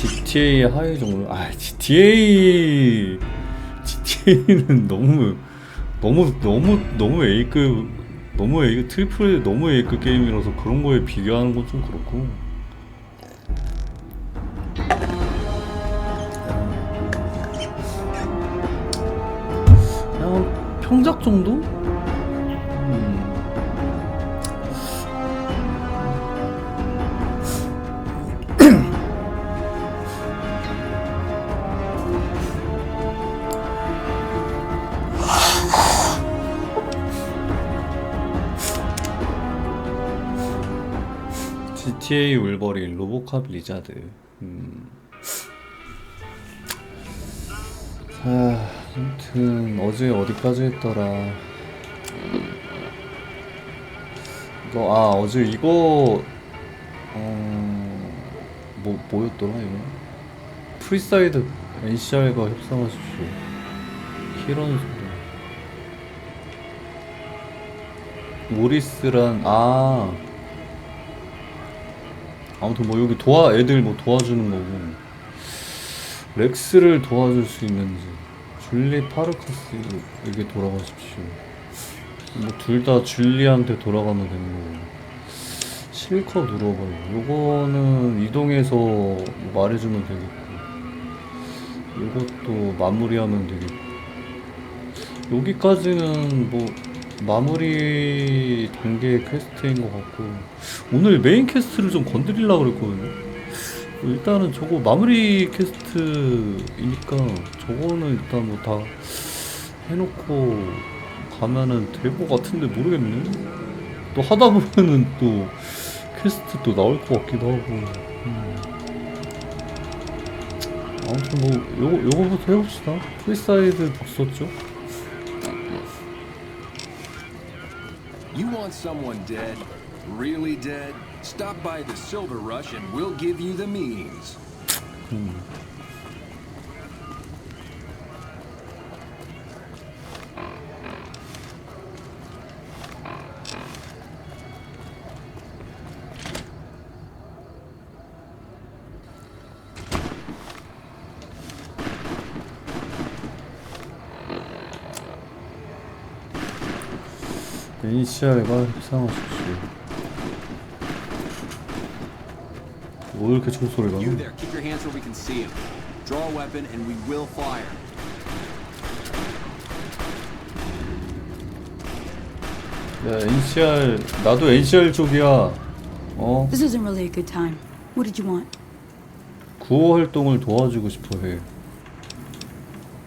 GTA 하위 정도. 아, GTA는 너무 A급, 너무 A 트리플 너무 A급 게임이라서 그런 거에 비교하는 건 좀 그렇고. 그냥 평작 정도? GTA 울버린, 로보캅 리자드. 아무튼 어제 어디까지 했더라. 어제 이거 뭐였더라 이거? 프리사이드 NCR과 협상하십시오. 키런 소리. 모리스란 아무튼 뭐 여기 애들 뭐 도와주는 거고. 렉스를 도와줄 수 있는지. 줄리 파르카스에게 돌아가십시오. 뭐 둘 다 줄리한테 돌아가면 되는 거고. 실컷 눌러봐요. 요거는 이동해서 말해주면 되겠고, 요것도 마무리하면 되겠고. 여기까지는 뭐 마무리 단계 퀘스트인 것 같고, 오늘 메인 퀘스트를 좀 건드리려고 그랬거든요. 일단은 저거 마무리 퀘스트이니까 저거는 일단 뭐 다 해놓고 가면은 될 것 같은데 모르겠네. 또 하다 보면은 또 퀘스트 또 나올 것 같기도 하고. 아무튼 뭐 요거부터 해봅시다. 프리사이드 북서쪽. You want someone dead? Really dead? Stop by the Silver Rush and we'll give you the means. NCR과 협상하십시오. 왜 이렇게 총소리가 나? You there, keep your hands where we can see him. Draw a weapon and we will fire. 야, NCR, 나도 NCR 쪽이야. This isn't really a good time. What did you want? 구호 활동을 도와주고 싶어 해.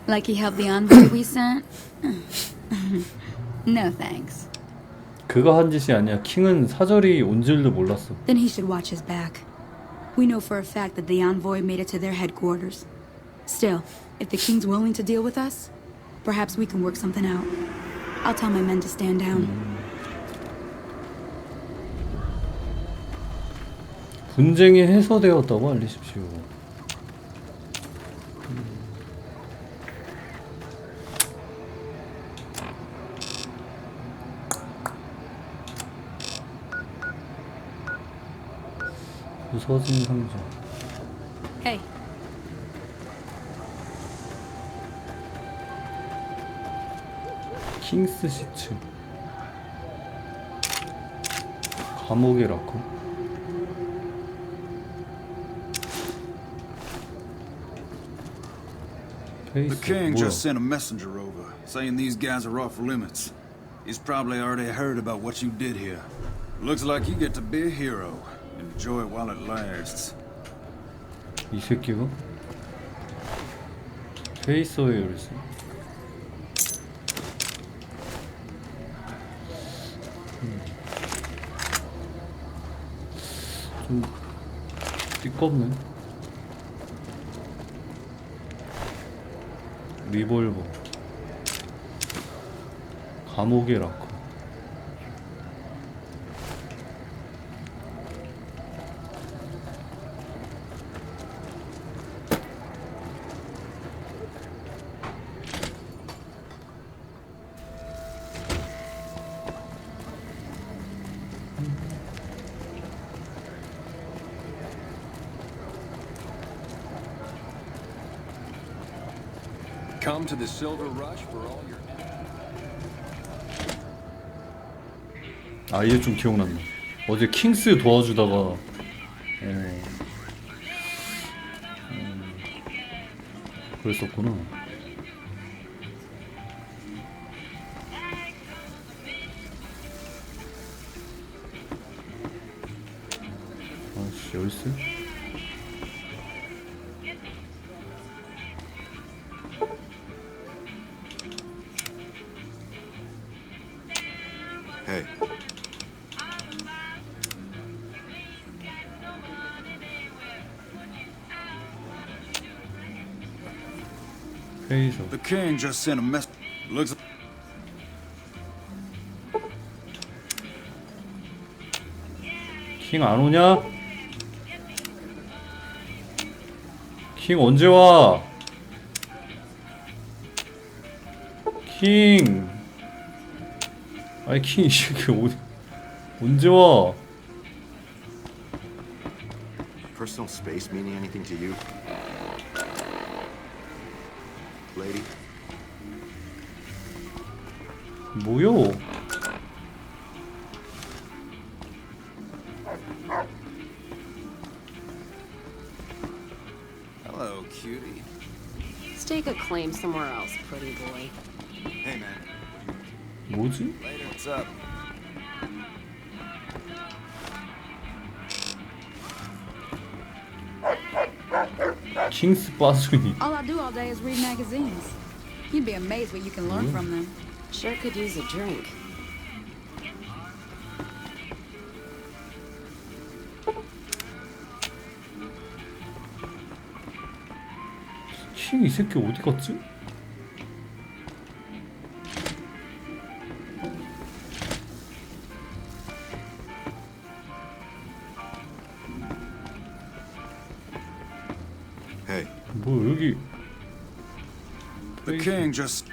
Like he helped the envoy we sent? No thanks. 그가 한 짓이 아니야. 킹은 사절이 온 줄도 몰랐어. Then he should watch his back. We know for a fact that the envoy made it to their headquarters. Still, if the king's willing to deal with us, perhaps we can work something out. I'll tell my men to stand down. 분쟁이 해소되었다고 알리십시오. 부서진 상자. Hey. 킹스 시츠. 감옥의 라커. The king just sent a messenger over, saying these guys are off limits. He's probably already heard about what you did here. Looks like you get to be a hero. Enjoy it while it lasts. 이 새끼가? 페이서웨어 그랬어. 좀 띠껍네. 리볼버. 감옥의 라커. Come to the Silver Rush for all your... 아, 얘 좀 기억난다. 어제 킹스 도와주다가 그랬었구나. 아씨, 열쇠? Hey, 회의석. The king just sent a mess. Looks. 킹 안 오냐? 킹 언제 와? 킹. 아니 킹 이 새끼 언제 와? personal space meaning anything to you? Lady? 뭐요? Hello, cutie. Stake a claim somewhere else, pretty boy. Hey, man. 뭐지? Later. What's up? 킹스 빠순이. All I do all day is read magazines. You'd be amazed what you can learn from them. Sure could use a drink. 킹 이 새끼 어디 갔지? Hey, 뭐 여기 The king just.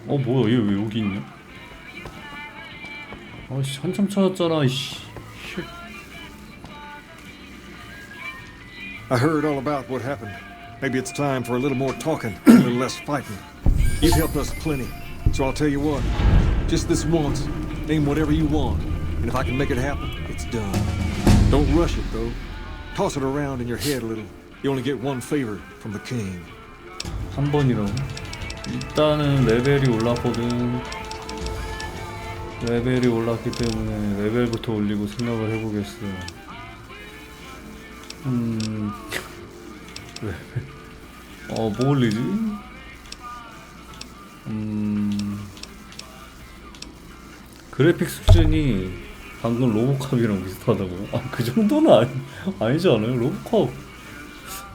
뭐야 얘 왜 여기 있냐? 아씨 한참 찾았잖아 이씨. I heard all about what happened. Maybe it's time for a little more talking, a little less fighting. You've helped us plenty, so I'll tell you what. Just this once, name whatever you want, and if I can make it happen, it's done. Don't rush it, though. Toss it around in your head a little. You only get one favor from the king. 한 번이라고? 일단은 레벨이 올랐거든. 레벨이 올랐기 때문에 레벨부터 올리고 생각을 해보겠어. 레벨. 뭐 올리지? 그래픽 수준이 방금 로보캅이랑 비슷하다고요? 그 정도는 아니지 않아요? 로보캅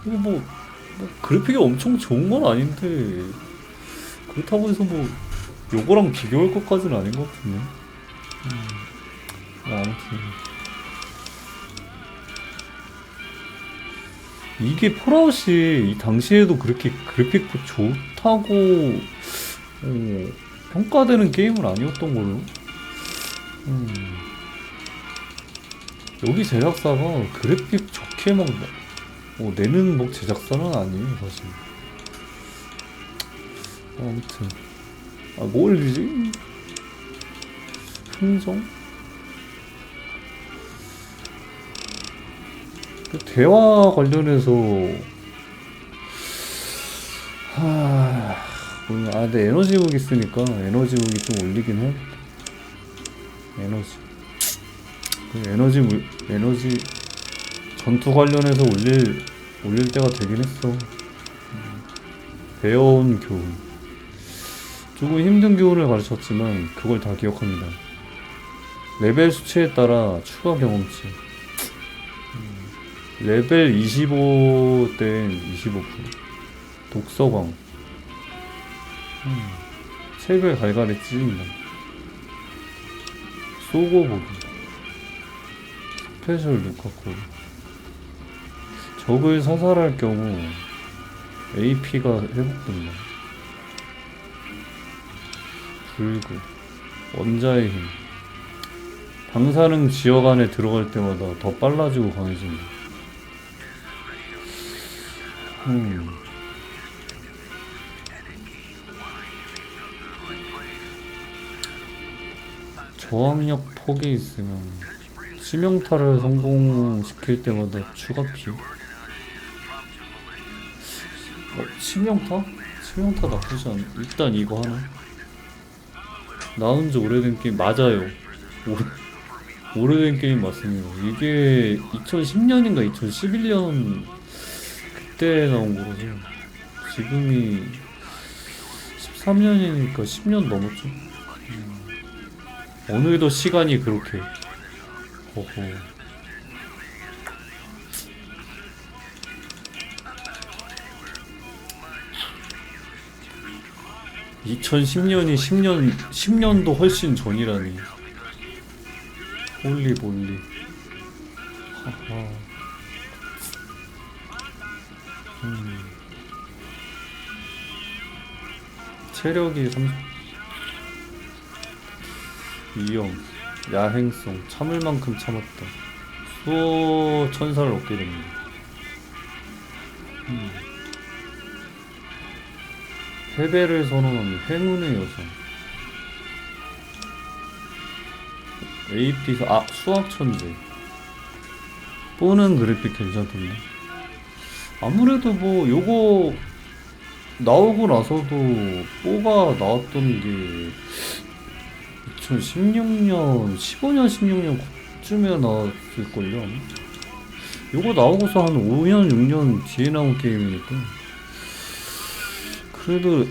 뭐 그래픽이 엄청 좋은 건 아닌데 그렇다고 해서 뭐 요거랑 비교할 것까지는 아닌 것 같은데. 아무튼 이게 폴아웃이 이 당시에도 그렇게 그래픽 좋다고 평가되는 게임은 아니었던 걸로. 여기 제작사가 그래픽 좋게 막 내는 뭐 제작사는 아니에요 사실. 아무튼 뭐 올리지? 흥정? 그 대화 관련해서 근데 에너지북 있으니까 에너지북이 좀 올리긴 해. 에너지 전투 관련해서 올릴 때가 되긴 했어. 배워온 교훈. 조금 힘든 교훈을 가르쳤지만 그걸 다 기억합니다. 레벨 수치에 따라 추가 경험치. 레벨 25땐 25%. 독서광. 책을 갈갈이 찢는다. 쏘고 보기. 스페셜 루카콜. 적을 사살할 경우 AP가 회복된다. 불구. 원자의 힘. 방사능 지역 안에 들어갈 때마다 더 빨라지고 강해진다. 저항력 폭이 있으면 치명타를 성공시킬 때마다 추가 피. 치명타? 치명타 나쁘지 않아. 일단 이거 하나. 나온 지 오래된 게임 맞아요. 오래된 게임 맞습니다. 이게 2010년인가 2011년 그때 나온 거라서 지금이 13년이니까 10년 넘었죠. 오늘도 시간이 그렇게. 어허. 2010년이 10년도 훨씬 전이라니. 홀리 몰리. 하하. 체력이 30. 위험, 야행성, 참을 만큼 참았다. 수호 천사를 얻게 됩니다. 패배를 선언하는 행운의 여성. AP 수학 천재. 뽀는 그래픽 괜찮던데. 아무래도 뭐 요거 나오고 나서도 뽀가 나왔던 게 2016년, 15년, 16년 쯤에 나왔을걸요. 요거 나오고서 한 5년, 6년 뒤에 나온 게임이니까. 그래도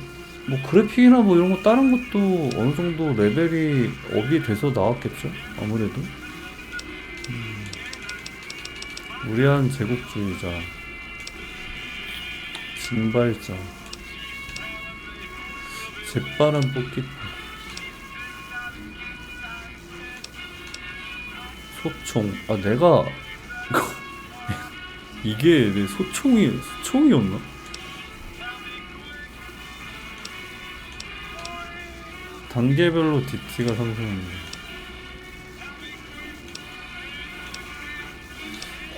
뭐 그래픽이나 뭐 이런 거 다른 것도 어느 정도 레벨이 업이 돼서 나왔겠죠? 아무래도. 무례한 제국주의자. 징발자. 재빠른 뽑기파. 소총. 아, 내가 이게 내 소총이었나? 단계별로 DT가 상승합니다.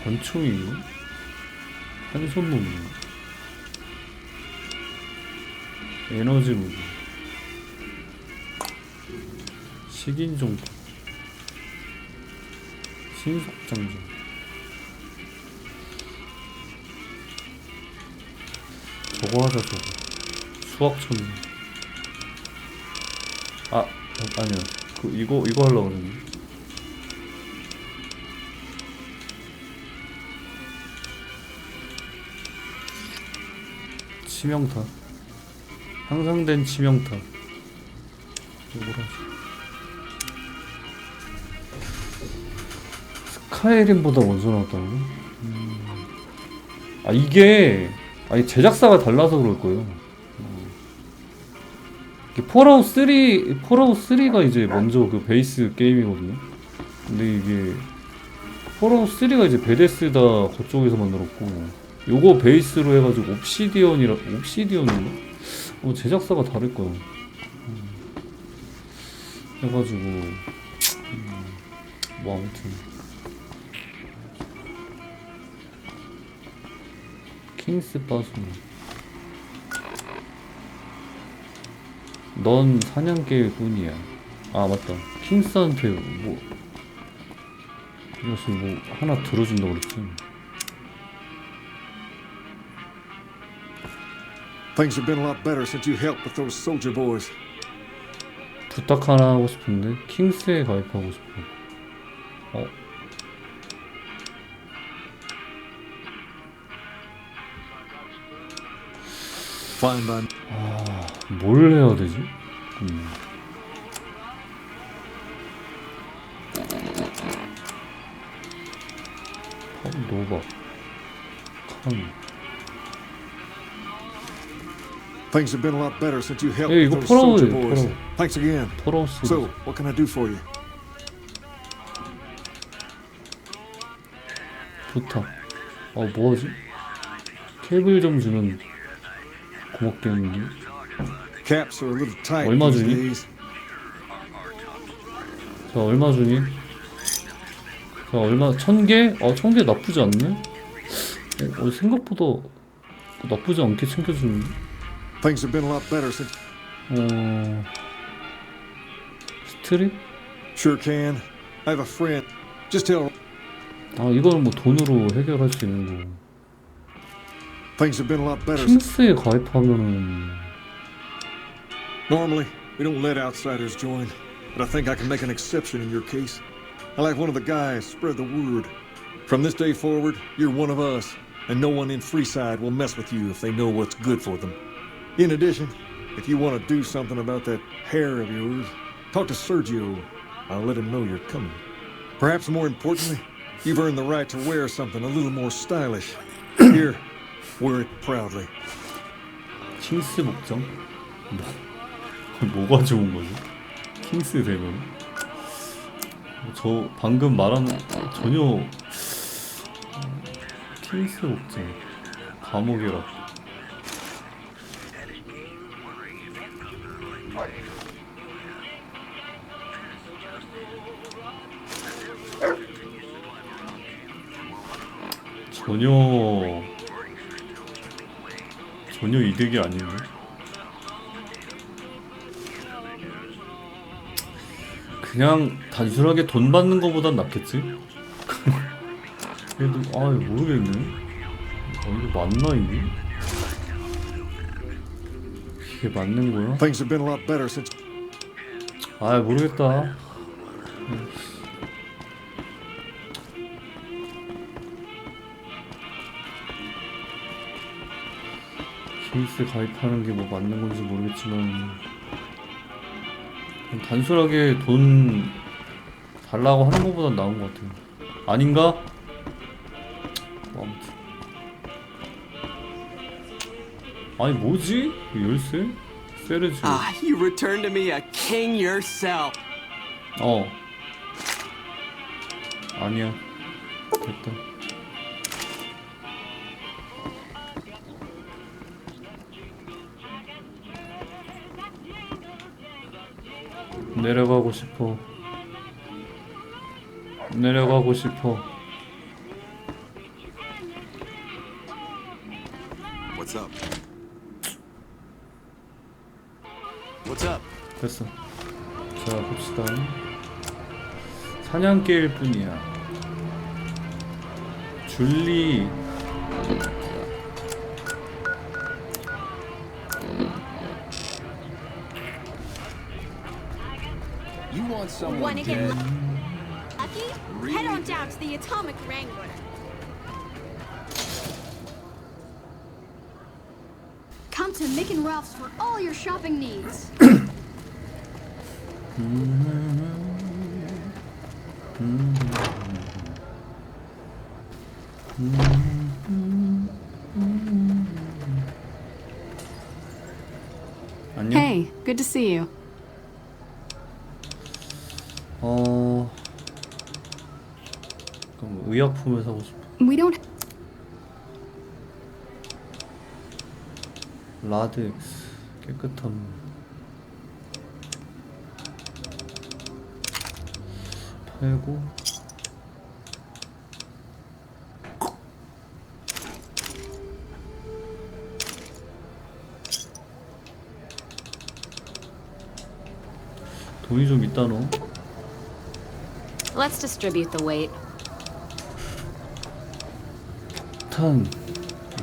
권총이요? 한손 무기. 에너지 무기. 식인종파. 신속장전. 저거 하자 저거. 수학천재. 아니요. 이거 하려고 그랬네. 치명타. 향상된 치명타. 이걸 하자. 스카이림보다 먼저 나왔다고? 이게 제작사가 달라서 그럴 거예요. 폴아웃 3가 이제 먼저 그 베이스 게임이거든요. 근데 이게 폴아웃 3가 이제 베데스다 그쪽에서 만들었고, 요거 베이스로 해가지고 옵시디언인가? 제작사가 다를 거야. 해가지고 뭐 아무튼 킹스 빠순. 넌 사냥개일 뿐이야. 아 맞다. 킹스한테 뭐 이것을 뭐 하나 들어준다고 그랬지. Things have been a lot better since you helped with those soldier boys. 부탁 하나 하고 싶은데 킹스에 가입하고 싶어. Fine by. 뭘 해야 되지? 노바 칸. Things have been a lot better since you helped Hey, with 이거 those soldier 폴아웃, boys. 폴아웃. Thanks again. 폴아웃 So, what can I do for you? 부탁. 뭐하지? 케이블 좀 주면 고맙겠는데. Caps are a little tight 얼마 these 주니? days. 자, 얼마 주니? 자, 얼마? 1000개? 1000개 나쁘지 않네? 생각보다 나쁘지 않게 챙겨주는데? Things have been a lot better since. 스트립? Sure can. I have a friend. Just tell. 이거는 뭐 돈으로 해결할 수 있는 거. Things have been a lot better since. 킹스에 가입하면은 Normally, we don't let outsiders join, but I think I can make an exception in your case. I like one of the guys, spread the word. From this day forward, you're one of us, and no one in Freeside will mess with you if they know what's good for them. In addition, if you want to do something about that hair of yours, talk to Sergio. I'll let him know you're coming. Perhaps more importantly, you've earned the right to wear something a little more stylish. Here, wear it proudly. 킹스 복장? 뭐가 좋은 거지? 킹스 되면? 저 방금 말한 전혀 킹스 복장 감옥이라. 전혀 이득이 아닌데. 그냥 단순하게 돈 받는 거보단 낫겠지? 그래도 모르겠네. 이거 맞나 이게? 이게 맞는 거야? Things have been a lot better since. 모르겠다. 킹스 가입하는 게 뭐 맞는 건지 모르겠지만 그냥 단순하게 돈 달라고 하는 것보단 나은 것 같아요. 아닌가? 아무튼. 뭐지? 열쇠? 세르지. You returned to me a king yourself. 아니야. 됐다. 내려가고 싶어. What's up? What's up? 됐어. 자, 봅시다. 사냥개일 뿐이야. 줄리. You want someone Wanna get dead? lucky? Really? Head on down to the Atomic Wrangler. Come to Mick and Ralph's for all your shopping needs. 안녕. Hey, good to see you. 그럼 의약품을 사고 싶어. We don't. 라드엑스 깨끗함. 팔고. 돈이 좀 있다 너. Let's distribute the weight. 탄,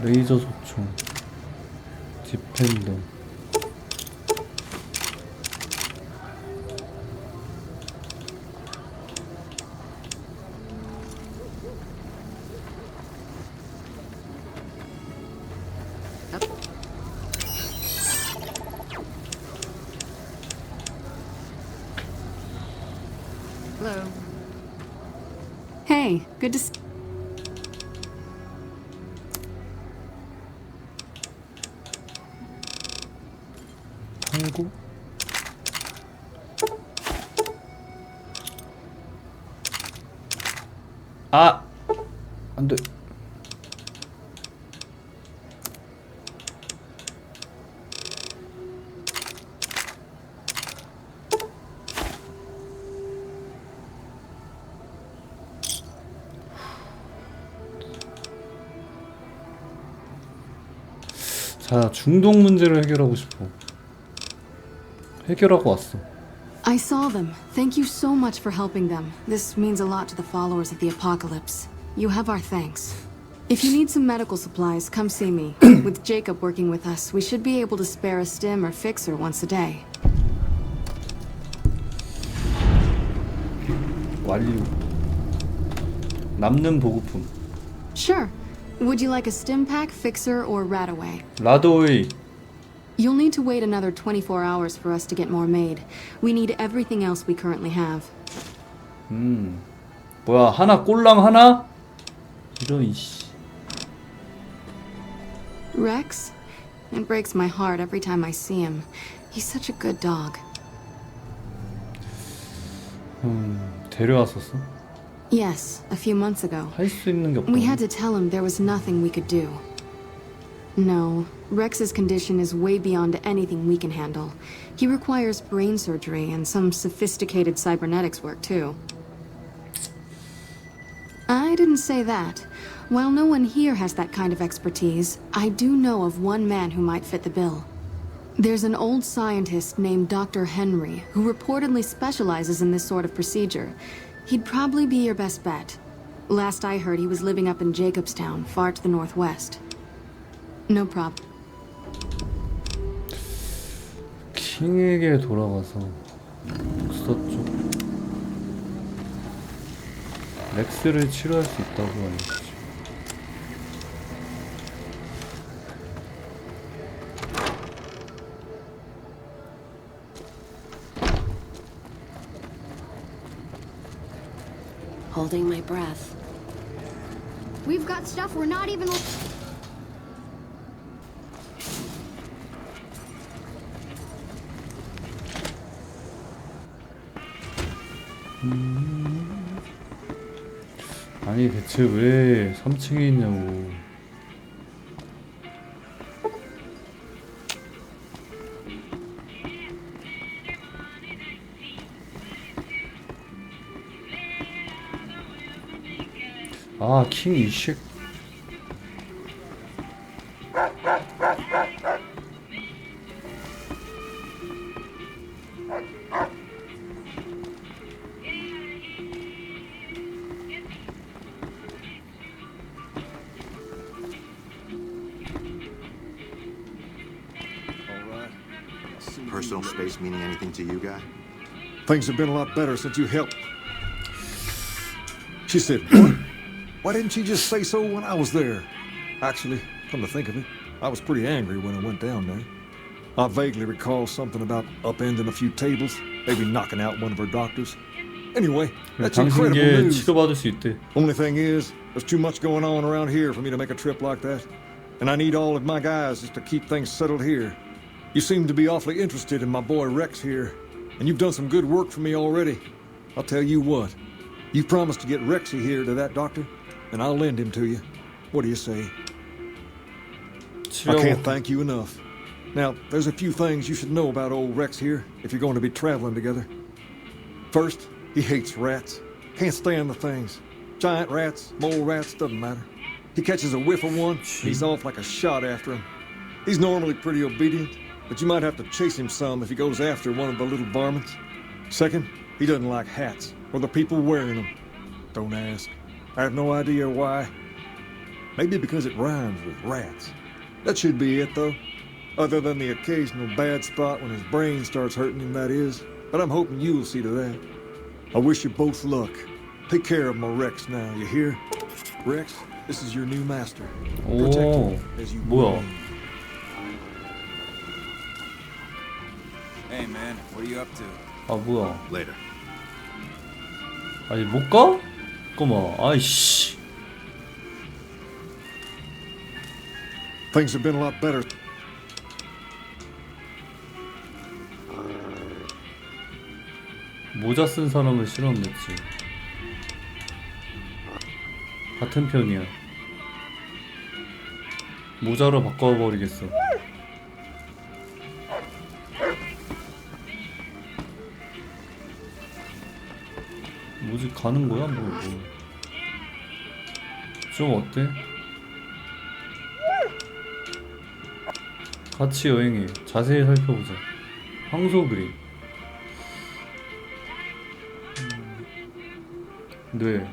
레이저 소총, 디펜더. Hello. Hey, good to see. 팔고. 안 돼. 자, 중동 문제를 해결하고 싶어. 해결하고 왔어. I saw them. Thank you so much for helping them. This means a lot to the followers of the apocalypse. You have our thanks. If you need some medical supplies, come see me. With Jacob working with us, we should be able to spare a stim or fixer once a day. 완료. 남는 보급품. Sure. Would you like a stim pack, fixer, or Radaway? 라도웨이. You'll need to wait another 24 hours for us to get more made. We need everything else we currently have. 뭐야, 하나 꼴랑 하나? 이런 이씨. Rex? It breaks my heart every time I see him. He's such a good dog. 데려왔었어? Yes, a few months ago. 할 수 있는 게 없다. We had to tell him there was nothing we could do. No, Rex's condition is way beyond anything we can handle. He requires brain surgery and some sophisticated cybernetics work, too. I didn't say that. While no one here has that kind of expertise, I do know of one man who might fit the bill. There's an old scientist named Dr. Henry who reportedly specializes in this sort of procedure. He'd probably be your best bet. Last I heard, he was living up in Jacobstown, far to the northwest. No problem. 킹에게 돌아가서 북서쪽 렉스를 치료할 수 있다고 알려주지. Holding my breath. We've got stuff we're not even... 아니 대체 왜 3층에 있냐고. 아, 킹 이씨. Personal space meaning anything to you, guy? Things have been a lot better since you helped. She said, what? Why didn't she just say so when I was there? Actually, come to think of it, I was pretty angry when I went down there. I vaguely recall something about upending a few tables, maybe knocking out one of her doctors. Anyway, that's incredible 당신께 news. 치료받을 수 있대. Only thing is, there's too much going on around here for me to make a trip like that. And I need all of my guys just to keep things settled here. You seem to be awfully interested in my boy Rex here, and you've done some good work for me already. I'll tell you what, you promised to get Rexy here to that doctor, and I'll lend him to you. What do you say? I can't thank you enough. Now, there's a few things you should know about old Rex here if you're going to be traveling together. First, he hates rats. Can't stand the things. Giant rats, mole rats, doesn't matter. He catches a whiff of one, he's off like a shot after him. He's normally pretty obedient, but you might have to chase him some if he goes after one of the little varmints. Second, he doesn't like hats, or the people wearing them. Don't ask. I have no idea why. Maybe because it rhymes with rats. That should be it, though. Other than the occasional bad spot when his brain starts hurting him, that is. But I'm hoping you'll see to that. I wish you both luck. Take care of my Rex now, you hear? Rex, this is your new master. Protect 오, him as you 뭐야? will. Hey man, what are you up to? 아, 뭐야? Later. 아니 못 가? 잠깐만. 아이씨. Things have been a lot better. 모자 쓴 사람을 실었냈지. 같은 편이야. 모자로 바꿔버리겠어. 뭐지, 가는 거야? 뭐. 좀 어때? 같이 여행해. 자세히 살펴보자. 황소 그림. 뇌.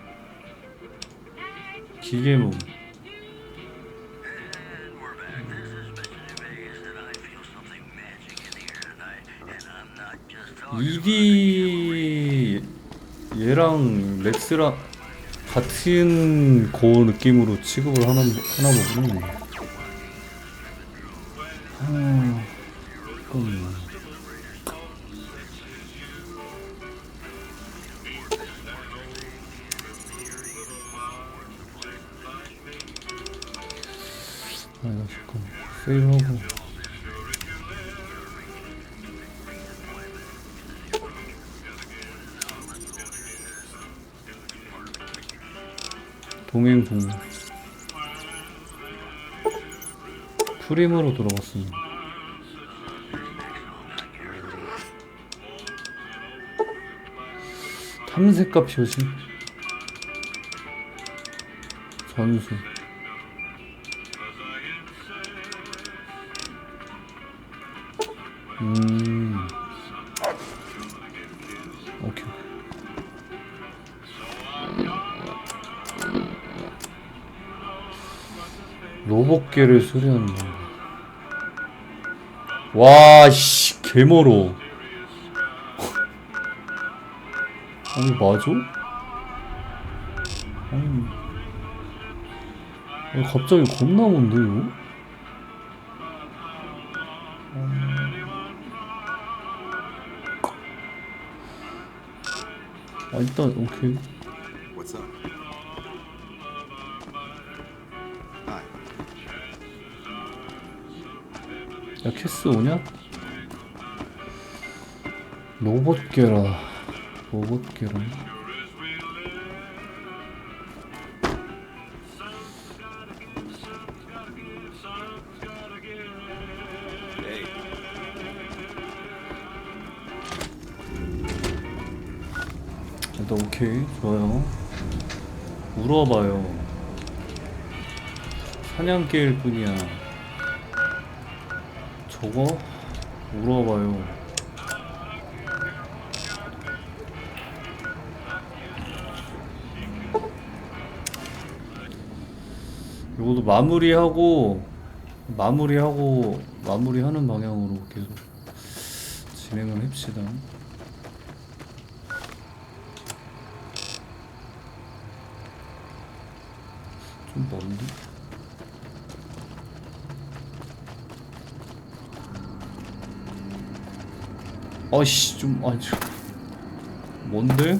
기계몸. 이디 얘랑 렉스랑 같은 고 느낌으로 취급을 하나 보구나. 나 잠깐 세이브하고. 동행 동행 프림으로 돌아갔습니다. 탐색가 표시 전수 오케이. 로봇계를 수리한다. 와, 씨, 개멀어. 아니, 맞아? 아니, 갑자기 겁나 먼데, 이거? 아, 일단, 오케이. What's up? Hi. 야, 캐스 오냐? 로봇계라. 로봇계라. 일단 오케이. 좋아요. 물어봐요. 사냥개일 뿐이야. 저거? 물어봐요. 이것도 마무리하는 방향으로 계속 진행을 합시다. 좀 먼데? 아이씨, 좀, 뭔데?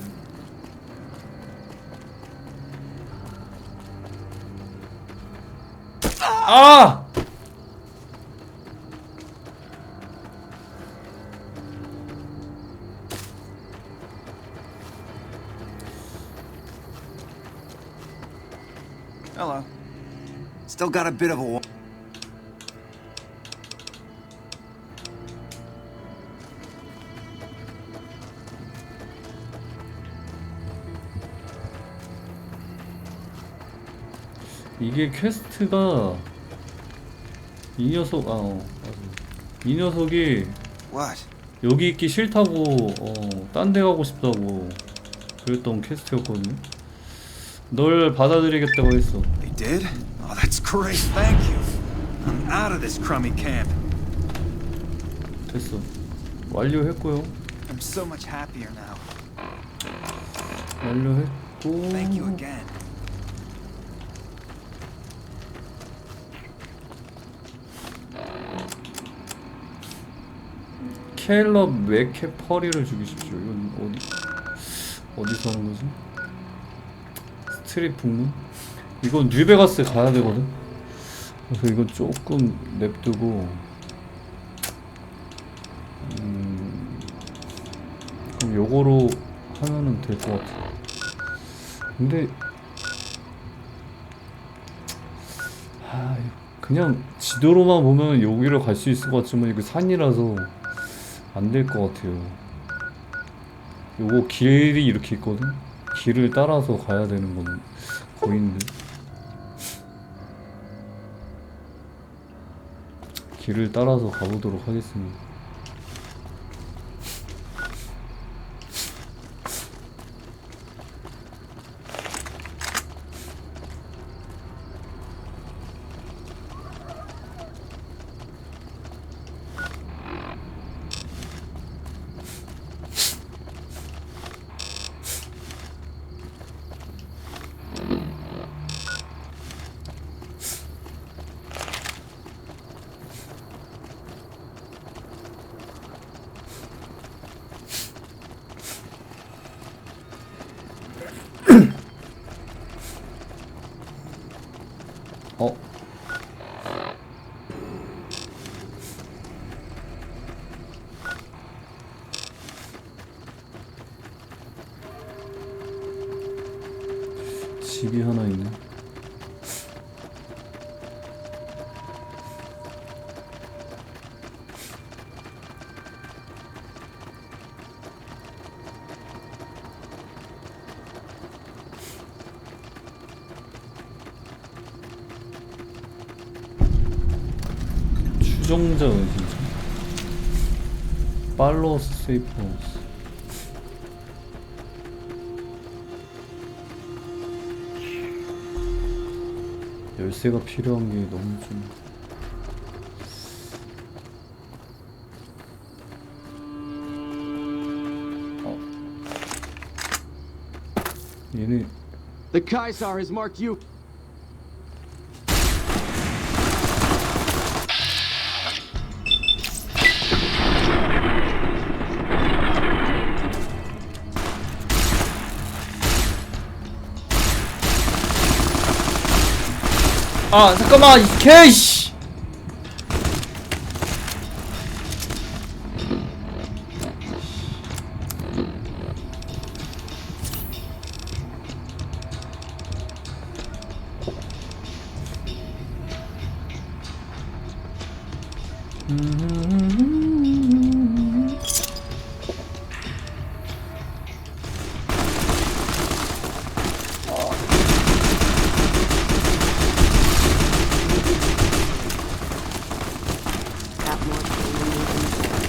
아! Hello. Still got a bit of a... 이게 퀘스트가 이 녀석 맞아. 이 녀석이 What? 여기 있기 싫다고 딴 데 가고 싶다고 그랬던 퀘스트였거든요. 널 받아들이겠다고 했어. They did? Oh, that's great. Thank you. I'm out of this crummy camp. 됐어. 완료했고요. I'm so much happier now. 완료했고. Thank you again. 캘럽 맥캐퍼리를 죽이십시오. 이건 어디서 하는 거지? 스트릿 북문? 이건 뉴베가스에 가야 되거든. 그래서 이건 조금 냅두고 그럼 요거로 하면은 될 것 같아. 근데 그냥 지도로만 보면 여기로 갈 수 있을 것 같지만 이거 산이라서 안 될 것 같아요. 요거 길이 이렇게 있거든? 길을 따라서 가야 되는 건 거인데 길을 따라서 가보도록 하겠습니다. 어? 집이 하나 있네. 추종자 의심자 팔로우스 세이프 하우스. 열쇠가 필요한 게 너무 좀 얘네 The Kaisar has marked you. 아 잠깐만 이 개씨. Got more pain than you can bear.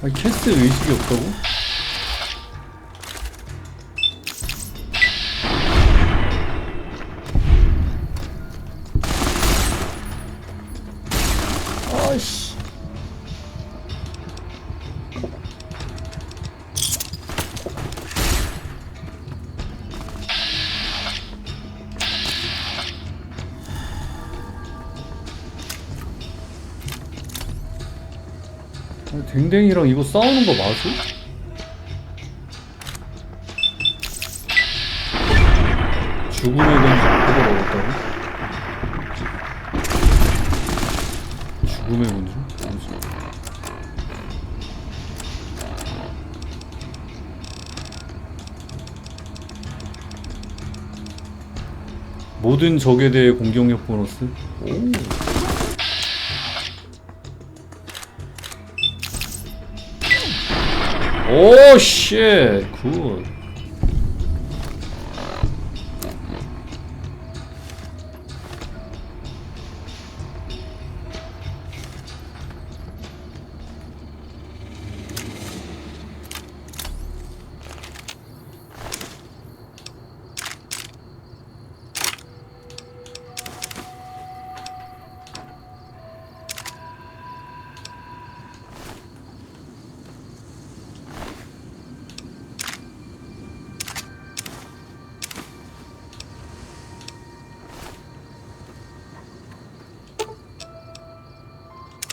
아니 캐스 의식이 없다고? 아이씨. 댕댕이랑 이거 싸우는 거 맞아? 죽음의 던지 포가 넣었다고? 죽음의 건지? 뭐지? 모든 적에 대해 공격력 보너스? 오. 오, 쉣, 굿.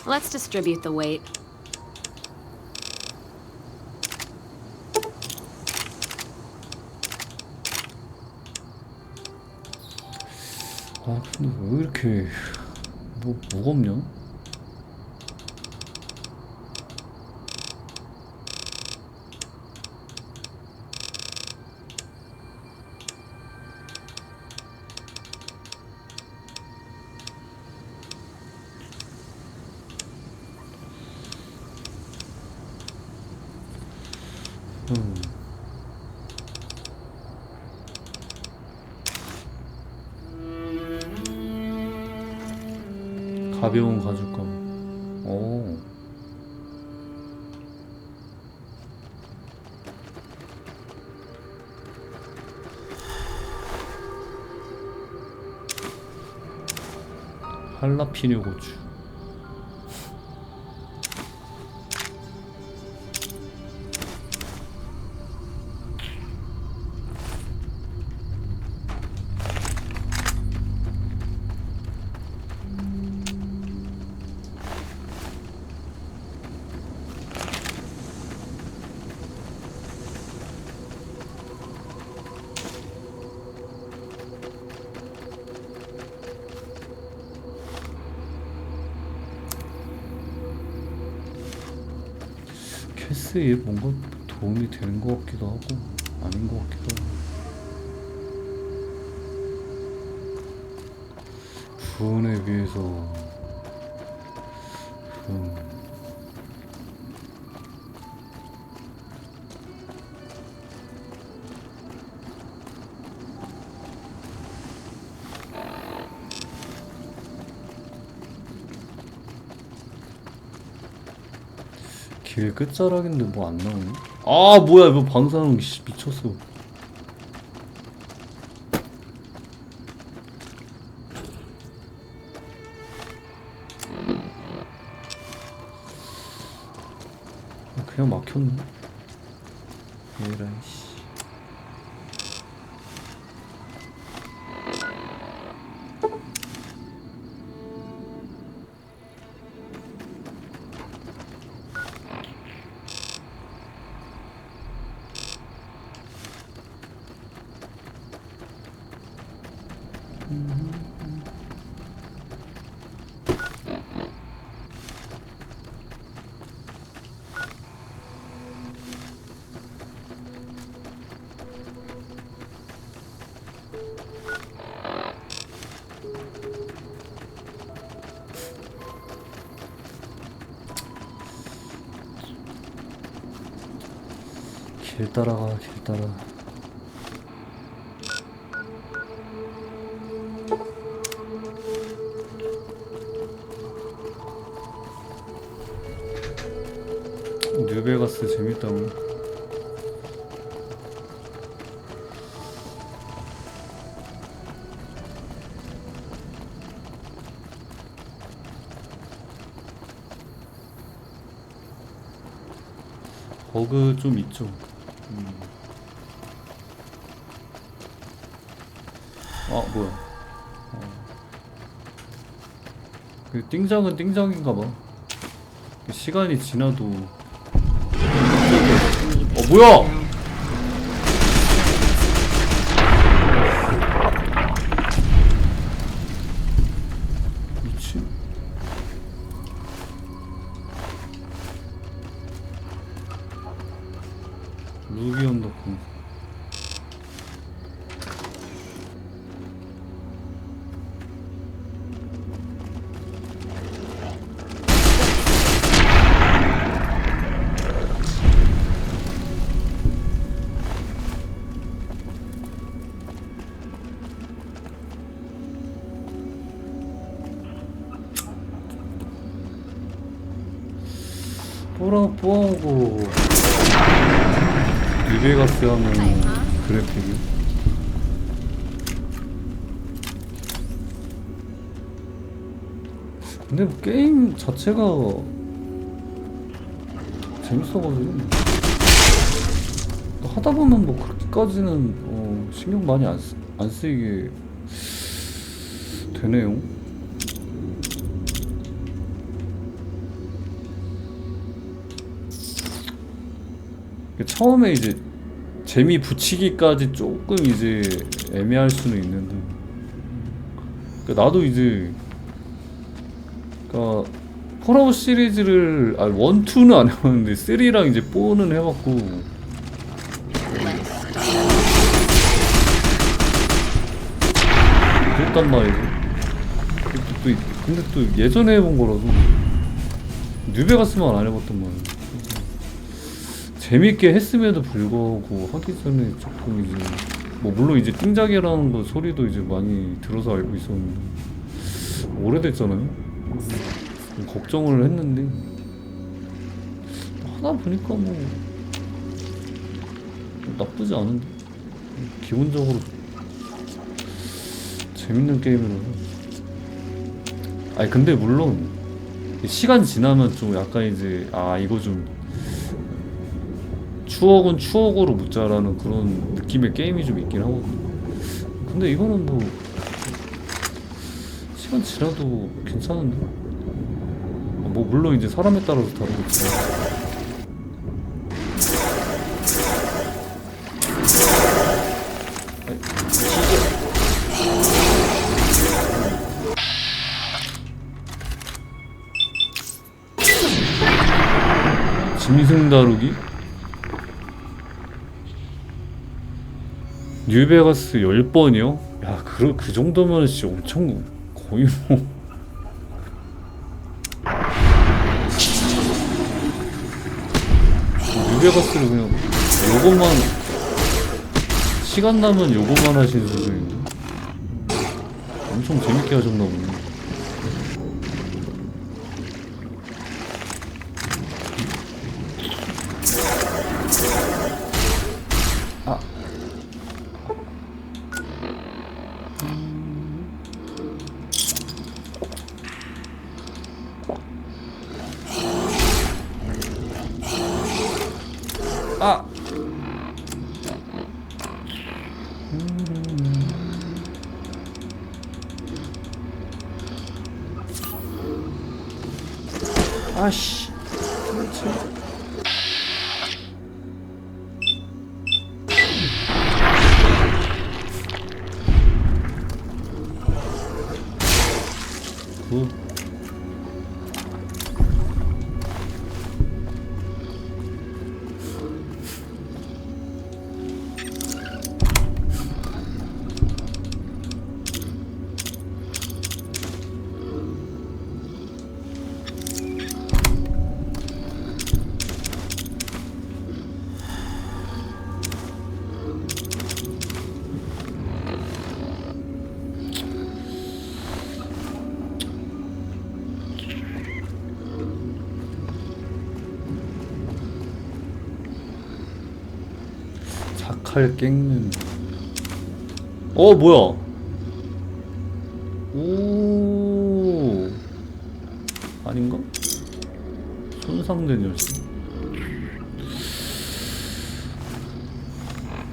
Let's distribute the weight. 아 근데 왜 이렇게 무겁냐? 가벼운 가죽감. 오. 할라피뇨 고추. 캐스에 뭔가 도움이 되는 것 같기도 하고 아닌 것 같기도 하고. 부은에 비해서 길 끝자락인데 뭐 안 나오네? 아 뭐야 이거 방사능 미쳤어. 그냥 막혔네. 에라이 씨. 길 따라가, 길 따라. 뉴베가스 재밌다고. 버그 좀 있죠. 아 뭐야. 그 띵장은 띵장인가봐. 시간이 지나도 뭐야! 미친. 루비 언더콘. 뽀하고 뉴베가스 하는 그래픽이 근데 뭐 게임 자체가 재밌어가지고 하다보면 뭐 그렇게까지는 신경 많이 안 쓰이게 되네요. 처음에 이제 재미 붙이기까지 조금 이제 애매할 수는 있는데, 그러니까 나도 이제 그러니까 폴아웃 시리즈를 1, 2는 안 해봤는데 3랑 이제 4는 해봤고, 그랬단 말이지. 근데 또 예전에 해본 거라서 뉴베가스만 안 해봤단 말이야. 재밌게 했음에도 불구하고 하기 전에 조금 이제 뭐 물론 이제 띵작이라는 거 소리도 이제 많이 들어서 알고 있었는데 오래됐잖아요. 좀 걱정을 했는데 하다 보니까 뭐 나쁘지 않은데 기본적으로 재밌는 게임이라서. 아니 근데 물론 시간 지나면 좀 약간 이제 아 이거 좀 추억은 추억으로 묻자라는 그런 느낌의 게임이 좀 있긴 하거든요. 근데 이거는 뭐 시간 지나도 괜찮은데 뭐 물론 이제 사람에 따라서 다르겠지만 짐승 다루기? 뉴베가스 10번이요? 야, 그 정도면 진짜 엄청 거의 뭐 뉴베가스를 그냥 요것만 시간 나면 요것만 하시는 수준인데 엄청 재밌게 하셨나 보네. 아! 아씨. 굿. 자칼 깽는 뭐야 오 아닌가? 손상된 열쇠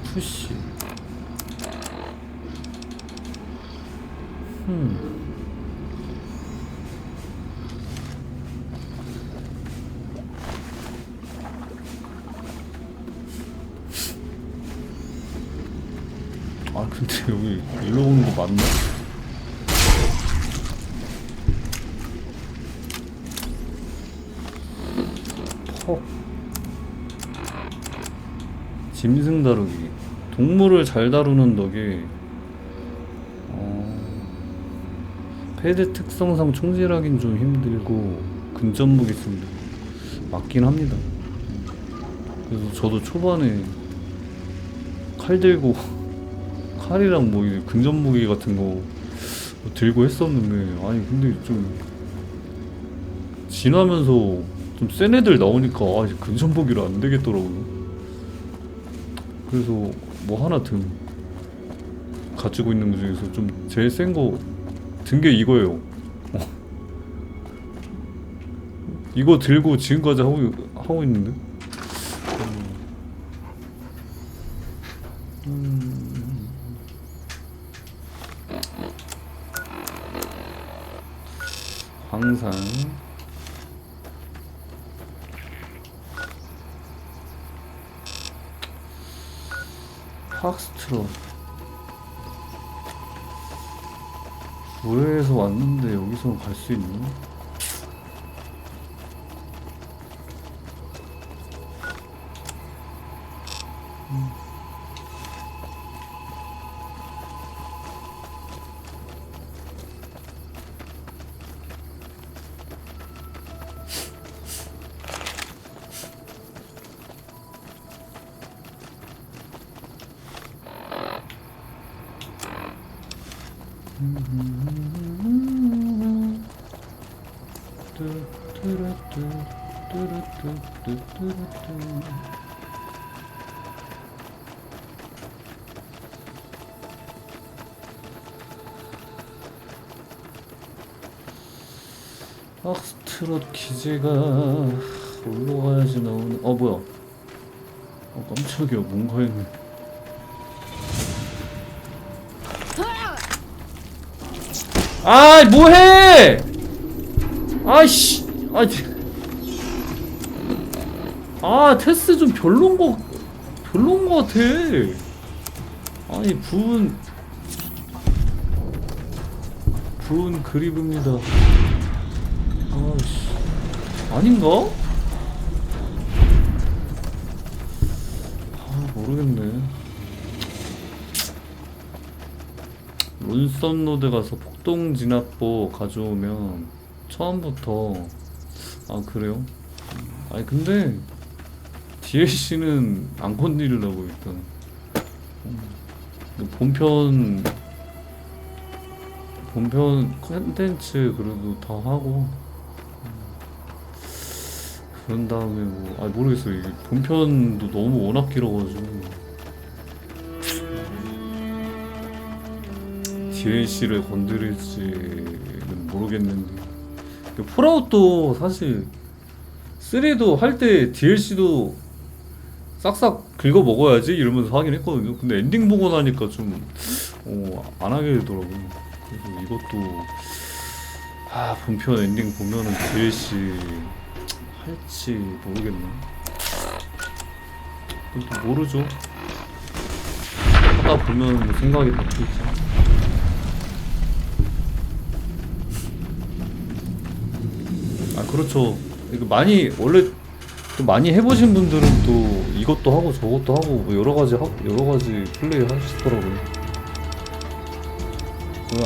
푸시 아 근데 여기 일로 오는 거 맞나? 짐승 다루기 동물을 잘 다루는 덕에 패드 특성상 총질하긴 좀 힘들고 근접 무기 쓰는데 맞긴 합니다. 그래서 저도 초반에 칼 들고 칼이랑 뭐 근접 무기 같은 거 들고 했었는데 아니 근데 좀 지나면서 좀 센 애들 나오니까 아 이제 근접 무기로 안 되겠더라고요. 그래서 뭐 하나 가지고 있는 것 중에서 좀 제일 센 거 든 게 이거예요. 이거 들고 지금까지 하고 있는데. 광산. 팍스트롯. 구해에서 왔는데 여기서 갈 수 있나? 악스트롯 기재가 올라가야지 나오네. 뭐야? 깜짝이야. 뭔가 했네. 뭐해! 아이씨! 테스 좀 별론 거 같아. 부은 그립입니다. 아닌가? 모르겠네. 론선로드 가서 폭동 진압보 가져오면 처음부터 그래요? 근데 DLC는 안 건드리려고 일단 본편 컨텐츠 그래도 다 하고 그런 다음에 모르겠어요. 이게 본편도 너무 워낙 길어가지고 DLC를 건드릴지는 모르겠는데 폴아웃도 사실 3도 할 때 DLC도 싹싹 긁어 먹어야지 이러면서 하긴 했거든요. 근데 엔딩 보고 나니까 좀 안 하게 되더라고요. 그래서 이것도 본편 엔딩 보면은 DLC 할지 모르겠네. 또 모르죠. 하다 보면 뭐 생각이 바뀌겠지. 그렇죠. 이거 원래 또 많이 해보신 분들은 또 이것도 하고 저것도 하고 뭐 여러 가지 플레이 하시더라고요.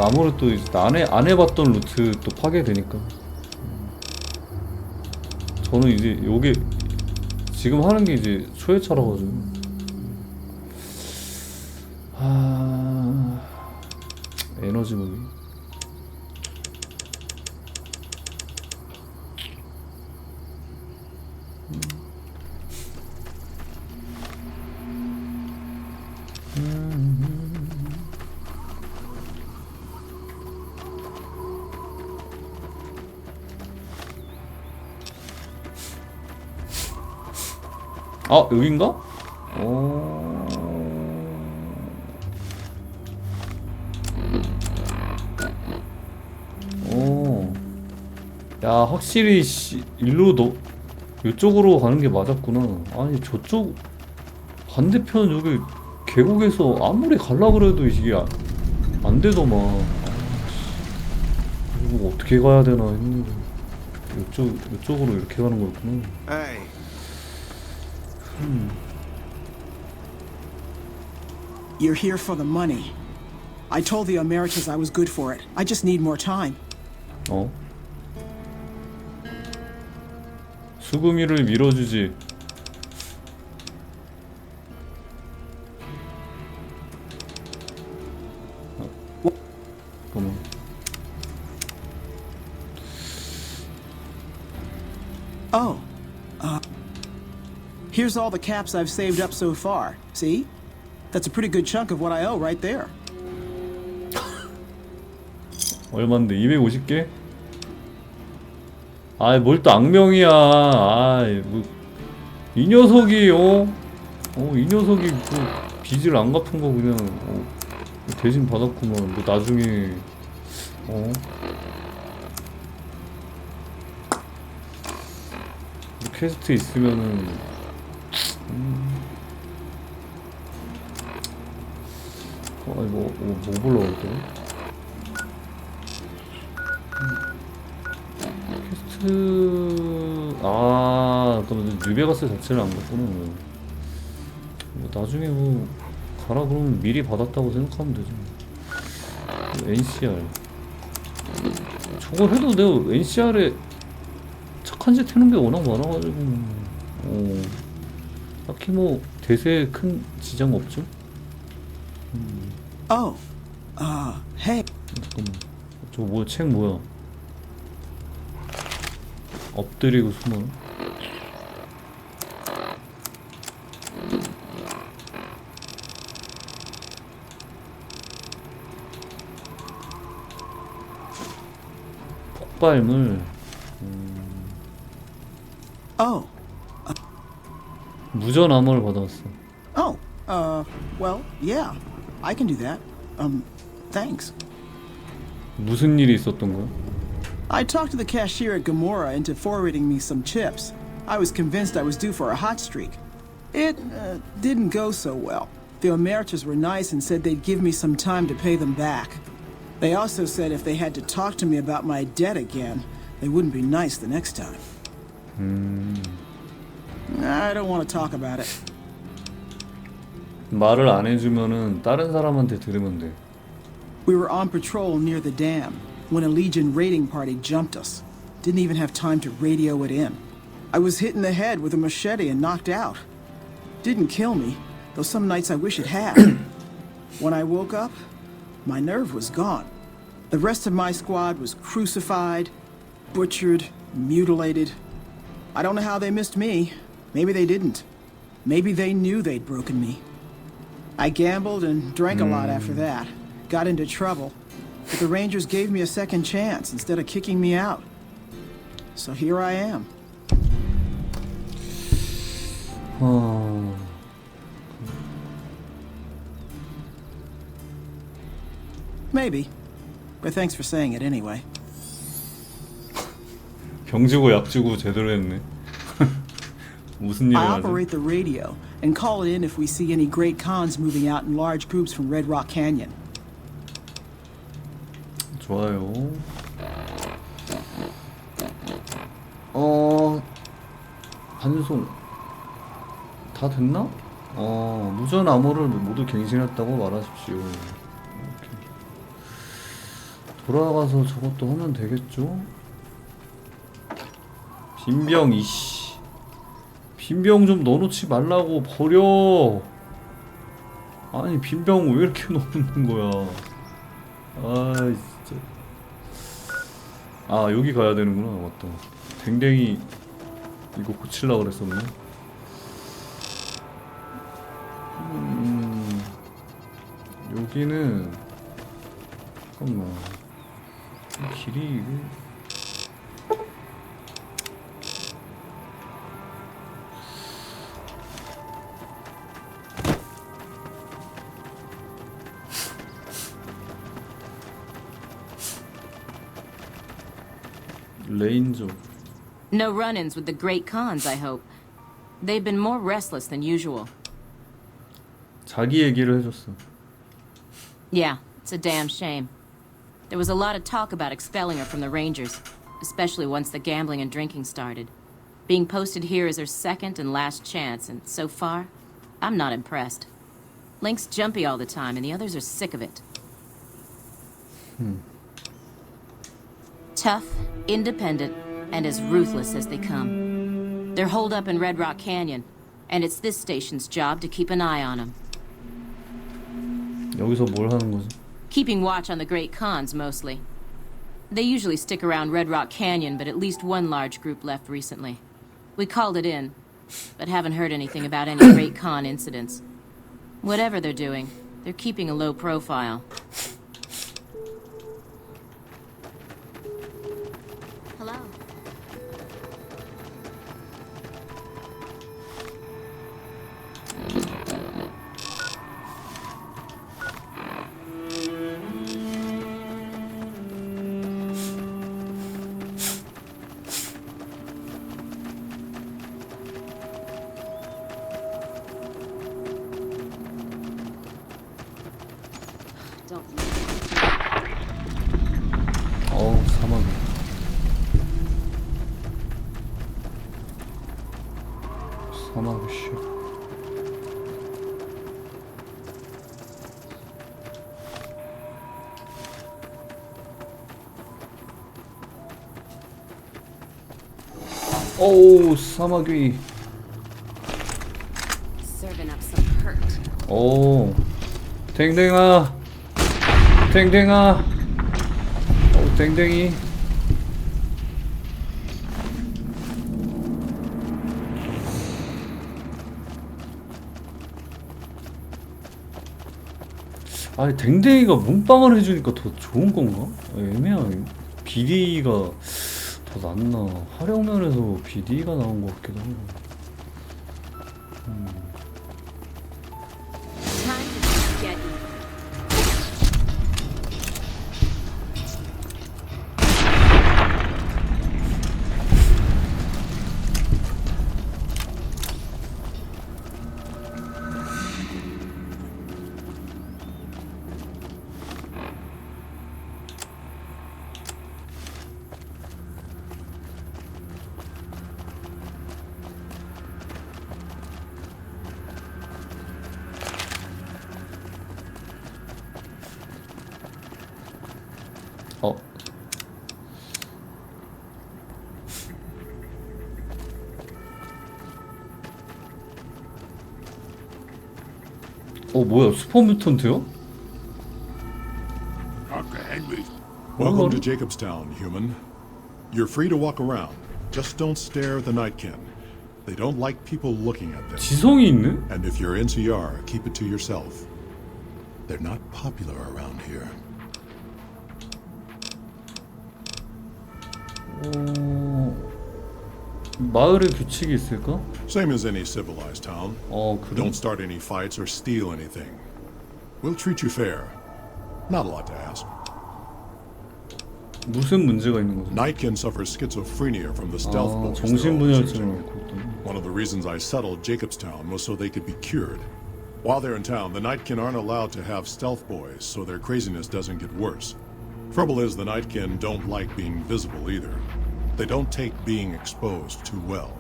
아무래도 이제 안 해봤던 루트 또 파괴되니까. 저는 이제 요게 지금 하는 게 이제 초회차라 가지고 에너지 무기. 여긴가? 야, 확실히 일로 이쪽으로 가는 게 맞았구나. 아니 저쪽 반대편 여기 계곡에서 아무리 갈라 그래도 이게 안 되더만. 이거 어떻게 가야 되나 했는데 이쪽으로 이렇게 가는 거였구나. You're here for the money. I told the Americans I was good for it. I just need more time. 수금이를 밀어주지. 잠깐만. Here's all the caps I've saved up so far. See? That's a pretty good chunk of what I owe right there. 얼만데? 250개? 뭘 또 악명이야. 이 녀석이 이 녀석이 빚을 안 갚은 거 그냥 대신 받았구만. 뭐 나중에 퀘스트 있으면은 뭐 보려고 했더니 퀘스트 그럼 뉴베가스 자체를 안 갔구나. 뭐 나중에 가라 그러면 미리 받았다고 생각하면 되죠. NCR 저걸 해도 내가 NCR에 착한 짓 해놓은 게 워낙 많아가지고 딱히 뭐 대세에 큰 지장 없죠. Hey. 잠깐만. 저거 뭐야? 책 뭐야? 엎드리고 숨어. 폭발물. Oh. 무전 암호를 받아왔어. Oh. Well, yeah. I can do that. Thanks. 무슨 일이 있었던 거야? I talked to the cashier at Gamora into forwarding me some chips. I was convinced I was due for a hot streak. It didn't go so well. The Omertas were nice and said they'd give me some time to pay them back. They also said if they had to talk to me about my debt again, they wouldn't be nice the next time. I don't want to talk about it. 말을 안 해주면은 다른 사람한테 들으면 돼. We were on patrol near the dam when a Legion raiding party jumped us. Didn't even have time to radio it in. I was hit in the head with a machete and knocked out. Didn't kill me, though some nights I wish it had. When I woke up, my nerve was gone. The rest of my squad was crucified, butchered, mutilated. I don't know how they missed me. Maybe they didn't. Maybe they knew they'd broken me. I gambled and drank a lot after that. Got into trouble. But the Rangers gave me a second chance instead of kicking me out. So here I am. Maybe. But thanks for saying it anyway. 병 주고 약 주고 제대로 했네. 무슨 일을 I 하지? operate the radio and call it in if we see any great cons moving out in large groups from Red Rock Canyon. 좋아요. 반송 다 됐나? 무전 암호를 모두 갱신했다고 말하십시오. 이렇게. 돌아가서 저것도 하면 되겠죠? 빈병 이씨. 빈병 좀 넣어놓지 말라고 버려. 아니 빈병 왜 이렇게 넣는 거야? 아 진짜. 아 여기 가야 되는구나. 맞다. 댕댕이 이거 고치려고 그랬었네. 여기는 잠깐만 이 길이 레인저. No run-ins with the great cons, I hope. They've been more restless than usual. 자기 얘기를 해줬어. Yeah, it's a damn shame. There was a lot of talk about expelling her from the Rangers, especially once the gambling and drinking started. Being posted here is her second and last chance, and so far, I'm not impressed. Link's jumpy all the time, and the others are sick of it. Tough, independent, and as ruthless as they come. They're holed up in Red Rock Canyon, and it's this station's job to keep an eye on them. 여기서 뭘 하는 거지? Keeping watch on the great cons, mostly. They usually stick around Red Rock Canyon, but at least one large group left recently. We called it in, but haven't heard anything about any great con incidents. Whatever they're doing, they're keeping a low profile. Hello. 어우 사막이. 사막이 씨. 어우 사막이. Serving up some hurt. 오 댕댕아 댕댕아. 댕댕이. 아니 댕댕이가 문빵을 해주니까 더 좋은 건가? 애매하네. BD가 더 낫나? 활용면에서 BD가 나온 것 같기도 하고. Time to get even. 뭐야 슈퍼 뮤턴트요? Dr. Henry. Welcome to Jacobstown, human. You're free to walk around. Just don't stare at the Nightkin. They don't like people looking at them. 지성이 있네? And if you're NCR, keep it to yourself. They're not popular around here. 마을에 규칙이 있을까? Same as any civilized town. 그래? Don't start any fights or steal anything. We'll treat you fair. Not a lot to ask. 무슨 문제가 있는 거죠? Nightkin suffers schizophrenia from the stealth boys. 정신분열증을 앓고 있다. One of the reasons I settled Jacobstown was so they could be cured. While they're in town, the Nightkin aren't allowed to have stealth boys, so their craziness doesn't get worse. Trouble is, the Nightkin don't like being visible either. They don't take being exposed too well.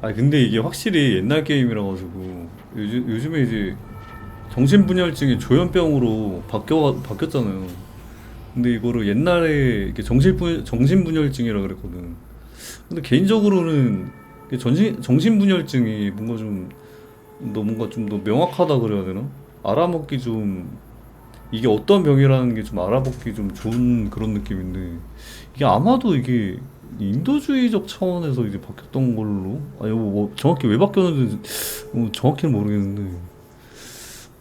근데 이게 확실히 옛날 게임이라 가지고 요즘에 이제 정신분열증이 조현병으로 바뀌었잖아요. 근데 이거를 옛날에 이게 정신분열증이라 그랬거든. 근데 개인적으로는 정신분열증이 뭔가 좀 더 명확하다 그래야 되나? 알아먹기 좀 이게 어떤 병이라는 게 좀 알아먹기 좀 좋은 그런 느낌인데 이게 아마도 이게 인도주의적 차원에서 이제 바뀌었던 걸로 뭐 정확히 왜 바뀌었는지 정확히는 모르겠는데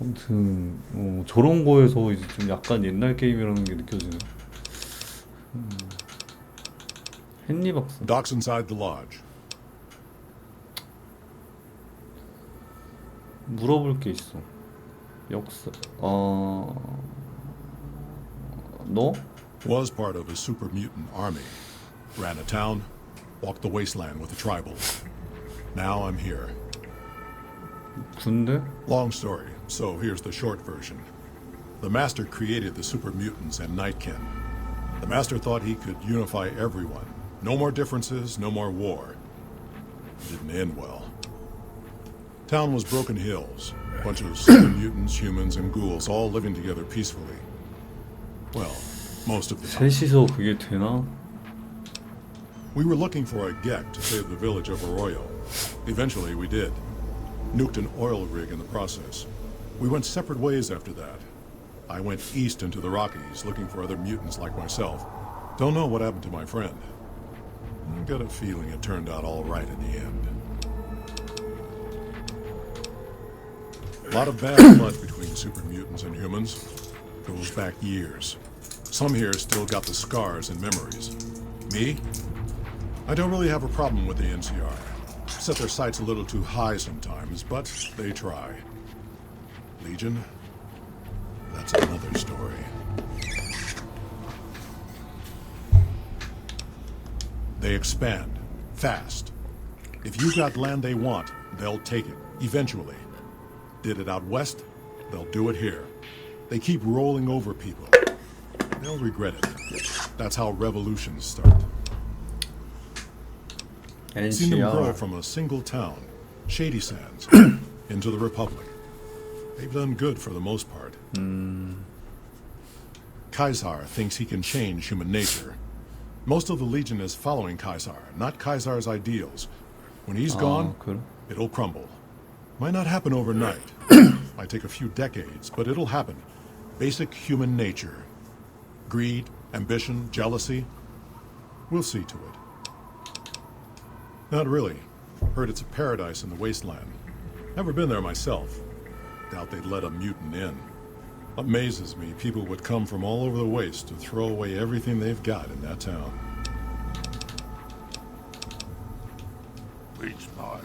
아무튼 저런 거에서 이제 좀 약간 옛날 게임이라는 게 느껴지네. 헨리 박사. Docks inside the lodge. 물어볼 게 있어. 역사. 너? Was part of a super mutant army. Ran a town, walked the wasteland with the tribals. Now I'm here. 군대? Long story, so here's the short version. The Master created the super mutants and Nightkin. The Master thought he could unify everyone. No more differences, no more war. It didn't end well. Town was Broken Hills. A bunch of super mutants, humans, and ghouls all living together peacefully. Well, most of the time. 셋이서 그게 되나? We were looking for a Gek to save the village of Arroyo. Eventually, we did. Nuked an oil rig in the process. We went separate ways after that. I went east into the Rockies, looking for other mutants like myself. Don't know what happened to my friend. I got a feeling it turned out all right in the end. A lot of bad blood between super mutants and humans. Goes back years. Some here still got the scars and memories. Me? I don't really have a problem with the NCR. Set their sights a little too high sometimes, but they try. Legion? That's another story. They expand. Fast. If you got land they want, they'll take it. Eventually. Did it out west, they'll do it here. They keep rolling over people. They'll regret it. That's how revolutions start. Seen them grow from a single town, Shady Sands, into the Republic. They've done good for the most part. Kaisar thinks he can change human nature. Most of the Legion is following Kaisar, not Kaisar's ideals. When he's gone, it'll crumble. Might not happen overnight. Might take a few decades, but it'll happen. Basic human nature. Greed, ambition, jealousy. We'll see to it. Not really. Heard it's a paradise in the wasteland. Never been there myself. Doubt they'd let a mutant in. Amazes me people would come from all over the waste to throw away everything they've got in that town. Beach Mark.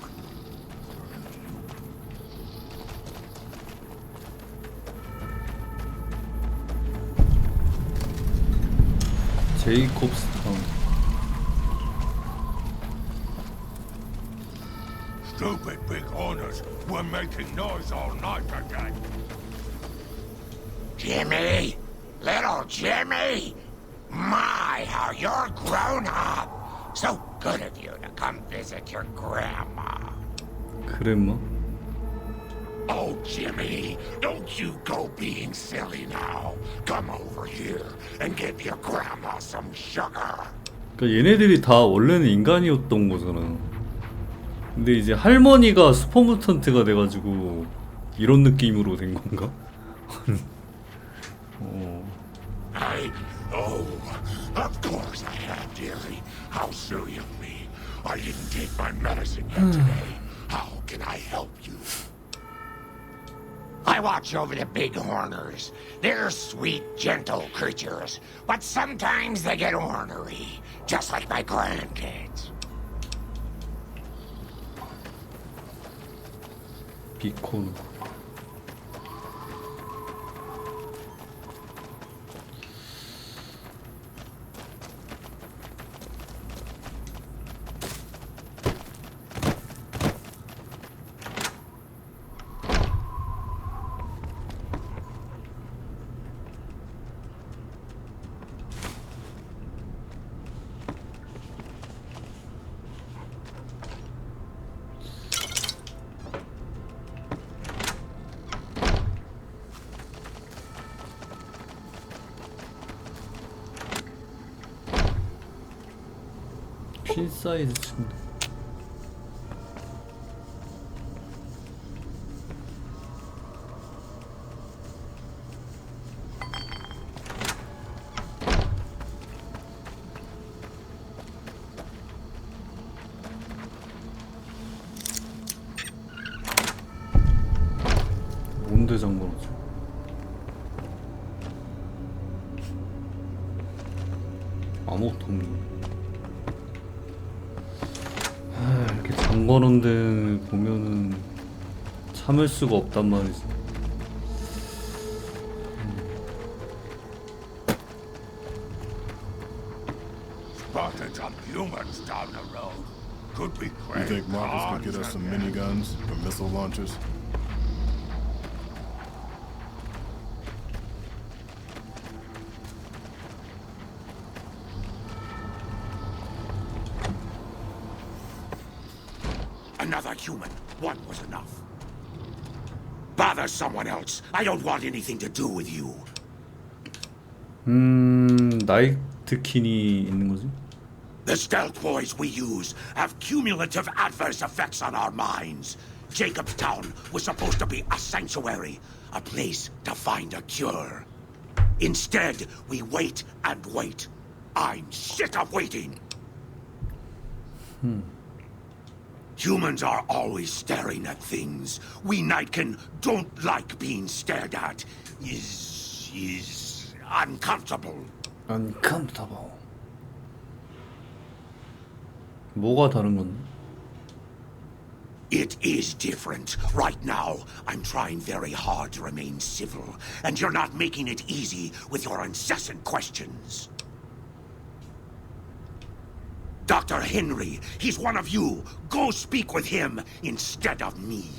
제이콥스타운. Stupid big owners were making noise all night again. Jimmy! Little Jimmy! My, how you're grown up! So good of you to come visit your grandma. 그랬마? Oh, Jimmy, don't you go being silly now. Come over here and give your grandma some sugar. 그러니까 얘네들이 다 원래는 인간이었던 거잖아. 근데 이제 할머니가 슈퍼무턴트가 돼가지고 이런 느낌으로 된 건가? Of course I have, dearie. How silly of me. I didn't take my medicine yet today. How can I help you? I watch over the big horners. They're sweet, gentle creatures, but sometimes they get ornery, just like my grandkids. 비콘. 퀸 사이즈 침대. 뭔데 잠궈놓지? 아무것도 없네. 이렇게 잠궈놓은 데 보면은 참을 수가 없단 말이지. Spotted some humans down the road. Could be You great. think Marcus could get us some miniguns or missile launchers? Another human. One was enough. Bother someone else. I don't want anything to do with you. 나이트킨이 있는 거지? The stealth boys we use have cumulative adverse effects on our minds. Jacobstown was supposed to be a sanctuary, a place to find a cure. Instead, we wait and wait. I'm sick of waiting. Humans are always staring at things. We Nightkin don't like being stared at. Is uncomfortable. uncomfortable. 뭐가 다른 건데? It is different. Right now, I'm trying very hard to remain civil, and you're not making it easy with your incessant questions. Dr. Henry, he's one of you. Go speak with him instead of me.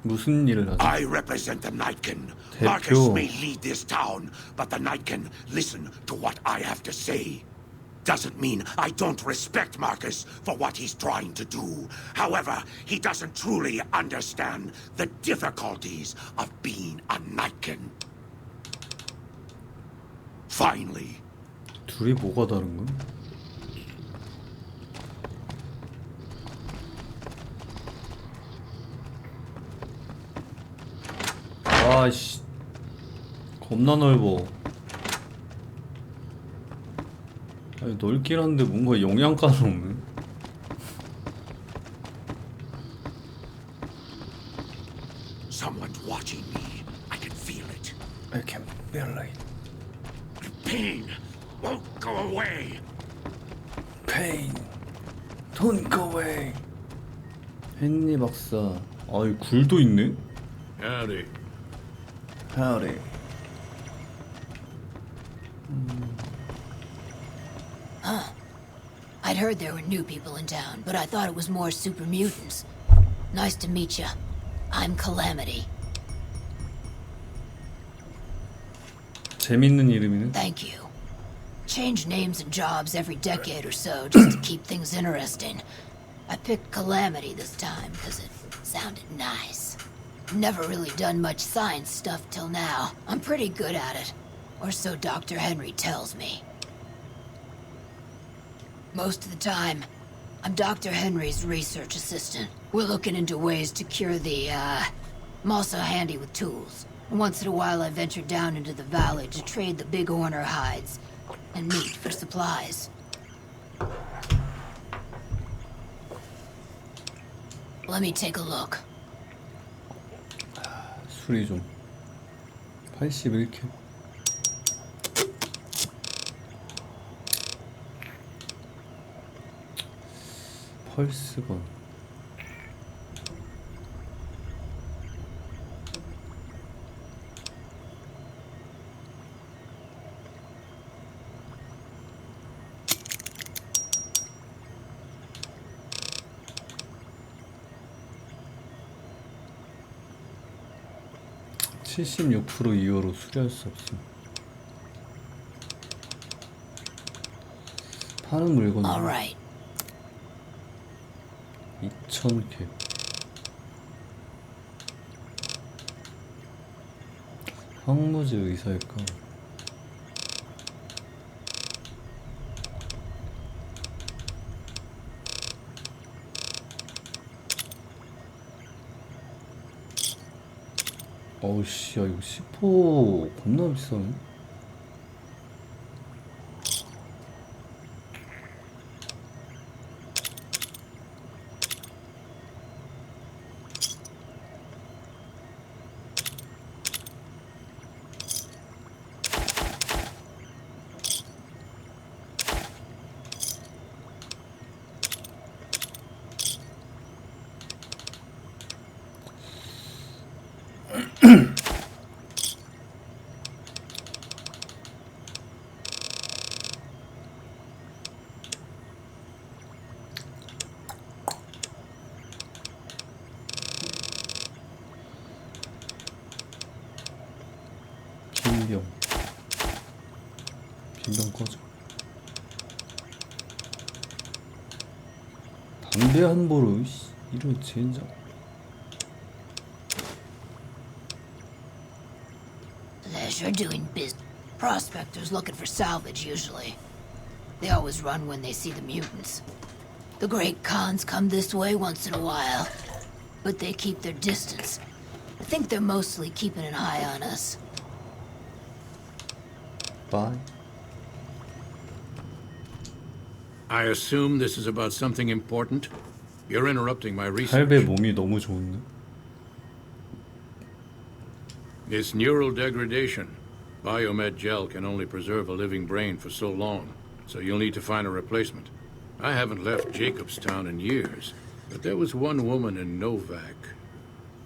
무슨 일을 하지? I represent the Nightkin. 대표. Marcus may lead this town, but the Nightkin listen to what I have to say. Doesn't mean I don't respect Marcus for what he's trying to do. However, he doesn't truly understand the difficulties of being a Nightkin. Finally. 둘이 뭐가 다른 거야? 아이씨, 겁나 넓어. 아니, 넓긴 한데 뭔가 영양가는 없네. Someone's watching me. I can feel it. I can feel it. The pain won't go away. Pain don't go away. 헨리 박사. 아이 굴도 있네. Howdy. Howdy. Huh. I'd heard there were new people in town, but I thought it was more super mutants. Nice to meet you. I'm Calamity. 재밌는 이름이네. Thank you. Change names and jobs every decade or so just to keep things interesting. I picked Calamity this time because it sounded nice. Never really done much science stuff till now. I'm pretty good at it. Or so Dr. Henry tells me. Most of the time, I'm Dr. Henry's research assistant. We're looking into ways to cure the, I'm also handy with tools. Once in a while I venture down into the valley to trade the big horner hides and meat for supplies. Let me take a look. 수리 좀. 81캡. 펄스건. (76% 이후로 수리할 수 없음. 파는 물건. Alright. 2000캡. 황무지 의사일까? 어우씨, 야, 이거 10호 겁나 비싸네. 빈병 꺼져. 담배 한 보루. 이런 젠장. Pleasure doing business. Prospectors looking for salvage usually. They always run when they see the mutants. The great Khans come this way once in a while, but they keep their distance. I think they're mostly keeping an eye on us. Bye. I assume this is about something important? You're interrupting my research. 할배 몸이 너무 좋은데. It's neural degradation. Biomed gel can only preserve a living brain for so long, so you'll need to find a replacement. I haven't left Jacobstown in years, but there was one woman in Novak,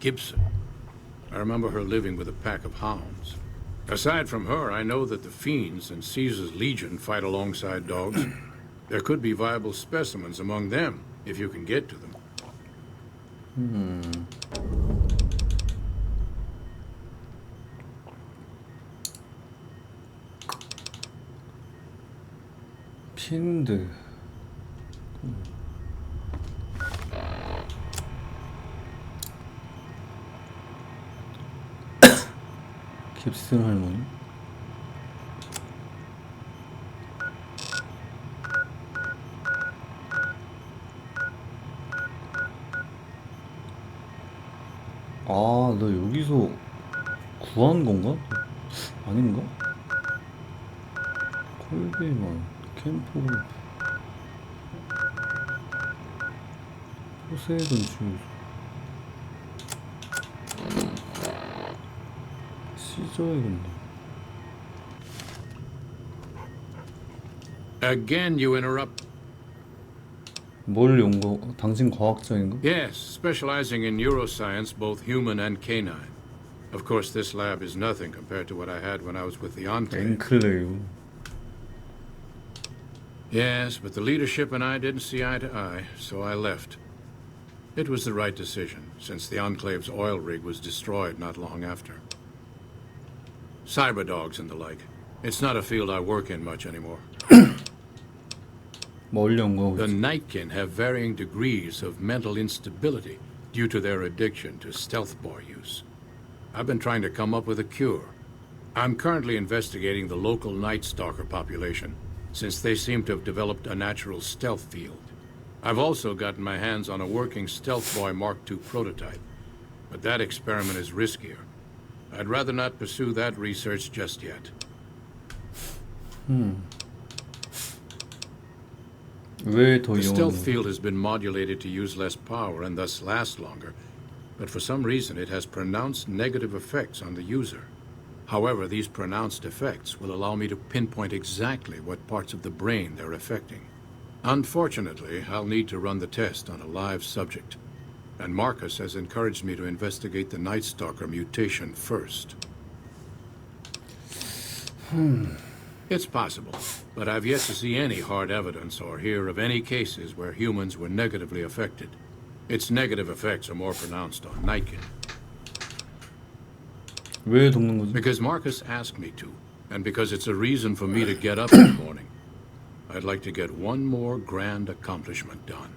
Gibson. I remember her living with a pack of hounds. Aside from her, I know that the Fiends and Caesar's Legion fight alongside dogs. There could be viable specimens among them, if you can get to them. 핀드. 깁슨 할머니. 아, 너 여기서 구한 건가? 아닌가? 콜비만, 캠프, 포세이돈 주유소, 시저의 건너. Again, you interrupt. 뭘 연구? 당신 과학자인가? Yes, specializing in neuroscience, both human and canine. Of course, this lab is nothing compared to what I had when I was with the Enclave. 앵클레이브. Yes, but the leadership and I didn't see eye to eye, so I left. It was the right decision, since the Enclave's oil rig was destroyed not long after. Cyberdogs and the like. It's not a field I work in much anymore. 뭘 연구하고 The 있지? Nightkin have varying degrees of mental instability due to their addiction to stealth boy use. I've been trying to come up with a cure. I'm currently investigating the local Night Stalker population, since they seem to have developed a natural stealth field. I've also gotten my hands on a working Stealth Boy Mark II prototype, but that experiment is riskier. I'd rather not pursue that research just yet. 왜 더 The stealth 이용하는 field has been modulated to use less power and thus last longer, but for some reason it has pronounced negative effects on the user. However, these pronounced effects will allow me to pinpoint exactly what parts of the brain they're affecting. Unfortunately, I'll need to run the test on a live subject, and Marcus has encouraged me to investigate the Night Stalker mutation first. It's possible, but I've yet to see any hard evidence or hear of any cases where humans were negatively affected. Its negative effects are more pronounced on Nightkin. 왜 돕는 거지? Because Marcus asked me to, and because it's a reason for me to get up in the morning. I'd like to get one more grand accomplishment done.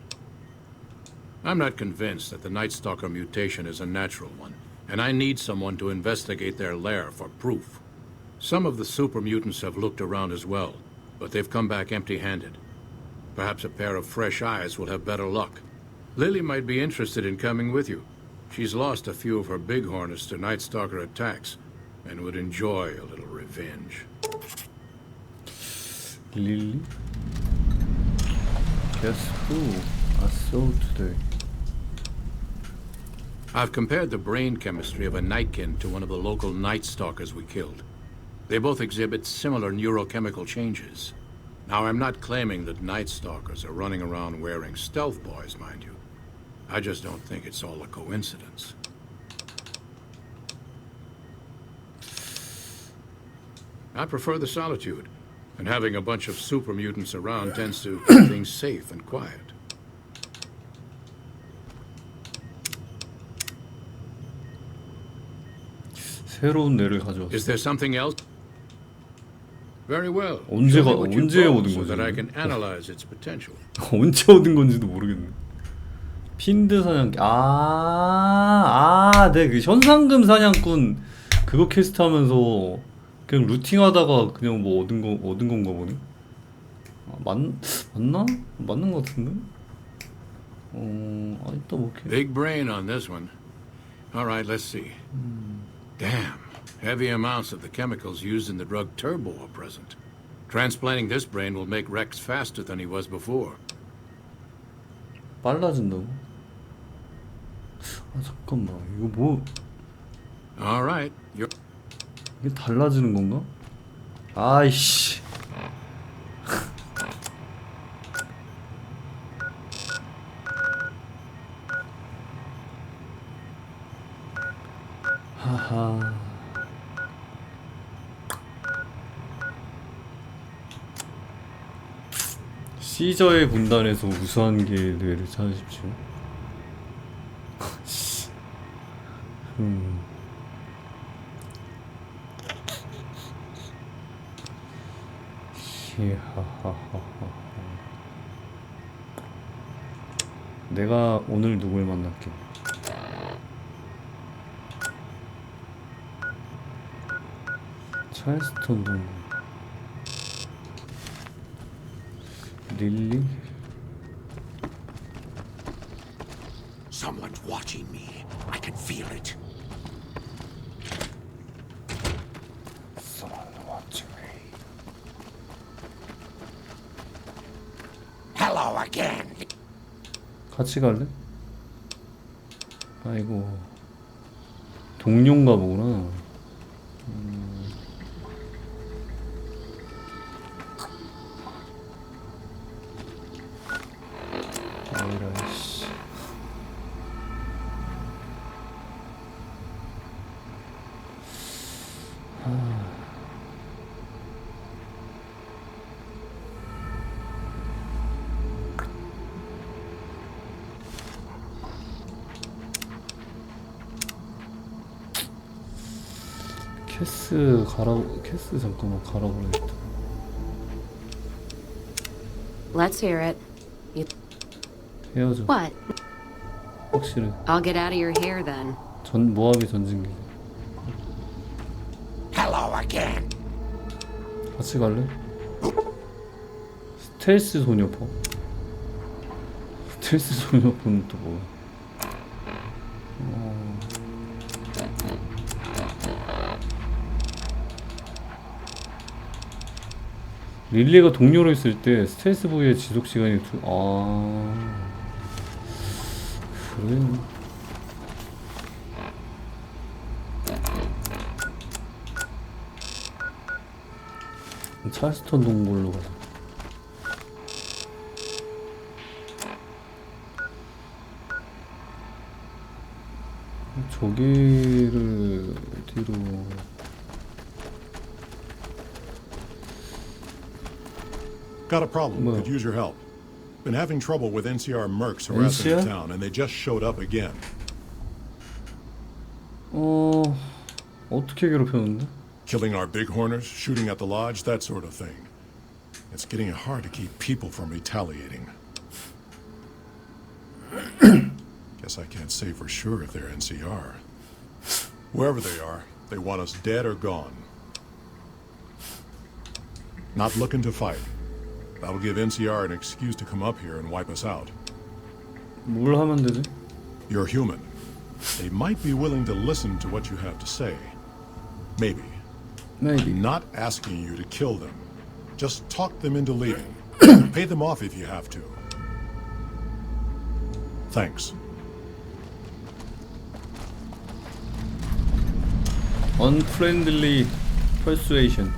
I'm not convinced that the Night Stalker mutation is a natural one, and I need someone to investigate their lair for proof. Some of the super mutants have looked around as well, but they've come back empty-handed. Perhaps a pair of fresh eyes will have better luck. Lily might be interested in coming with you. She's lost a few of her bighorners to Night Stalker attacks, and would enjoy a little revenge. Lily? Guess who I saw today? I've compared the brain chemistry of a Nightkin to one of the local Night Stalkers we killed. They both exhibit similar neurochemical changes. Now, I'm not claiming that Night Stalkers are running around wearing stealth boys, mind you. I just don't think it's all a coincidence. I prefer the solitude, and having a bunch of super mutants around tends to keep things safe and quiet. 새로운 뇌를 가져왔어. Is there something else? Very well. 언제 Show me what you 언제 brought 얻은 so 거지? that I can analyze its potential. 언제 얻은 건지도 모르겠네. 핀드 사냥꾼. 네, 그 현상금 사냥꾼 그거 퀘스트하면서 그냥 루팅하다가 그냥 뭐 얻은 건가 보네. 맞나? 맞는 것 같은데. 일단 뭐 Big brain on this one. All right, let's see. Damn, heavy amounts of the chemicals used in the drug Turbo are present. Transplanting this brain will make Rex faster than he was before. 빨라진다고? 잠깐만, 이거 뭐? All right, you're. 이게 달라지는 건가? 아이씨. 하하. 시저의 군단에서 우수한 뇌를 찾으십시오. 내가 오늘 누굴 만날게. 찰스턴 동물. 릴리? Someone's watching me. I can feel it. Hello again. 같이 갈래? 아이고 동료인가 보구나. 아이라 씨. 캐스 잠깐만 갈아버리겠다. Let's hear it. 헤어져. What? 확실해. I'll get out of your hair then. 모하비 전진기. Hello again. 같이 갈래? 스텔스 소녀포. 스텔스 소녀포는 또 뭐야? 릴리가 동료로 있을 때 스텔스 부위의 지속 시간이 그래. 찰스턴 동굴로 가자. 저기를 어디로? Got a problem. 뭐야? Could use your help. Been having trouble with NCR mercs harassing the town, and they just showed up again. 어떻게 괴롭혔는데? Killing our bighorners, shooting at the lodge, that sort of thing. It's getting hard to keep people from retaliating. Guess I can't say for sure if they're NCR. Wherever they are, they want us dead or gone. Not looking to fight. That'll give NCR an excuse to come up here and wipe us out. 뭘 하면 되지? You're human. They might be willing to listen to what you have to say. Maybe. Maybe. Not asking you to kill them. Just talk them into leaving. Pay them off if you have to. Thanks. Unfriendly persuasion.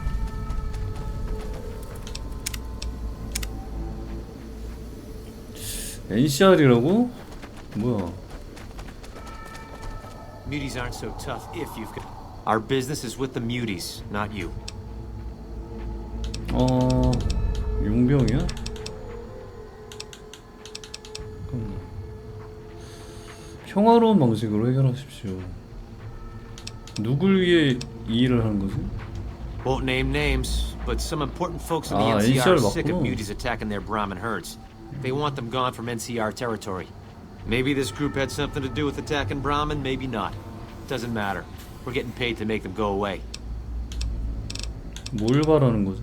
NCR이라고? 뭐야? Muties aren't so tough if you've got. Our business is with the muties, not you. 용병이야? 평화로운 방식으로 해결하십시오. 누굴 위해 이 일을 하는 거지? Won't name names, but some important folks in the 아, NCR are NCR sick of 맞구나. muties attacking their Brahmin herds. They want them gone from NCR territory. Maybe this group had something to do with attacking Brahmin, maybe not. Doesn't matter. We're getting paid to make them go away. 뭘 바라는 거지?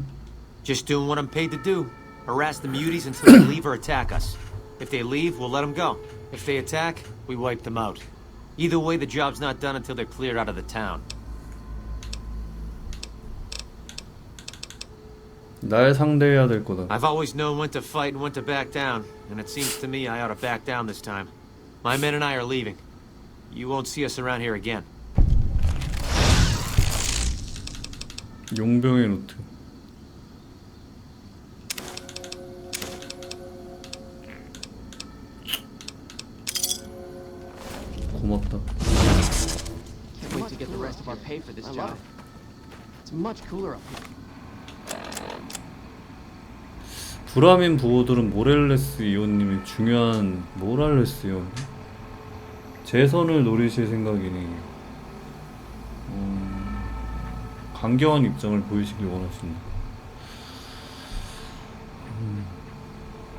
Just doing what I'm paid to do. Harass the muties until they leave or attack us. If they leave, we'll let them go. If they attack, we wipe them out. Either way, the job's not done until they're cleared out of the town. 날 상대해야 될 거다. I've always known when to fight and when to back down, and it seems to me I ought to back down this time. My men and I are leaving. You won't see us around here again. 용병의 노트. 고맙다. Can't wait to get the rest of our pay for this job. It's much cooler up here. 브라민 부호들은 모렐레스 이온님의 중요한 모랄레스 이온 재선을 노리실 생각이니 강경한 입장을 보이시길 원하신다.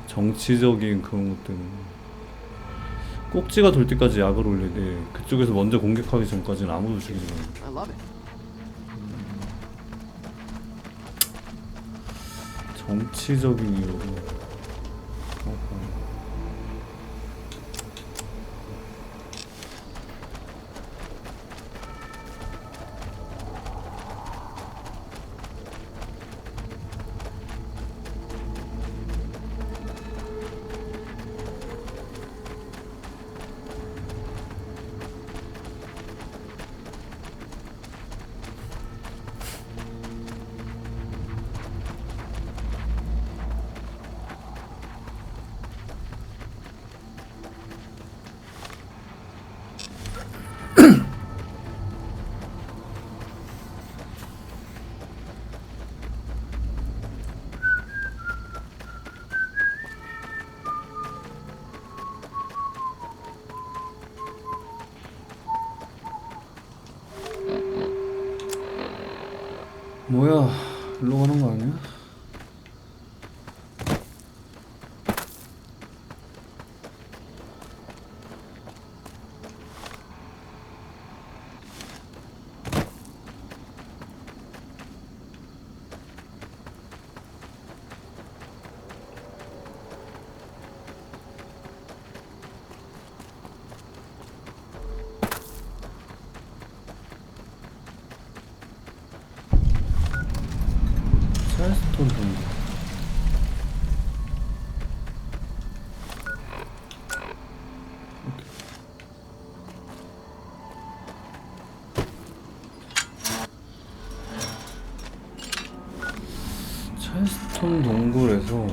정치적인 그런 것 때문에 꼭지가 돌 때까지 약을 올리되 그쪽에서 먼저 공격하기 전까지는 아무도 죽이지 않는다. I love it. 정치적인 이유로. 뭐야, 일로 가는 거 아니야? 찰스톤 동굴. 찰스톤 동굴에서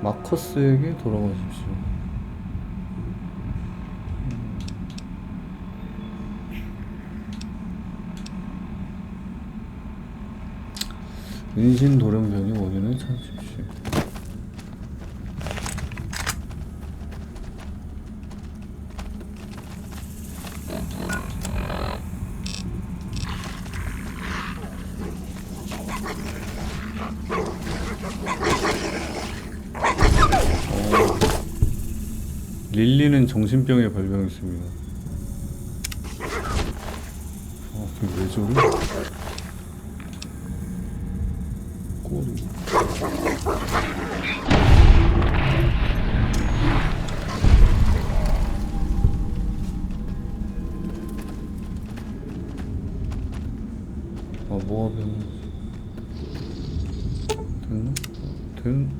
마커스에게 돌아가십시오. 은신 돌연변이 원인을 찾으십시오. 릴리는 정신병에 발병했습니다. 그게 왜 저래? 꼬리. 뭐가 변했어? 됐나? 된.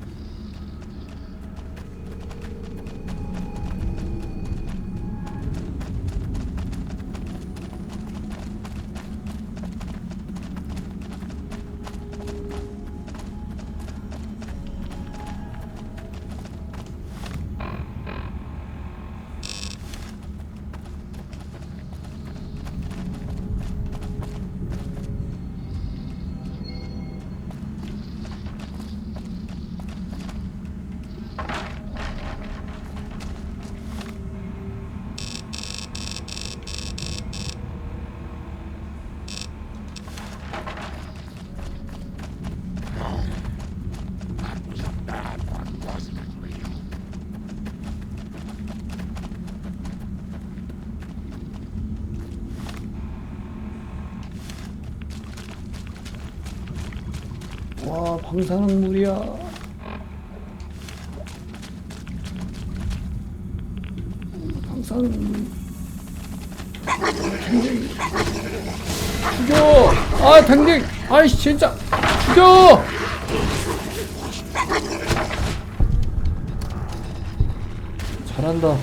와, 방사능물이야. 방사능물. 댕댕이. 죽여! 아, 댕댕이! 아이씨, 진짜! 죽여! 잘한다.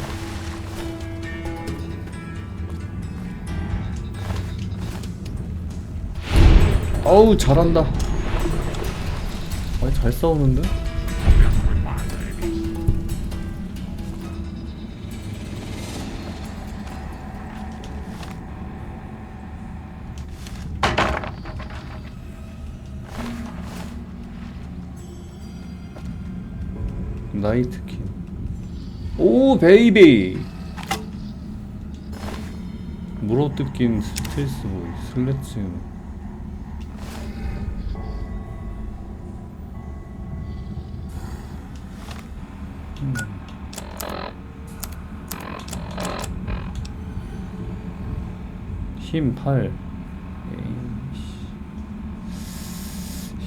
어우, 잘한다. 잘 싸우는데? 나이트킨. 오, 베이비! 물어뜯긴 스텔스보이, 슬래칭. 힘 8. 에이씨.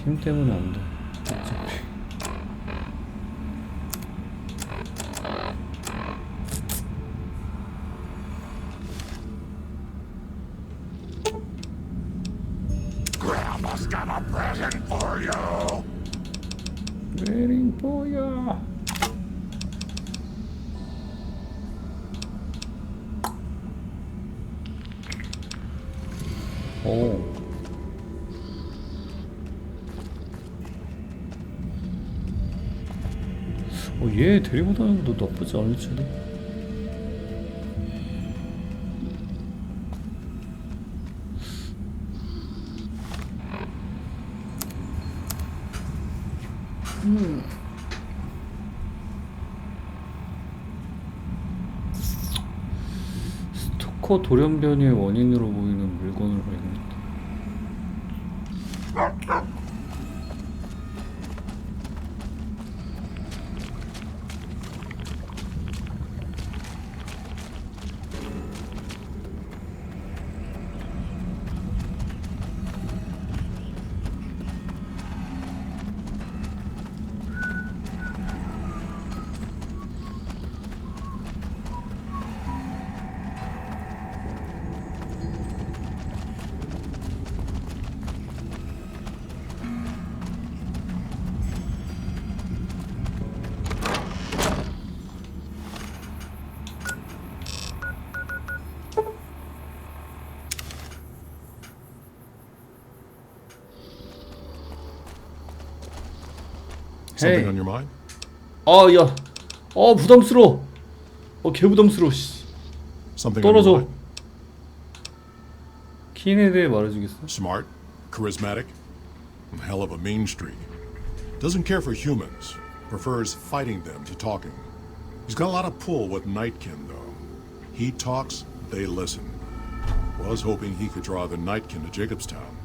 힘 때문에 안 돼. 어차피. Grandma's got a present for you. Waiting for you. 오. 얘 데리고 다니는 것도 나쁘지 않을지도. 워커 돌연변이의 원인으로 보이는 물건을 발견했다. Something on your mind? 야. 부담스러워. 개 부담스러워. 씨. Something on your 떨어져. mind? 킨에 대해 말해주겠어? Smart, charismatic, and hell of a mean streak. Doesn't care for humans. Prefers fighting them to talking. He's got a lot of pull with Nightkin, though. He talks, they listen. Was hoping he could draw the Nightkin to Jacobstown.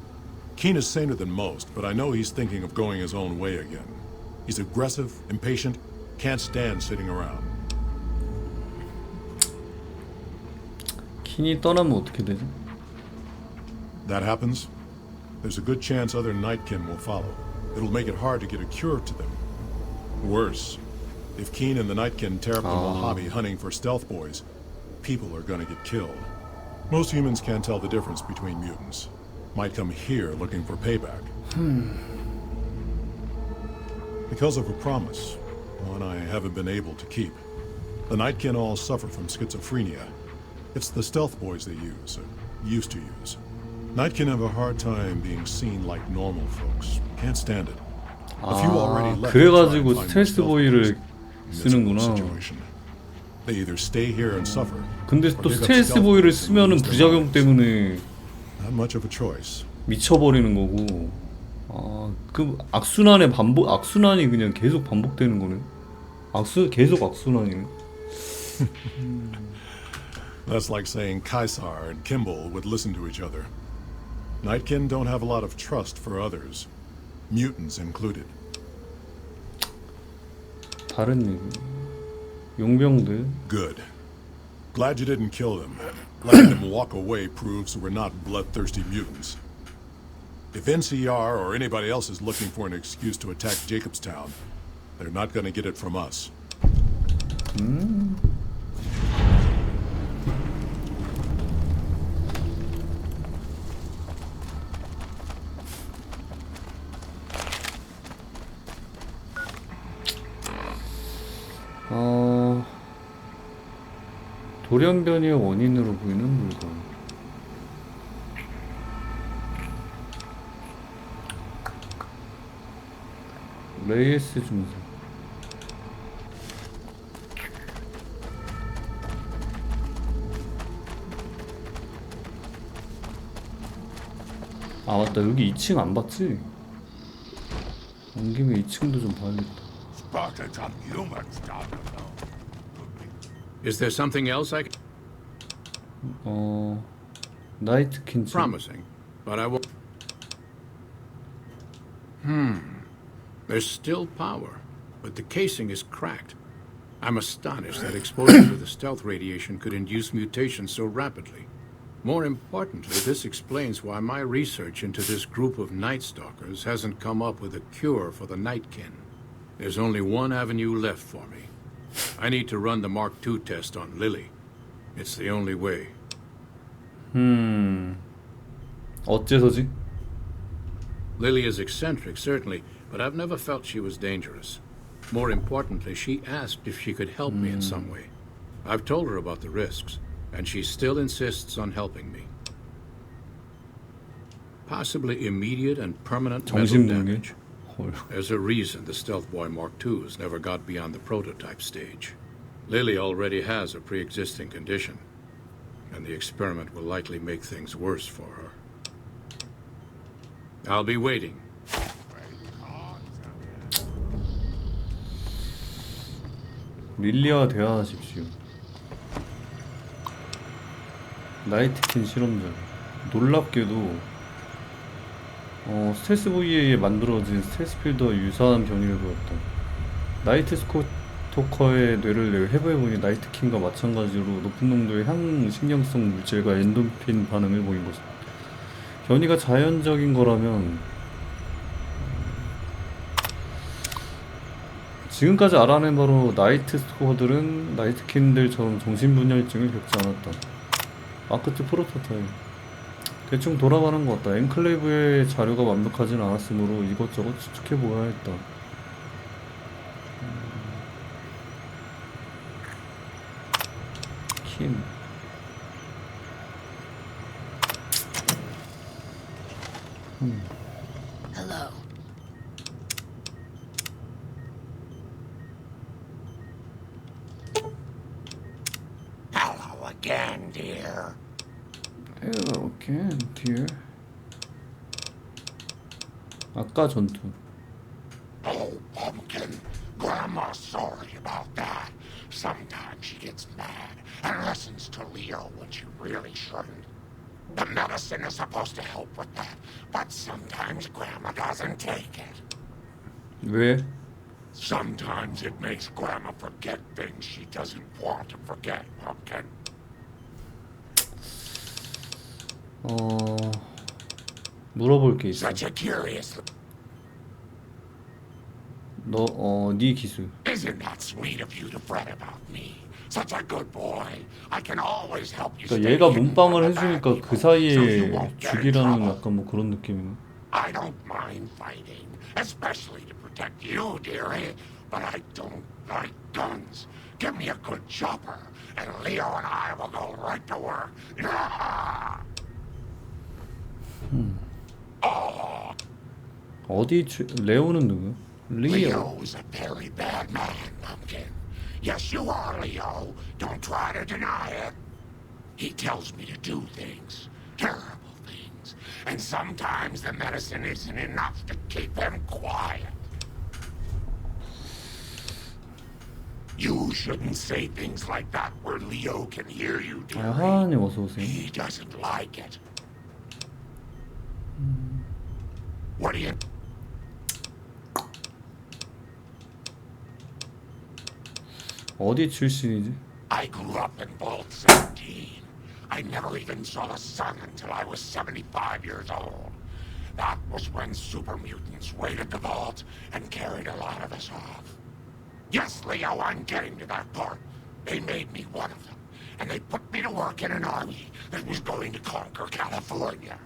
Keen is saner than most, but I know he's thinking of going his own way again. He's aggressive, impatient, can't stand sitting around. 킨이 떠나면 어떻게 되지? That happens, there's a good chance other Nightkin will follow. It'll make it hard to get a cure to them. Worse, if Keen and the Nightkin tear up the Mojave hunting for stealth boys, people are gonna get killed. Most humans can't tell the difference between mutants. Might come here looking for payback. Because of a promise, one I haven't been able to keep. The Nightkin all suffer from schizophrenia. It's the stealth boys they use, or used to use. Nightkin have a hard time being seen like normal folks. Can't stand it. A few already left. 그래가지고 스트레스 보이를 쓰는구나. They either stay here and suffer. 근데 또 스트레스 보이를 쓰면은 부작용 때문에 Not much of a choice. 미쳐버리는 거고. 그 악순환이 그냥 계속 반복되는 거네. 계속 악순환이네. That's like saying Caesar and Kimball would listen to each other. Nightkin don't have a lot of trust for others, mutants included. 다른 얘기. 용병들. Good. Glad you didn't kill them. Letting them walk away proves we're not bloodthirsty mutants. If NCR or anybody else is looking for an excuse to attack Jacobstown, they're not gonna get it from us. 돌연변이의 원인으로 보이는 물건. 레이스 증상. 맞다. 여기 2층 안 봤지? 온 김에 2층도 좀 봐야겠다. Is there something else I can... 나이트 킨츠. Promising, but I won't... There's still power, but the casing is cracked. I'm astonished that exposure to the stealth radiation could induce mutations so rapidly. More importantly, this explains why my research into this group of Night Stalkers hasn't come up with a cure for the Nightkin. There's only one avenue left for me. I need to run the Mark II test on Lily. It's the only way. 어째서지? Lily is eccentric, certainly, but I've never felt she was dangerous. More importantly, she asked if she could help me in some way. I've told her about the risks, and she still insists on helping me. Possibly immediate and permanent mental damage. There's a reason the Stealth Boy Mark IIs never got beyond the prototype stage. Lily already has a pre-existing condition, and the experiment will likely make things worse for her. I'll be waiting. 릴리와 대화하십시오. 나이트킨 실험자. 놀랍게도 스텔스 VA에 만들어진 스텔스 필드와 유사한 변이를 보였다. 나이트 스토커의 뇌를 해부해보니 나이트킨과 마찬가지로 높은 농도의 향신경성 물질과 엔도핀 반응을 보인 것이다. 변이가 자연적인 거라면 지금까지 알아낸 바로 나이트 스토커들은 나이트킨들처럼 정신분열증을 겪지 않았다. 아크트 프로토타입. 대충 돌아가는 것 같다. 엔클레이브의 자료가 완벽하진 않았으므로 이것저것 추측해보아야 했다. 킴. Hello. Hello again, dear. Hello again, dear. 아까 전투. Oh, Pumpkin. Grandma's sorry about that. Sometimes she gets mad and listens to Leo when she really shouldn't. The medicine is supposed to help with that, but sometimes Grandma doesn't take it. 왜? Sometimes it makes Grandma forget things she doesn't want to forget, Pumpkin. 물어볼 게 있어. Such a curious... 네 기술. Isn't that sweet of you to fret about me? Such a good boy. I can always help you. 그러니까 얘가 몸빵을 해주니까 그 사이에 죽이라는 약간 뭐 그런 느낌이네. I don't mind fighting, especially to protect you, dearie. But I don't like guns. Give me a good chopper, and Leo and I will go right to work. 레오는 누구? Leo is a very bad man, Pumpkin. Yes, you are, Leo. Don't try to deny it. He tells me to do things, terrible things, and sometimes the medicine isn't enough to keep him quiet. You shouldn't say things like that where Leo can hear you, dearie. 하하님 어서 오세요. He doesn't like it. What do you... 어디 출신이지? I grew up in Vault 17. I never even saw the sun until I was 75 years old. That was when super mutants raided the vault and carried a lot of us off. Yes, Leo, I'm getting to that part. They made me one of them, and they put me to work in an army that was going to conquer California.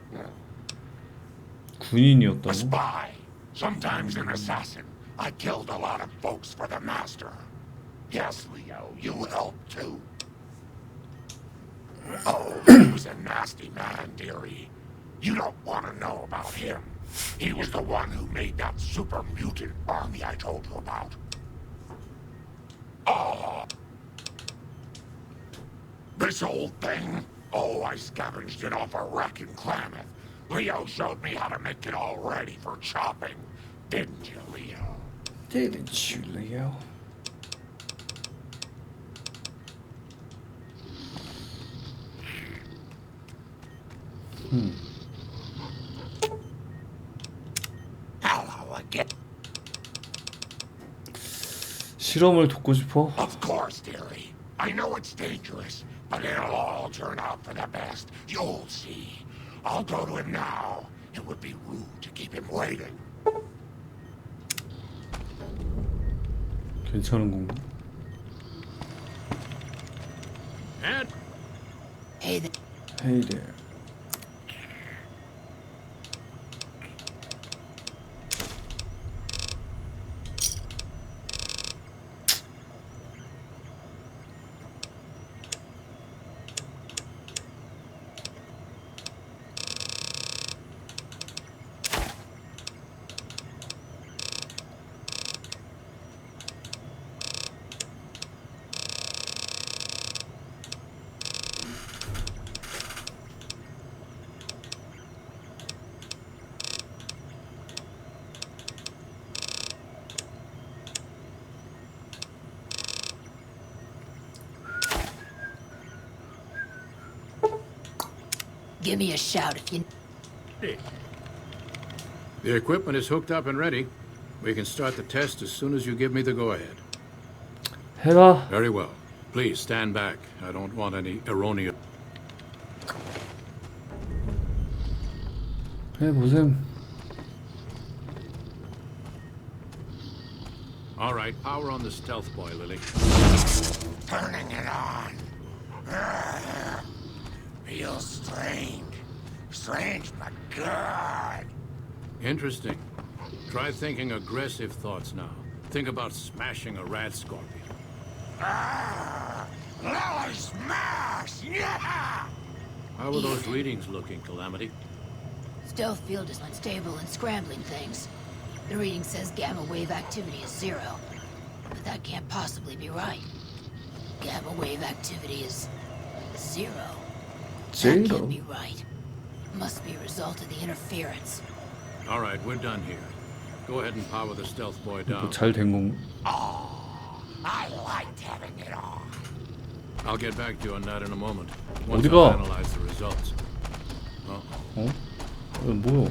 군인이었다고? A spy, sometimes an assassin. I killed a lot of folks for the Master. Yes, Leo, you helped too. Oh, he was a nasty man, dearie. You don't want to know about him. He was the one who made that super mutant army I told you about. Oh. This old thing? Oh, I scavenged it off a wreck in Klamath. Leo showed me how to make it all ready for chopping. Didn't you, Leo? Didn't you, Leo? Hello again. 실험을 돕고 싶어? Of course, dearie. I know it's dangerous, but it'll all turn out for the best. You'll see. I'll go to him now. It would be rude to keep him waiting. 괜찮은 건가? Hey there. Hey there. Give me a shout if you... The equipment is hooked up and ready. We can start the test as soon as you give me the go-ahead. 해봐. Very well. Please stand back. I don't want any erroneous... 해보셈. All right, power on the stealth boy, Lily. Turning it on. Feels strange. Strange but good. Interesting. Try thinking aggressive thoughts now. Think about smashing a rat scorpion. Lily smash! Yeah! How are those readings looking, Calamity? Stealth field is unstable and scrambling things. The reading says gamma wave activity is 0. But that can't possibly be right. Gamma wave activity is 0. That can't be right. Must be a result of the interference. All right, we're done here. Go ahead and power the stealth boy down. 잘된 건. I liked having it on. I'll get back to you on that in a moment. Once 어디가? I've analyzed the results. 어? 뭐야?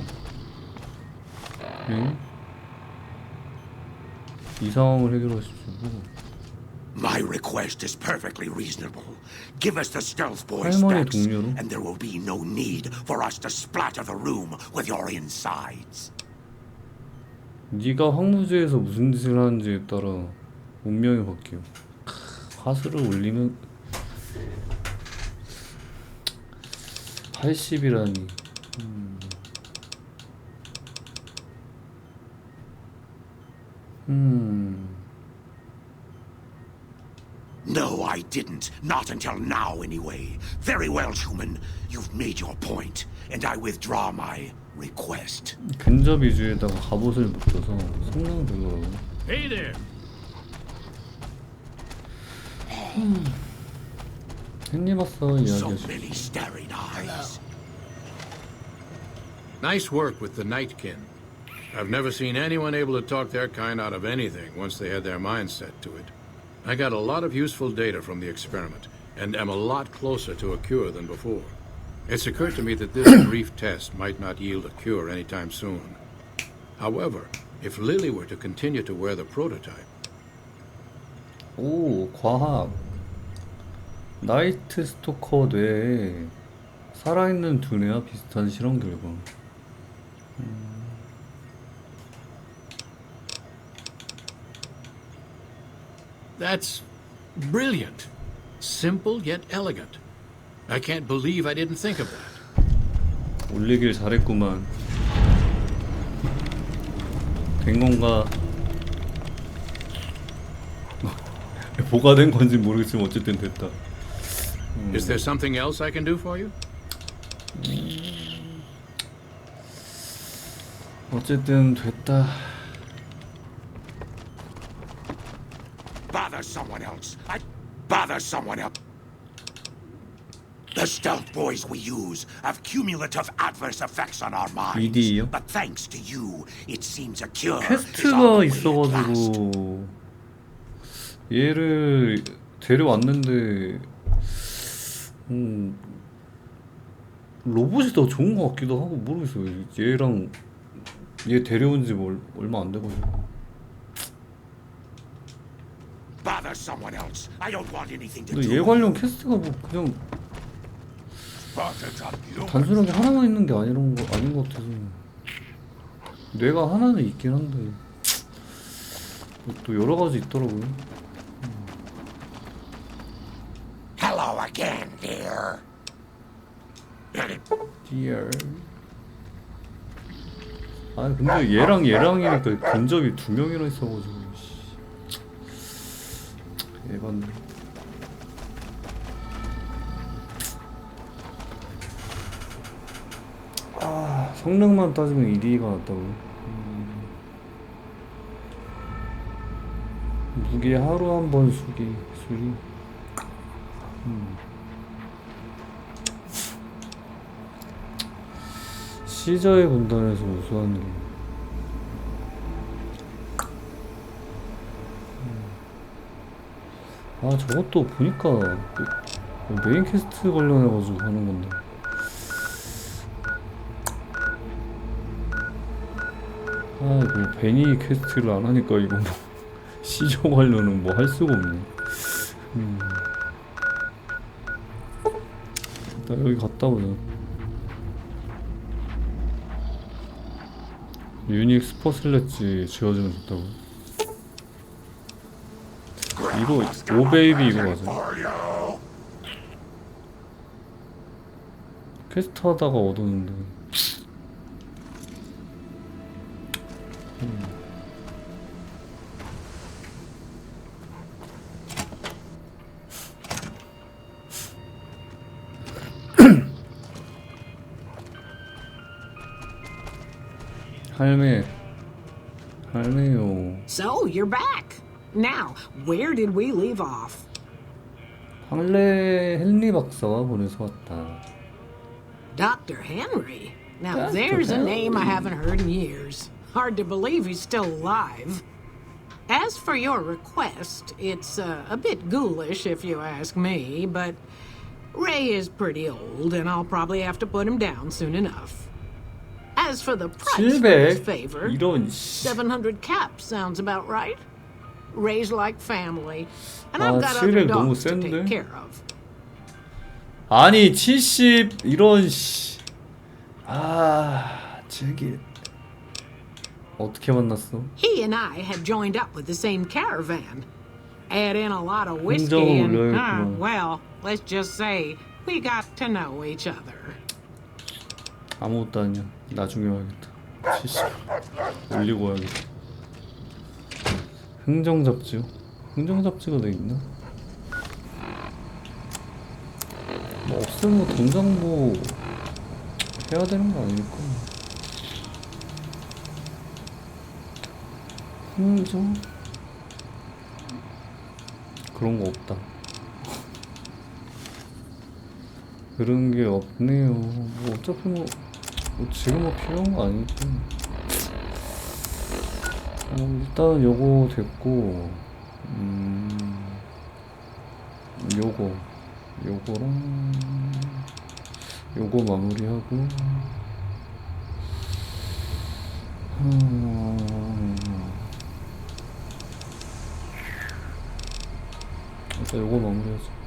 응? 이 상황을 해결하십시오. 뭐. My request is perfectly reasonable. Give us the stealth boy 할머니 specs, 동료로? and there will be no need for us to splatter the room with your insides. 네가 황무지에서 무슨 짓을 하는지에 따라 운명이 바뀌어. 화수를 올리면 80이라니. No, I didn't. Not until now, anyway. Very well, human. You've made your point, and I withdraw my request. 근접 위주에다가 갑옷을 묶여서 성능 별로라고. Hey there. 햇님 왔어 So 이야기하시죠. many staring eyes. Nice work with the Nightkin. I've never seen anyone able to talk their kind out of anything once they had their mind set to it. I got a lot of useful data from the experiment, and am a lot closer to a cure than before. It's occurred to me that this brief test might not yield a cure anytime soon. However, if Lily were to continue to wear the prototype... 오, 과학. 나이트 스토커 뇌에 살아있는 두뇌와 비슷한 실험 결과. That's brilliant. Simple yet elegant. I can't believe I didn't think of that. 올리길 잘했구만. 된 건가? 뭐가 된 건지 모르겠지만 어쨌든 됐다. Is there something else I can do for you? 어쨌든 됐다. Bother someone else. Bother someone else. The stealth boys we use have cumulative adverse effects on our minds. ED요? But thanks to you, it seems a cure. 퀘스트가 있어가지고 얘를 데려왔는데 로봇이 더 좋은 것 같기도 하고 모르겠어요. 얘랑 얘 데려온 지 얼마 안 돼가지고. Bother someone else. I don't want anything to 근데 do. 얘 관련 퀘스트가 뭐 그냥 단순하게 하나만 있는 게 아닌 것 같아서. 뇌가 하나는 있긴 한데 또 여러 가지 있더라고요. Hello again, dear. Dear. 아 근데 얘랑이니까 근접이 2명이나 있어가지고. 예반데. 아 성능만 따지면 ED가 낫다고. 무기 하루 한 번 수리. 시저의 군단에서 우수한 게. 아 저것도 보니까 메인 퀘스트 관련해가지고 하는 건데 뭐 베니 퀘스트를 안 하니까 이거 뭐 시저 관련은 뭐 할 수가 없네. 일단 여기 갔다 오자. 유닉 스포슬렛지 지어주면 좋다고. 이거 오베이비 이거 맞아. 퀘스트 하다가 얻었는데. 할매요. So, you're back. Now, where did we leave off? 헨리 박사가 보내서 왔다. Dr. Henry? Now, Dr. there's a name I Henry. haven't heard in years. Hard to believe he's still alive. As for your request, it's a bit ghoulish if you ask me, but Ray is pretty old, and I'll probably have to put him down soon enough. As for the price for this 700? favor, 이런 700 caps sounds about right. Ray's like family, and 아, I've got other 700 너무 dogs to take 센데? care of. 아니 70 이런 씨. 아, 저기 어떻게 만났어? He and I had joined up with the same caravan. Add in a lot of whiskey 흥정을 and, 올려야겠구나. well, let's just say we got to know each other. 아무것도 아니야. 나중에 와야겠다. 70 올리고 와야겠다. 흥정 잡지요? 흥정 잡지가 돼 있나? 뭐 없으면 뭐 당장 뭐 해야 되는 거 아닐까? 흥정? 그런 거 없다. 그런 게 없네요. 뭐 어차피 뭐 지금 뭐 필요한 거 아니고. 일단 요거 됐고, 요거랑 요거 마무리하고, 일단 요거 마무리하자.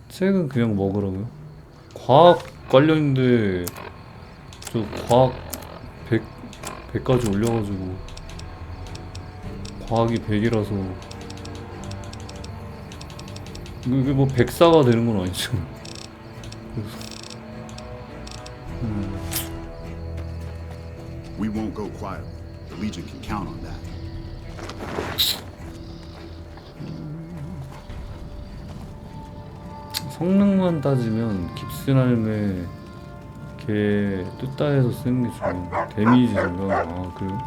책은 그냥 먹으라고요? 과학 관련인데 저 과학 100까지 올려가지고 과학이 100이라서 이게 뭐 104가 되는 건 아니죠. We won't go quietly. The Legion can count on that. 성능만 따지면 깁슨 할매 걔 뚜따에서 쓰는 게 중요해. 데미지 증가. 아 그래요?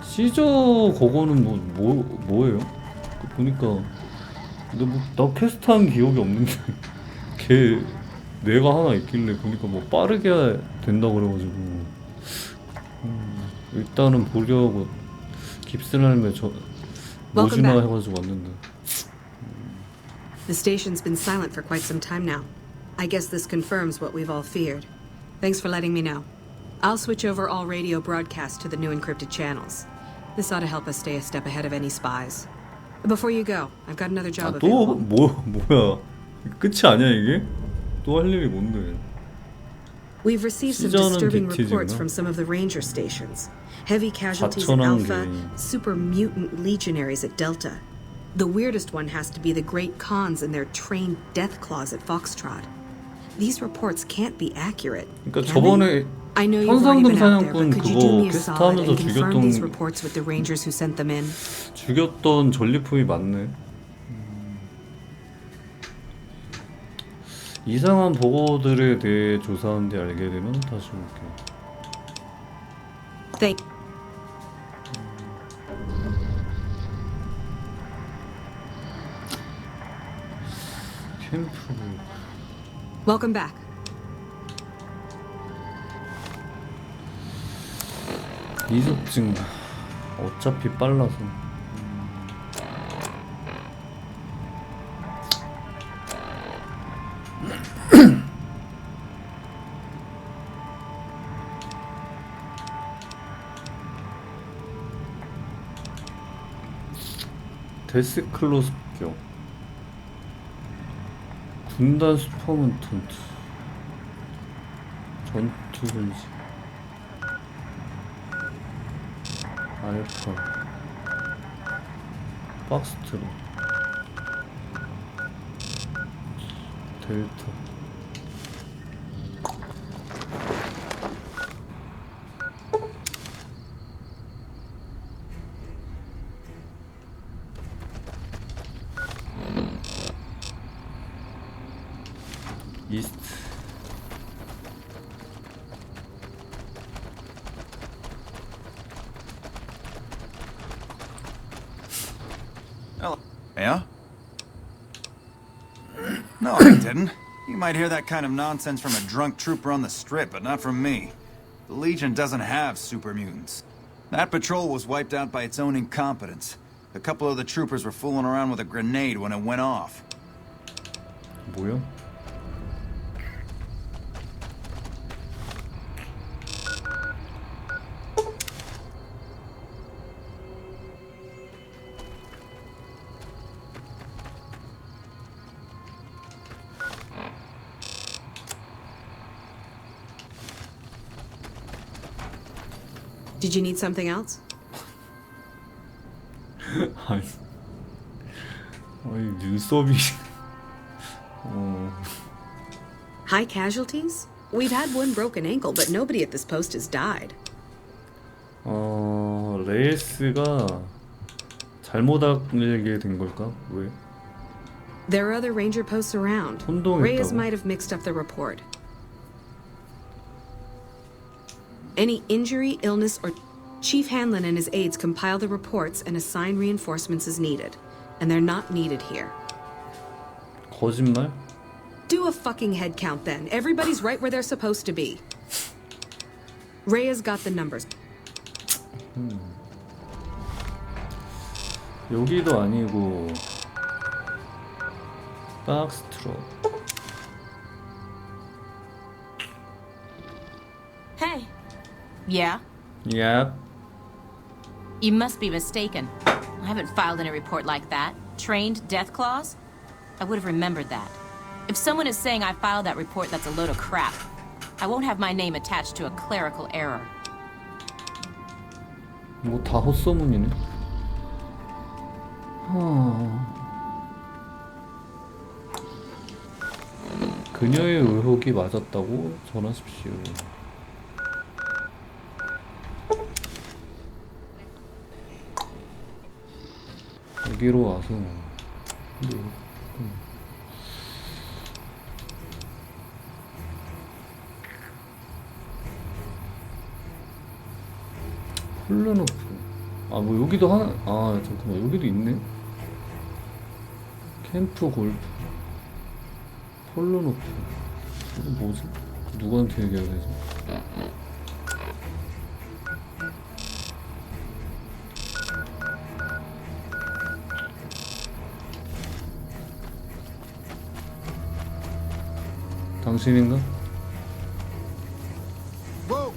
시저 그거는 뭐예요? 보니까 근데 뭐 나 퀘스트한 기억이 없는데 걔 내가 하나 있길래 보니까 뭐 빠르게 된다 그래가지고 일단은 보려고 깁슨 할매 뭐지나 해가지고 왔는데. The station's been silent for quite some time now. I guess this confirms what we've all feared. Thanks for letting me know. I'll switch over all radio broadcasts to the new encrypted channels. This ought to help us stay a step ahead of any spies. Before you go, I've got another job 또 available. 뭐야? 끝이 아니야 이게? 또 할 일이 뭔데? We've received some 시전은 disturbing 객티지구나. reports from some of the ranger stations. Heavy casualties at 4,000 Alpha, 개. super mutant legionaries at Delta. The weirdest one has to be the Great Khans and their trained death claws at Foxtrot. These reports can't be accurate. 그러니까 can 저번에 they? I know you've already 현상금 been out there, 사냥꾼 but could you 그거 do me a 퀘스트 solid 하면서 and confirm these 죽였던 reports with the rangers who sent them in? 죽였던 전리품이 맞네. 이상한 보고들에 대해 조사한 뒤 알게 되면 다시 올게. Thank. 캠프. Welcome back. 이석증 어차피 빨라서. 데스클로 습격, 군단 슈퍼문턴트, 전투 전시, 알파, 박스트로, 델타. 이스트. Hello. Yeah? No, I didn't. You might hear that kind of nonsense from a drunk trooper on the strip, but not from me. The Legion doesn't have super mutants. That patrol was wiped out by its own incompetence. A couple of the troopers were fooling around with a grenade when it went off. 뭐야? Did you need something else? 아니, 눈썹이. High casualties? We've had one broken ankle, but nobody at this post has died. 레이스가 잘못 알게 된 걸까? 왜? There are other ranger posts around. 혼동했다고? Reyes might have mixed up the report. Any injury, illness, or Chief Hanlon and his aides compile the reports and assign reinforcements as needed. And they're not needed here. 거짓말? Do a fucking head count then. Everybody's right where they're supposed to be. Reyes got the numbers. 여기도 아니고 박스트로. Hey. Yeah? Yep. You must be mistaken. I haven't filed any report like that. Trained death clause? I would have remembered that. If someone is saying I filed that report, that's a load of crap. I won't have my name attached to a clerical error. 뭐 다 헛소문이네. 그녀의 의혹이 맞았다고 전하십시오. 여기로 와서 홀로노프. 뭐 여기도 하나. 잠깐만, 여기도 있네. 캠프 골프, 홀로노프. 이거 뭐지? 누구한테 얘기해야 되지? 당신인가? Whoa!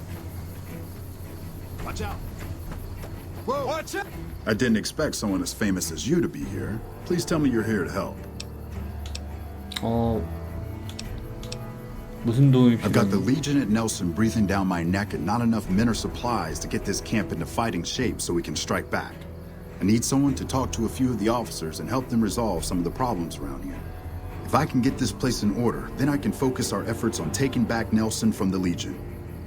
Watch out! Whoa! Watch out! I didn't expect someone as famous as you to be here. Please tell me you're here to help. 무슨 도움이 I've got the Legion at Nelson breathing down my neck and not enough men or supplies to get this camp into fighting shape so we can strike back. I need someone to talk to a few of the officers and help them resolve some of the problems around here. If I can get this place in order, then I can focus our efforts on taking back Nelson from the Legion.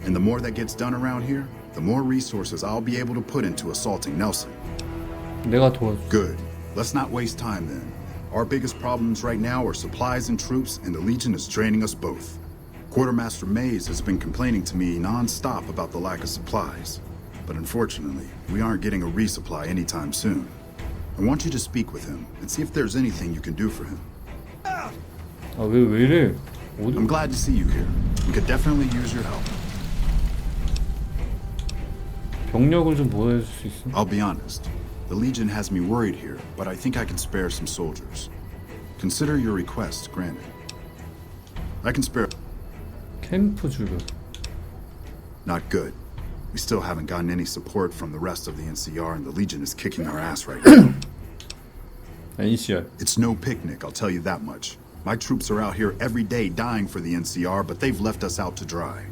And the more that gets done around here, the more resources I'll be able to put into assaulting Nelson. 내가 도와줘. Good. Let's not waste time then. Our biggest problems right now are supplies and troops, and the Legion is draining us both. Quartermaster Mays has been complaining to me non-stop about the lack of supplies. But unfortunately, we aren't getting a resupply anytime soon. I want you to speak with him and see if there's anything you can do for him. 왜 이래? I'm glad to see you here. We could definitely use your help. 병력을 좀 보여줄 수 있어? I'll be honest. The Legion has me worried here, but I think I can spare some soldiers. Consider your request granted. I can spare... 캠프 주변. Not good. We still haven't gotten any support from the rest of the NCR, and the Legion is kicking our ass right now. NCR. It's no picnic, I'll tell you that much. My troops are out here every day dying for the NCR, but they've left us out to dry.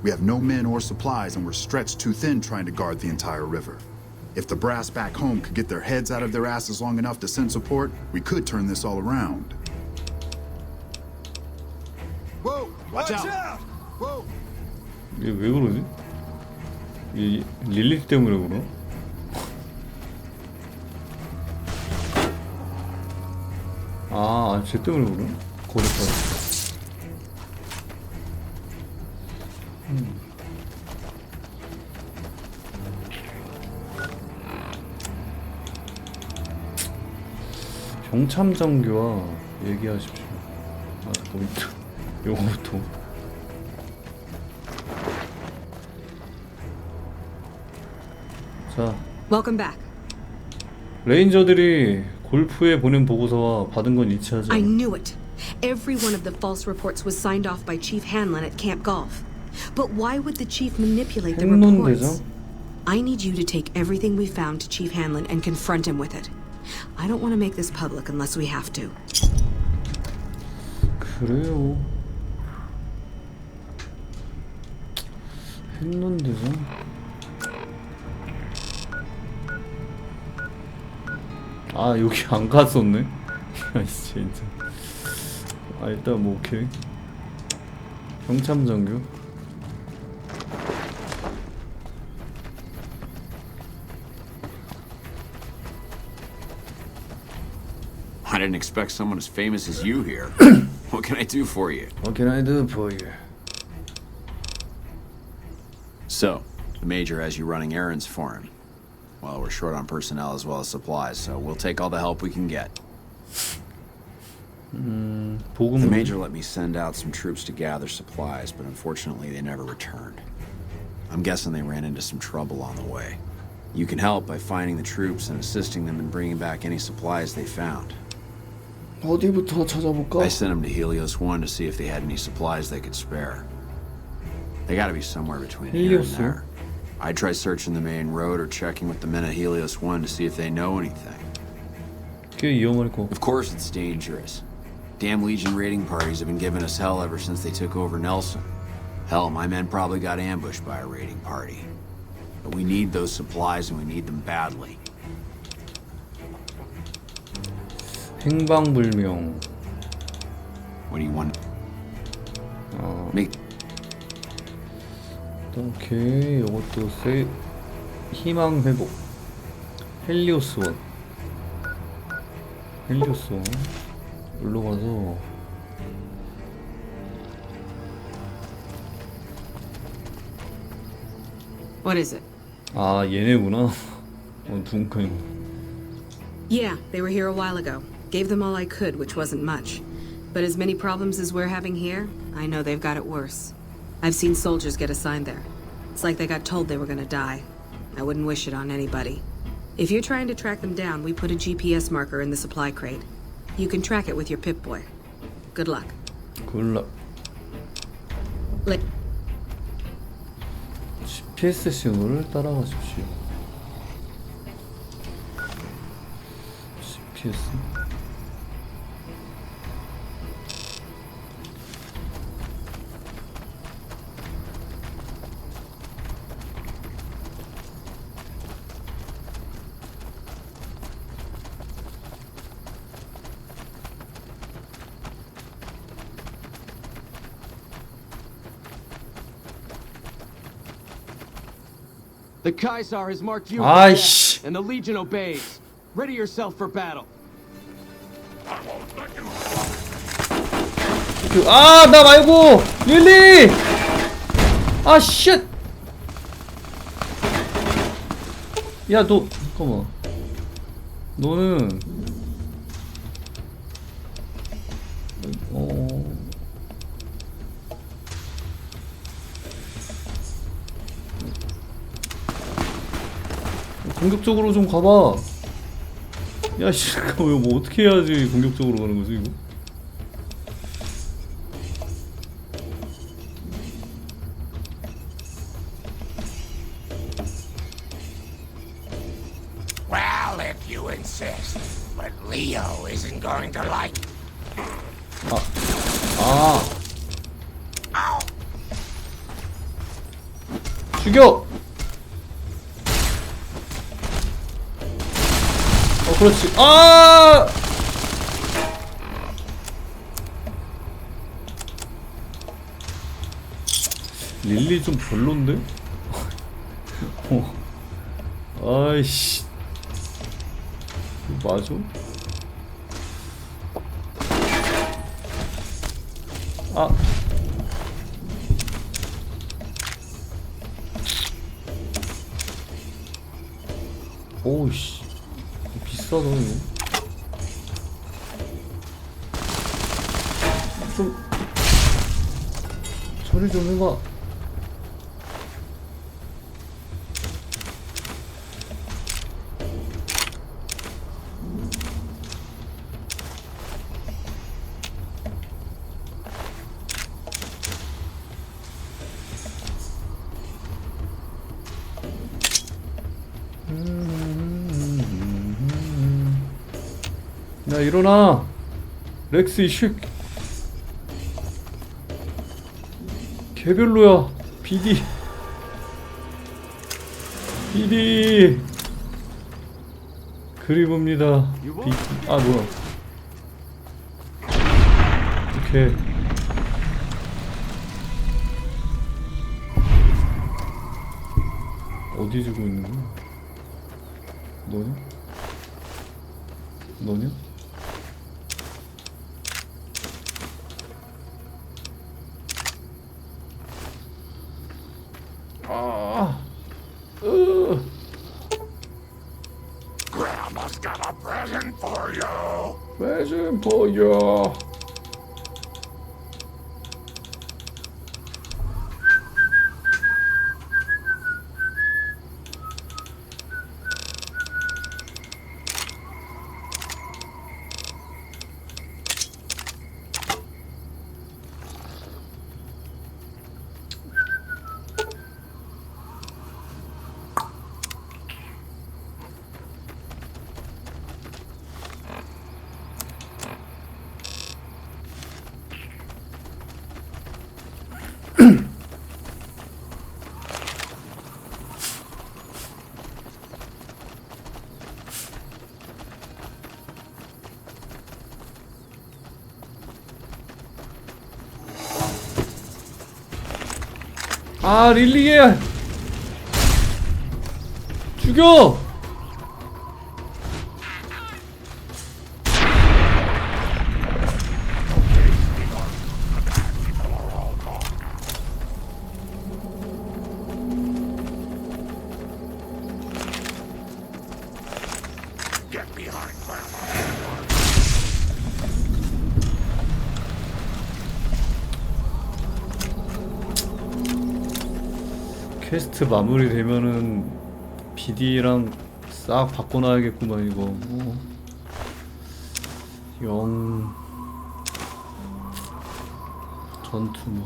We have no men or supplies, and we're stretched too thin trying to guard the entire river. If the brass back home could get their heads out of their asses long enough to send support, we could turn this all around. Whoa! Watch out! Whoa! 이게 왜 그러지? 이 릴리 때문에 그러나? 아, 쟤 때문에 그러나? 거기서. 경참정교와 얘기하십시오. 아, 잠깐만. 요거부터. 자. Welcome back. 레인저들이 골프에 보낸 보고서와 받은 건 일치하지. I knew it. Every one of the false reports was signed off by Chief Hanlon at Camp Golf. But why would the chief manipulate the reports? I need you to take everything we found to Chief Hanlon and confront him with it. I don't want to make this public unless we have to. 그래요. 했는데죠. 아, 여기 안 갔었네. 아이씨, 진짜. 아, 일단 뭐 오케이. 경참정교. I didn't expect someone as famous as you here. What can I do for you? What can I do for you? So, the Major has you running errands for him. Well, we're short on personnel as well as supplies, so we'll take all the help we can get. The Major let me send out some troops to gather supplies, but unfortunately they never returned. I'm guessing they ran into some trouble on the way. You can help by finding the troops and assisting them in bringing back any supplies they found. 어디부터 찾아볼까? I sent them to Helios 1 to see if they had any supplies they could spare. They gotta be somewhere between here and there. I'd try searching the main road or checking with the men at Helios 1 to see if they know anything. Of course it's dangerous. Damn Legion raiding parties have been giving us hell ever since they took over Nelson. Hell, my men probably got ambushed by a raiding party. But we need those supplies and we need them badly. 행방불명. What do you want? 오케이, 이것도 희망 회복. 헬리오스 원. 헬리오스 원. 여기로 가서 What is it? 아, 얘네구나. 둥근. Yeah, they were here a while ago. Gave them all I could, which wasn't much. But as many problems as we're having here, I know they've got it worse. I've seen soldiers get assigned there. It's like they got told they were gonna die. I wouldn't wish it on anybody. If you're trying to track them down, we put a GPS marker in the supply crate. You can track it with your Pip-Boy. Good luck. Good luck. GPS 신호를 따라가십시오. GPS. The Kaisar has marked you Aish. and the Legion obeys. Ready yourself for battle. 아, 나 말고! 릴리! 아, 쉣! 야, 너, 잠깐만. 너는, 공격적으로 좀 가봐. 야, 씨, 이거 뭐 어떻게 해야지 공격적으로 가는 거지, 이거? Well, if you insist. But Leo isn't going to like. 죽여! 그렇지. 릴리 좀 별론데? 아이씨. 이거 맞아? 오우씨. 비싸다, 이거. 좀 처리 좀 해봐. 야, 일어나. 렉스 이 식. 개별로야. BD 그리브입니다. BD. 뭐야. 오케이. 어디 주고 있는 거야? 너냐? Grandma's got a present for you. Present for you. 릴리야! 죽여! Get behind Grandma. 퀘스트 마무리 되면은 BD랑 싹 바꿔놔야겠구만 이거. 영 전투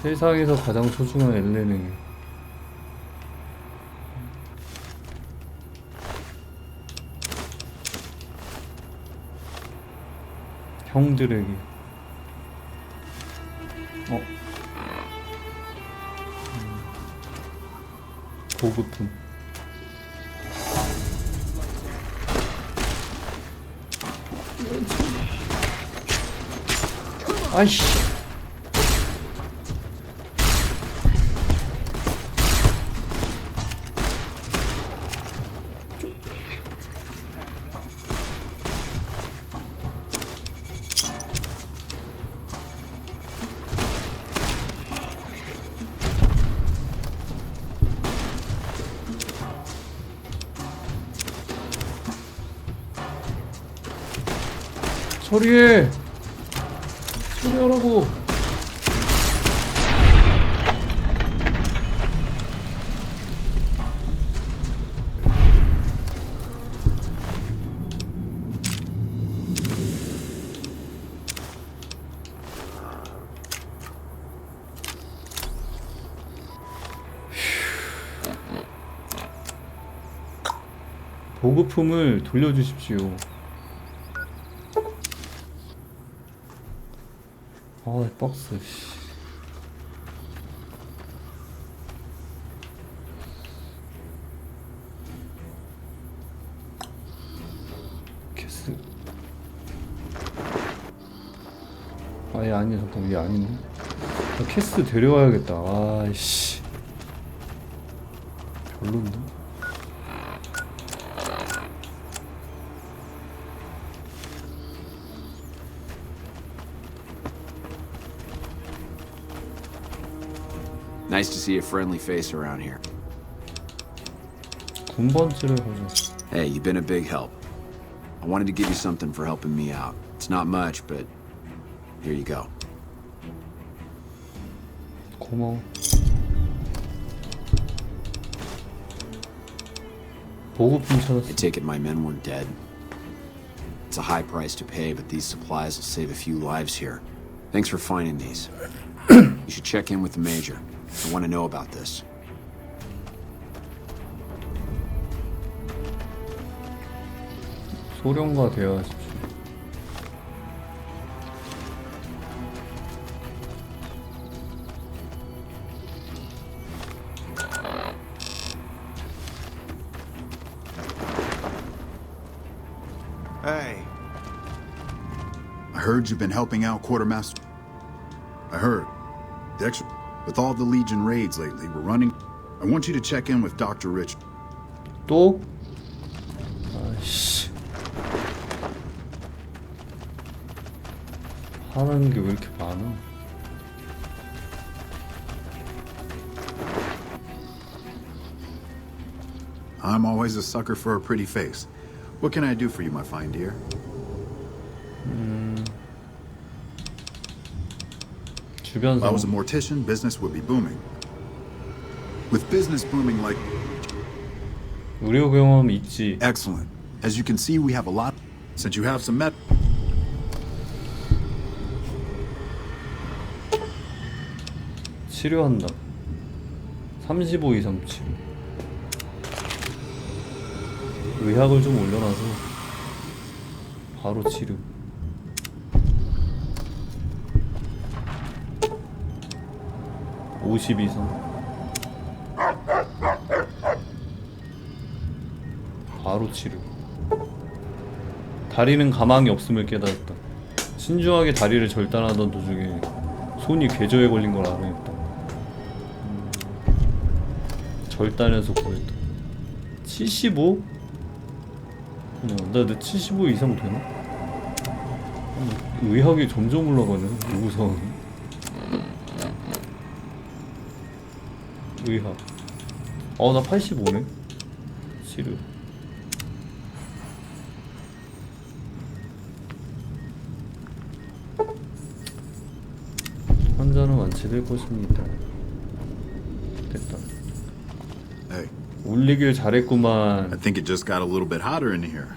세상에서 가장 소중한 엘렌에게. 형들에게. 보급품. 아이씨. 처리해! 처리하라고! 보급품을 돌려주십시오. 아, 박스. 캐스. 아예 아니야. 잠깐 이게 아닌데. 아, 캐스 데려와야겠다. 아이씨. 별론데. Nice to see a friendly face around here. 군번지를 가져. Hey, you've been a big help. I wanted to give you something for helping me out. It's not much, but here you go. 고마워. 보급품 찾았어. I take it my men weren't dead. It's a high price to pay, but these supplies will save a few lives here. Thanks for finding these. You should check in with the Major. I want to know about this. 소령과 대화하십시오. Hey. I heard you've been helping out Quartermaster. I heard. The extra... With all the Legion raids lately, we're running... I want you to check in with Dr. Rich. 또? 아이씨. 하는 게 왜 이렇게 많아? I'm always a sucker for a pretty face. What can I do for you, my fine dear? If I was a mortician, business would be booming. With business booming like... 의료 경험 있지. Excellent. As you can see, we have a lot. Since you have some met... 치료한다. 35 이상 치료. 의학을 좀 올려놔서 바로 치료. (50) 이상 바로 치료. 다리는 가망이 없음을 깨달았다. 신중하게 다리를 절단하던 도중에 손이 궤저에 걸린 걸 알아냈다. 절단해서 구했다. 75? 나 75 이상 되나? 의학이 점점 올라가네. 요구사항이. 의학. 나 85네. 치료. 환자는 완치될 것입니다. 됐다. Hey. 울리길 잘했구만. I think it just got a little bit hotter in here.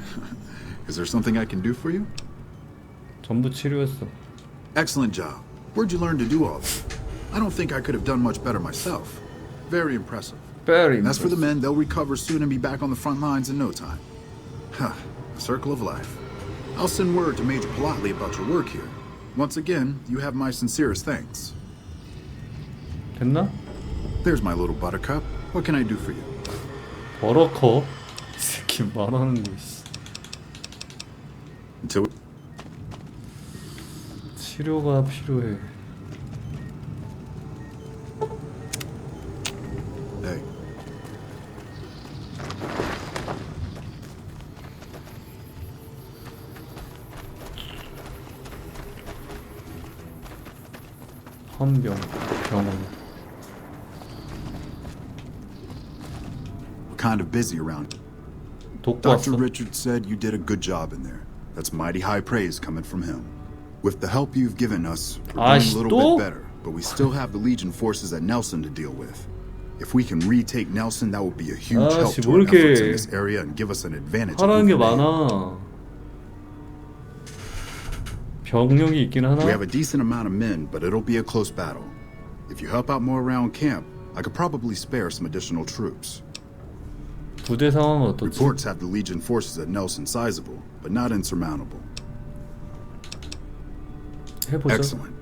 Is there something I can do for you? 전부 치료했어. Excellent job. Where'd you learn to do all that? I don't think I could have done much better myself. Very impressive. Very impressive. As for the men, they'll recover soon and be back on the front lines in no time. Huh. The circle of life. I'll send word to Major Politely about your work here. Once again, you have my sincerest thanks. 됐나? There's my little buttercup. What can I do for you? 버러커? 이 새끼 말하는 거 있어. Until... 치료가 필요해. Hey. 헌병, 병원. We're kind of busy around. Dr. Richard said you did a good job in there. That's mighty high praise coming from him. With the help you've given us, we're doing a little bit better, but we still have the Legion forces at Nelson to deal with. If we can retake Nelson, that would be a huge help to our efforts in this area and give us an advantage. 하라는 게 많아. 병력이 있긴 하나? We have a decent amount of men, but it'll be a close battle. If you help out more around camp, I could probably spare some additional troops. 부대 상황은 어떻지? Reports have the Legion forces at Nelson sizable, but not insurmountable. 해보자. Excellent.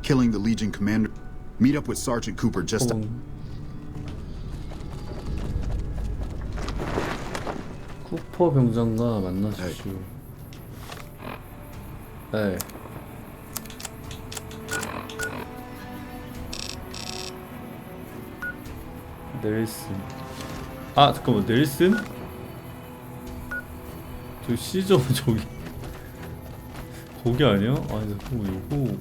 Killing the Legion commander. Meet up with Sergeant Cooper just. 쿠퍼 병장과 만나십시오. 네. 넬슨. 아 잠깐만 넬슨? 저 시저 저기 거기 아니야? 아니 잠깐만 요거.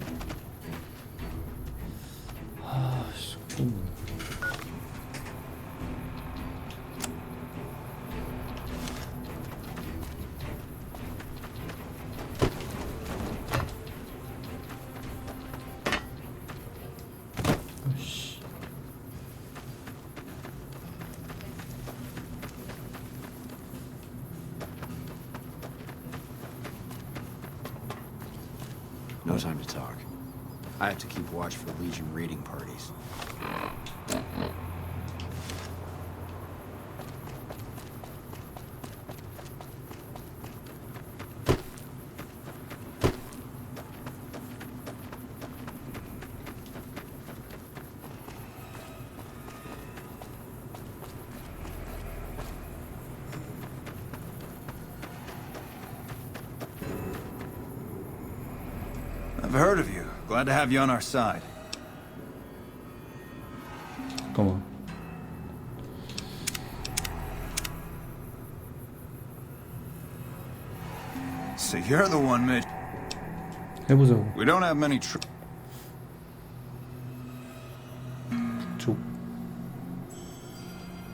아씨 잠깐만. No time to talk. I have to keep watch for Legion raiding parties. I've heard of you. Glad to have you on our side. Come on. So you're the one, Mitch. 해보자고. We don't have many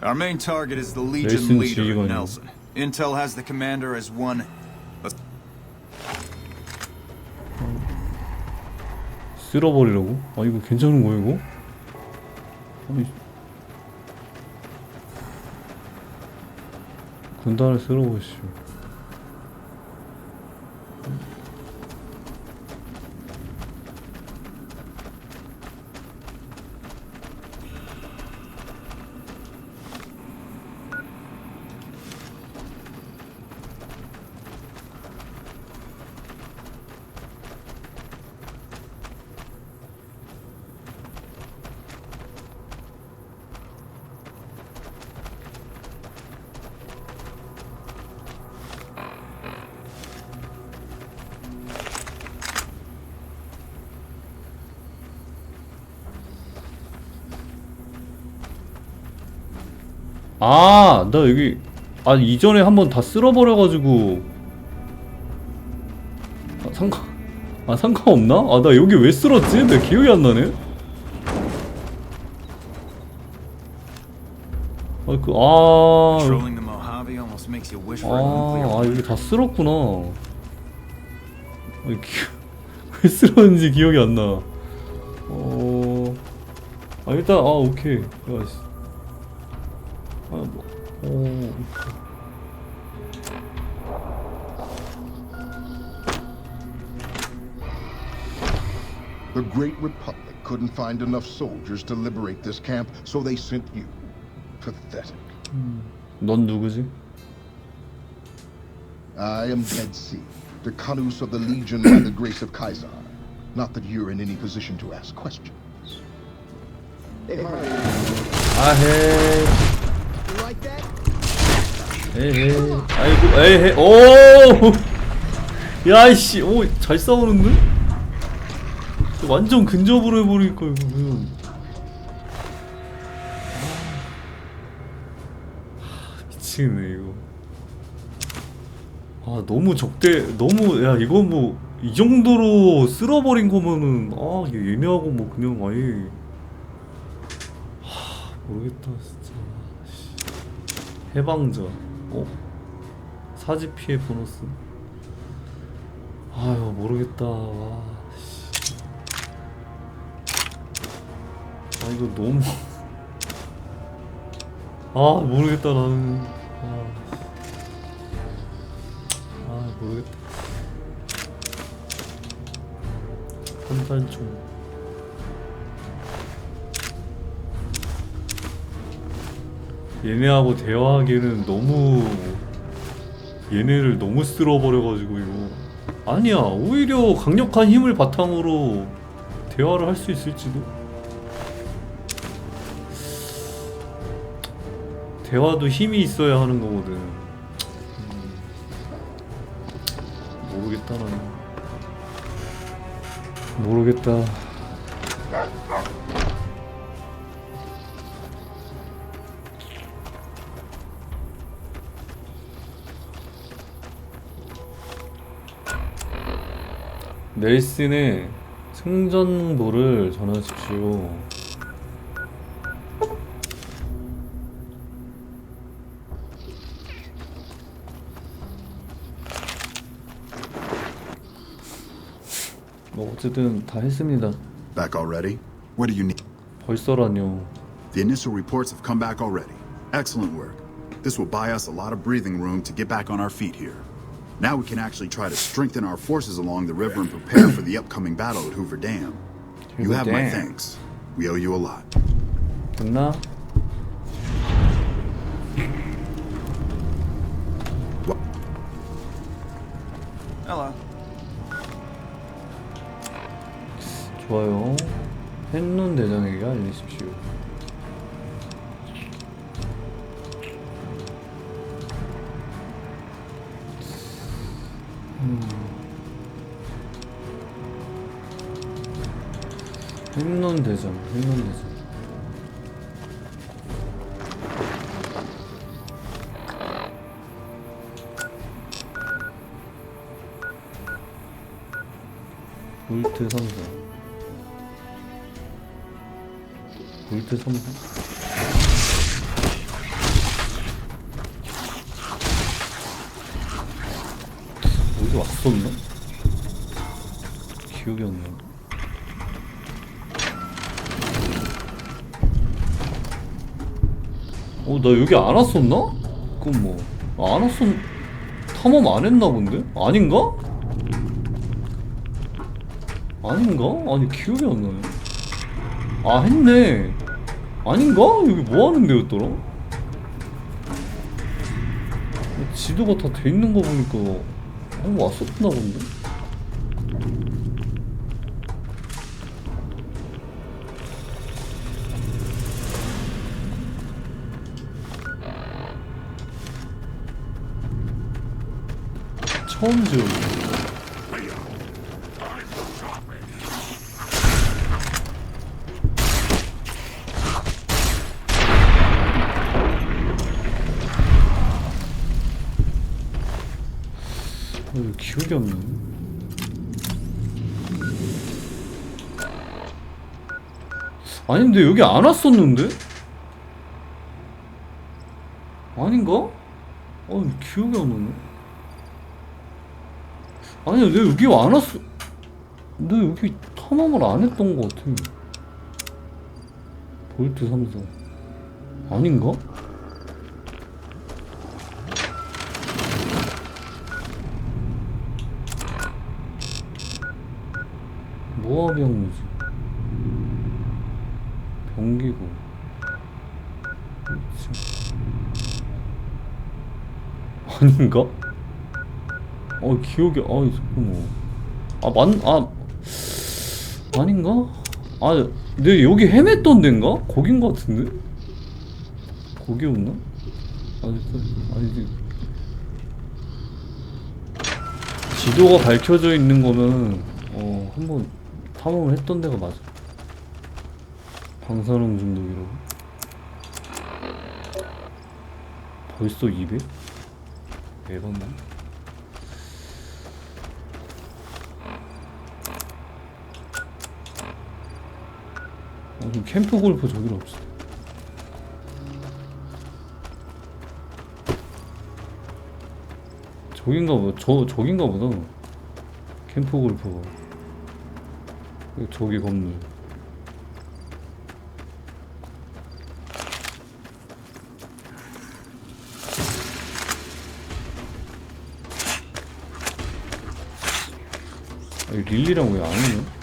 Our main target is the Legion leader in Nelson. Intel has the commander as one. 쓸어버리라고? 아 이거 괜찮은 거야 이거? 아니 군단을 쓸어버리시오. 아, 나 여기 이전에 한번 다 쓸어버려가지고 상관없나? 아, 나 여기 왜 쓸었지? 내 기억이 안 나네. 여기 다 쓸었구나. 왜 쓸었는지 기억이 안 나. 일단 오케이. The Great Republic couldn't find enough soldiers to liberate this camp, so they sent you. Pathetic. 넌 누구지? I am Dead Sea, the Kanus of the Legion by the grace of Kaisar. Not that you're in any position to ask questions. 에헤. 오! 야이씨, 잘 싸우는데? 완전 근접으로 해버리니까 이거 그냥. 미치겠네 이거. 너무 야 이거 뭐 이 정도로 쓸어버린 거면은 이게 예매하고 뭐 그냥 아예 모르겠다 진짜. 해방자. 사지 피해 보너스. 아유 모르겠다. 와. 이거 너무 모르겠다 나는. 모르겠다. 한탄총. 얘네하고 대화하기에는 너무 얘네를 너무 쓸어버려가지고 이거 아니야 오히려 강력한 힘을 바탕으로 대화를 할 수 있을지도. 대화도 힘이 있어야 하는 거거든. 모르겠다 나는. 모르겠다. 넬슨의 승전보를 전하십시오. 뭐 어쨌든 다 했습니다. Back already? What do you need? 벌써라뇨. The initial reports have come back already. Excellent work. This will buy us a lot of breathing room to get back on our feet here. Now we can actually try to strengthen our forces along the river and prepare for the upcoming battle at Hoover Dam. You have my thanks. We owe you a lot. 됐나? Hello. 좋아요. 햇눈 대장에게 알리십시오. 햇눈 대장, 햇눈 대장. 볼트 3사. 볼트 3사? 어디 왔었나? 기억이 안 나. 나 여기 안 왔었나? 그럼 뭐, 안 왔었, 탐험 안 했나 본데? 아닌가? 아닌가? 아니, 기억이 안 나네. 아, 했네. 아닌가? 여기 뭐 하는 데였더라? 지도가 다 돼 있는 거 보니까 한번 왔었나 본데? 처음 지역. 기억이 안 나네. 아니 근데 여기 안 왔었는데? 아닌가? 기억이 안 나네. 아니야, 내가 여기 안 왔어. 내가 여기 탐험을 안 했던 것 같아. 볼트 3사. 아닌가? 모아병무지. 병기구. 아닌가? 기억이, 잠깐만. 아닌가? 내가 여기 헤맸던 데인가? 거긴 것 같은데? 거기였나? 아니지. 지도가 밝혀져 있는 거면, 한번 탐험을 했던 데가 맞아. 방사능 중독이라고. 벌써 200? 대박나? 캠프 골프 저기로 없어. 저긴가 보다. 저긴가 보다. 캠프 골프가. 저기 건물. 릴리랑 왜 안 오냐?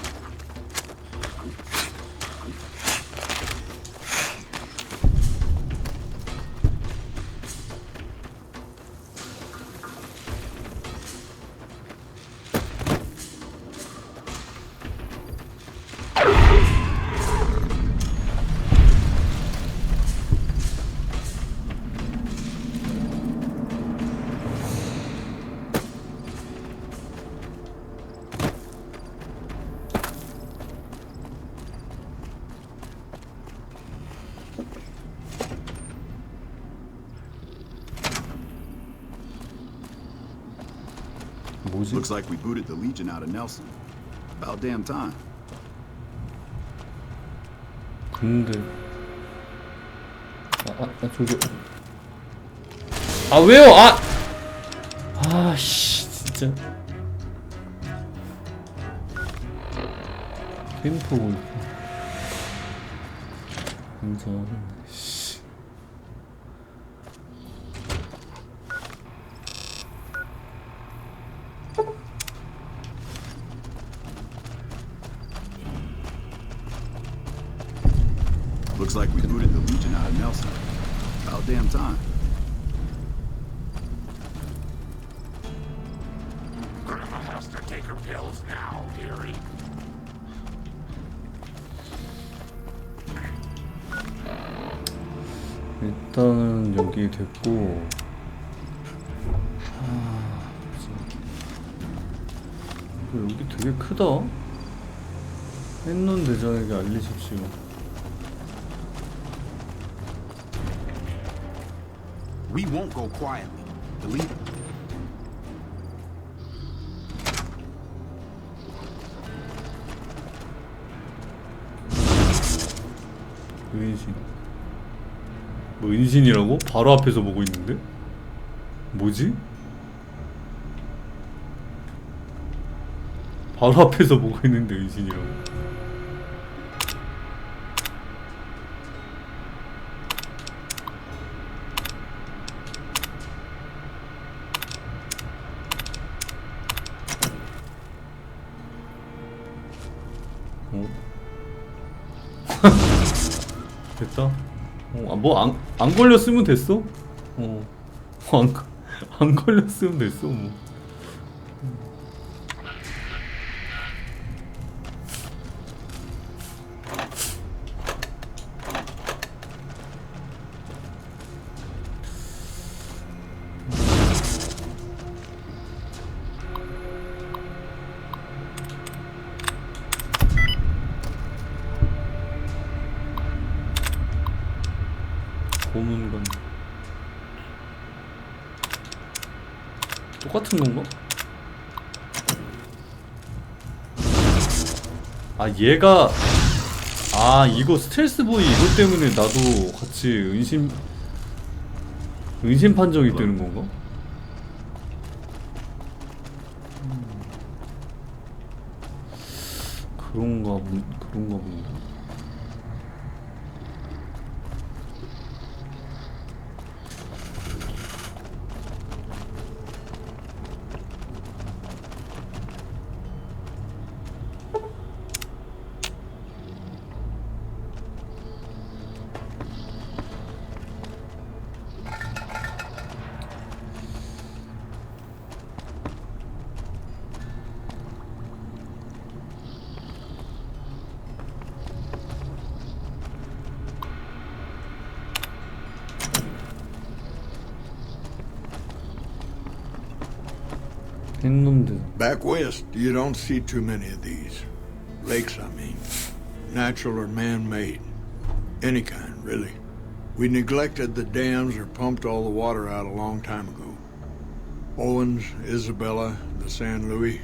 뭐지? Looks like we booted the Legion out of Nelson. About damn time. 근데 저기 왜요? 씨 진짜 캠프 골프 완전 씨. Looks like we booted the Legion out of Nelson. About damn time. Grandma has to take her pills now, dearie. 일단은 여기 됐고 여기 되게 크다. 햇눈 대장에게 알리십시오. We won't go quietly. The leader. 은신. 뭐 은신이라고? 바로 앞에서 보고 있는데? 뭐지? 바로 앞에서 보고 있는데 은신이라고? 됐다. 뭐 안 걸렸으면 됐어. 안 걸렸으면 됐어 뭐. 보는 건 똑같은 건가? 얘가 이거 스텔스 보이 이것 때문에 나도 같이 은신 판정이 되는 건가? 그런가 본데. Back west, you don't see too many of these. Lakes, I mean. Natural or man-made. Any kind, really. We neglected the dams or pumped all the water out a long time ago. Owens, Isabella, the San Luis.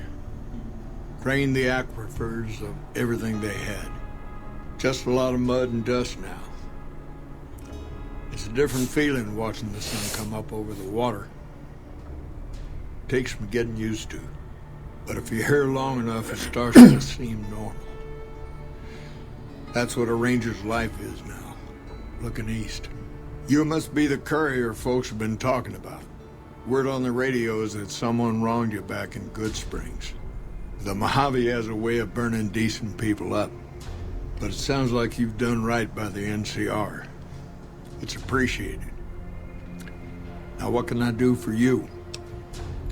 Drained the aquifers of everything they had. Just a lot of mud and dust now. It's a different feeling watching the sun come up over the water. Takes some getting used to. But if you're here long enough, it starts to seem normal. That's what a ranger's life is now, looking east. You must be the courier folks have been talking about. Word on the radio is that someone wronged you back in Good Springs. The Mojave has a way of burning decent people up. But it sounds like you've done right by the NCR. It's appreciated. Now what can I do for you?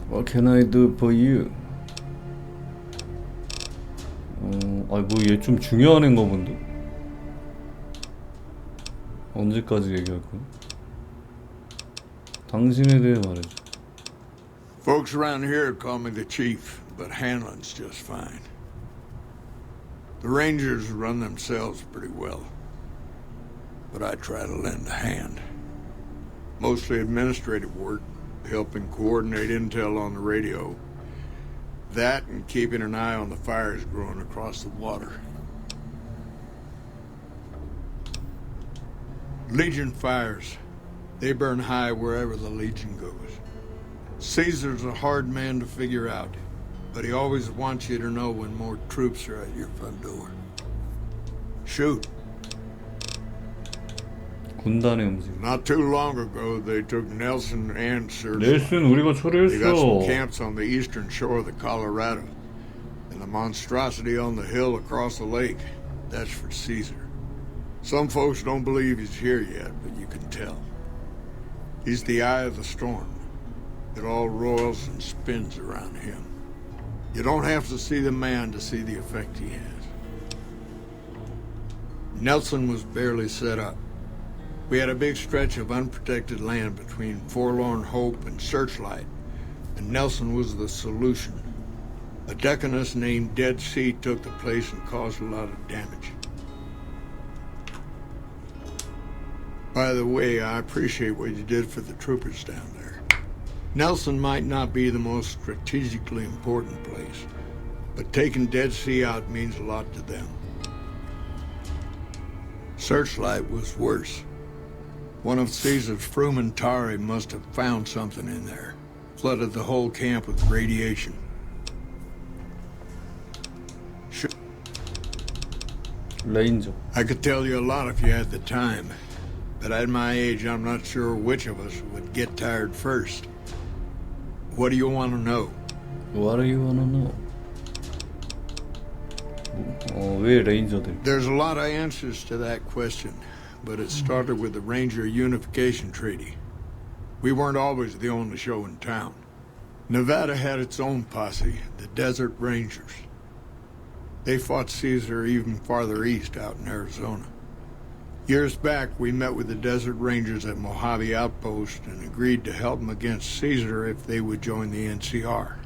What can I do for you? 뭐 얘 좀 중요한 애인가 본데? 언제까지 얘기할 거야? 당신에 대해 말해줘. Folks around here call me the chief, but handling's just fine. The Rangers run themselves pretty well, but I try to lend a hand. Mostly administrative work, helping coordinate intel on the radio, That and keeping an eye on the fires growing across the water. Legion fires. They burn high wherever the Legion goes. Caesar's a hard man to figure out, but he always wants you to know when more troops are at your front door. Shoot. 군단의 움직임. Not too long ago, they took Nelson and Searchlight. 넬슨 우리가 They got some 처리했어. camps on the eastern shore of the Colorado. And the monstrosity on the hill across the lake, that's for Caesar. Some folks don't believe he's here yet, but you can tell. He's the eye of the storm. It all roils and spins around him. You don't have to see the man to see the effect he has. Nelson was barely set up. We had a big stretch of unprotected land between Forlorn Hope and Searchlight, and Nelson was the solution. A deaconess named Dead Sea took the place and caused a lot of damage. By the way, I appreciate what you did for the troopers down there. Nelson might not be the most strategically important place, but taking Dead Sea out means a lot to them. Searchlight was worse. One of Caesar's Frumentari must have found something in there. Flooded the whole camp with radiation. 레인저. I could tell you a lot if you had the time, but at my age, I'm not sure which of us would get tired first. What do you want to know? What do you wanna know? 왜 레인저들? There's a lot of answers to that question, but it started with the Ranger Unification Treaty. We weren't always the only show in town. Nevada had its own posse, the Desert Rangers. They fought Caesar even farther east, out in Arizona. Years back, we met with the Desert Rangers at Mojave Outpost and agreed to help them against Caesar if they would join the NCR.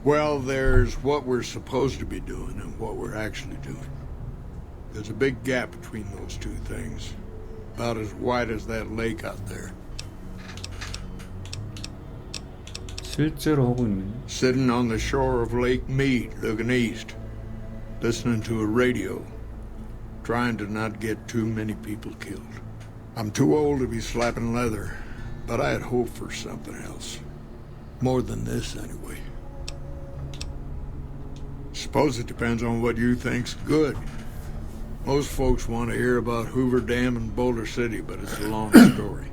Well, there's what we're supposed to be doing and what we're actually doing. There's a big gap between those two things, about as wide as that lake out there. 실제로 하고 있네. Sitting on the shore of Lake Mead, looking east, listening to a radio, trying to not get too many people killed. I'm too old to be slapping leather, but I had hoped for something else. More than this, anyway. Suppose it depends on what you think's good. Most folks want to hear about Hoover Dam and Boulder City, but it's a long story.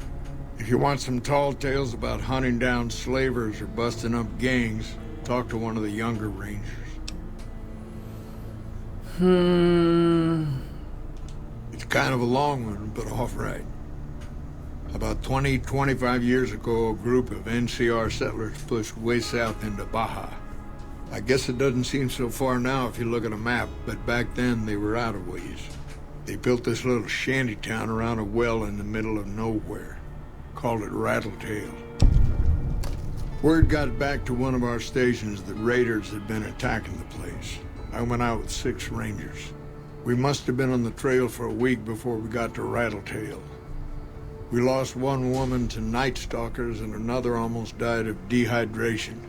If you want some tall tales about hunting down slavers or busting up gangs, talk to one of the younger rangers. It's kind of a long one, but all right. About 25 years ago, a group of NCR settlers pushed way south into Baja. I guess it doesn't seem so far now if you look at a map, but back then they were out of ways. They built this little shanty town around a well in the middle of nowhere. Called it Rattletail. Word got back to one of our stations that raiders had been attacking the place. I went out with 6 rangers. We must have been on the trail for a week before we got to Rattletail. We lost one woman to night stalkers and another almost died of dehydration.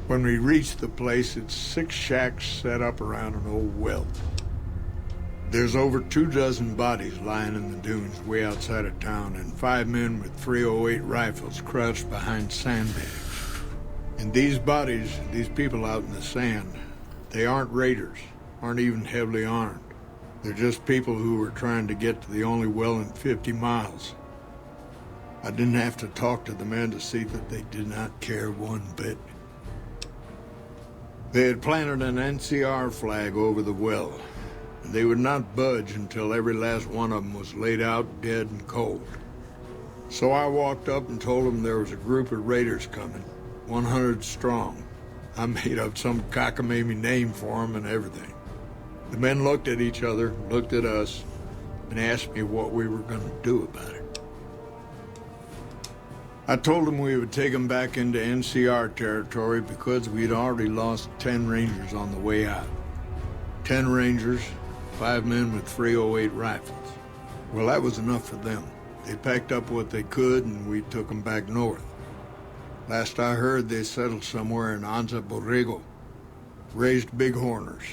When we reached the place, it's 6 shacks set up around an old well. There's over 24 bodies lying in the dunes way outside of town, and 5 men with .308 rifles crouched behind sandbags. And these bodies, these people out in the sand, they aren't raiders, aren't even heavily armed. They're just people who were trying to get to the only well in 50 miles. I didn't have to talk to the men to see that they did not care one bit. They had planted an NCR flag over the well, and they would not budge until every last one of them was laid out dead and cold. So I walked up and told them there was a group of raiders coming, 100 strong. I made up some cockamamie name for them and everything. The men looked at each other, looked at us, and asked me what we were going to do about it. I told them we would take them back into NCR territory because we'd already lost 10 Rangers on the way out. 10 Rangers, 5 men with .308 rifles. Well, that was enough for them. They packed up what they could and we took them back north. Last I heard, they settled somewhere in Anza Borrego. Raised bighorners.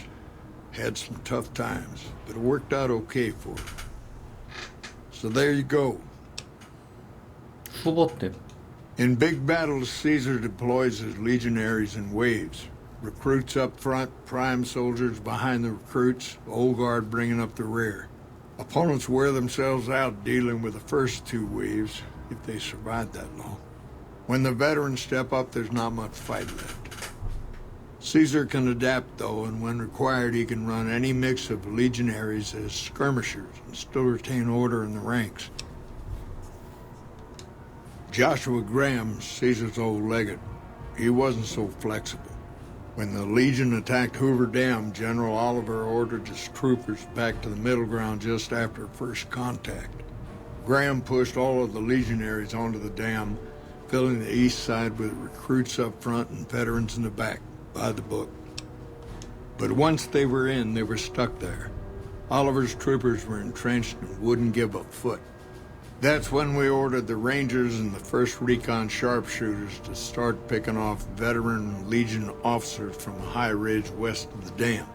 Had some tough times, but it worked out okay for them. So there you go. 후보 때. In big battles, Caesar deploys his legionaries in waves. Recruits up front, prime soldiers behind the recruits, old guard bringing up the rear. Opponents wear themselves out dealing with the first two waves, if they survive that long. When the veterans step up, there's not much fight left. Caesar can adapt, though, and when required, he can run any mix of legionaries as skirmishers and still retain order in the ranks. Joshua Graham, Caesar's old legate, he wasn't so flexible. When the Legion attacked Hoover Dam, General Oliver ordered his troopers back to the middle ground just after first contact. Graham pushed all of the legionaries onto the dam, filling the east side with recruits up front and veterans in the back, by the book. But once they were in, they were stuck there. Oliver's troopers were entrenched and wouldn't give a foot. That's when we ordered the Rangers and the 1st Recon sharpshooters to start picking off veteran Legion officers from a high ridge west of the dam.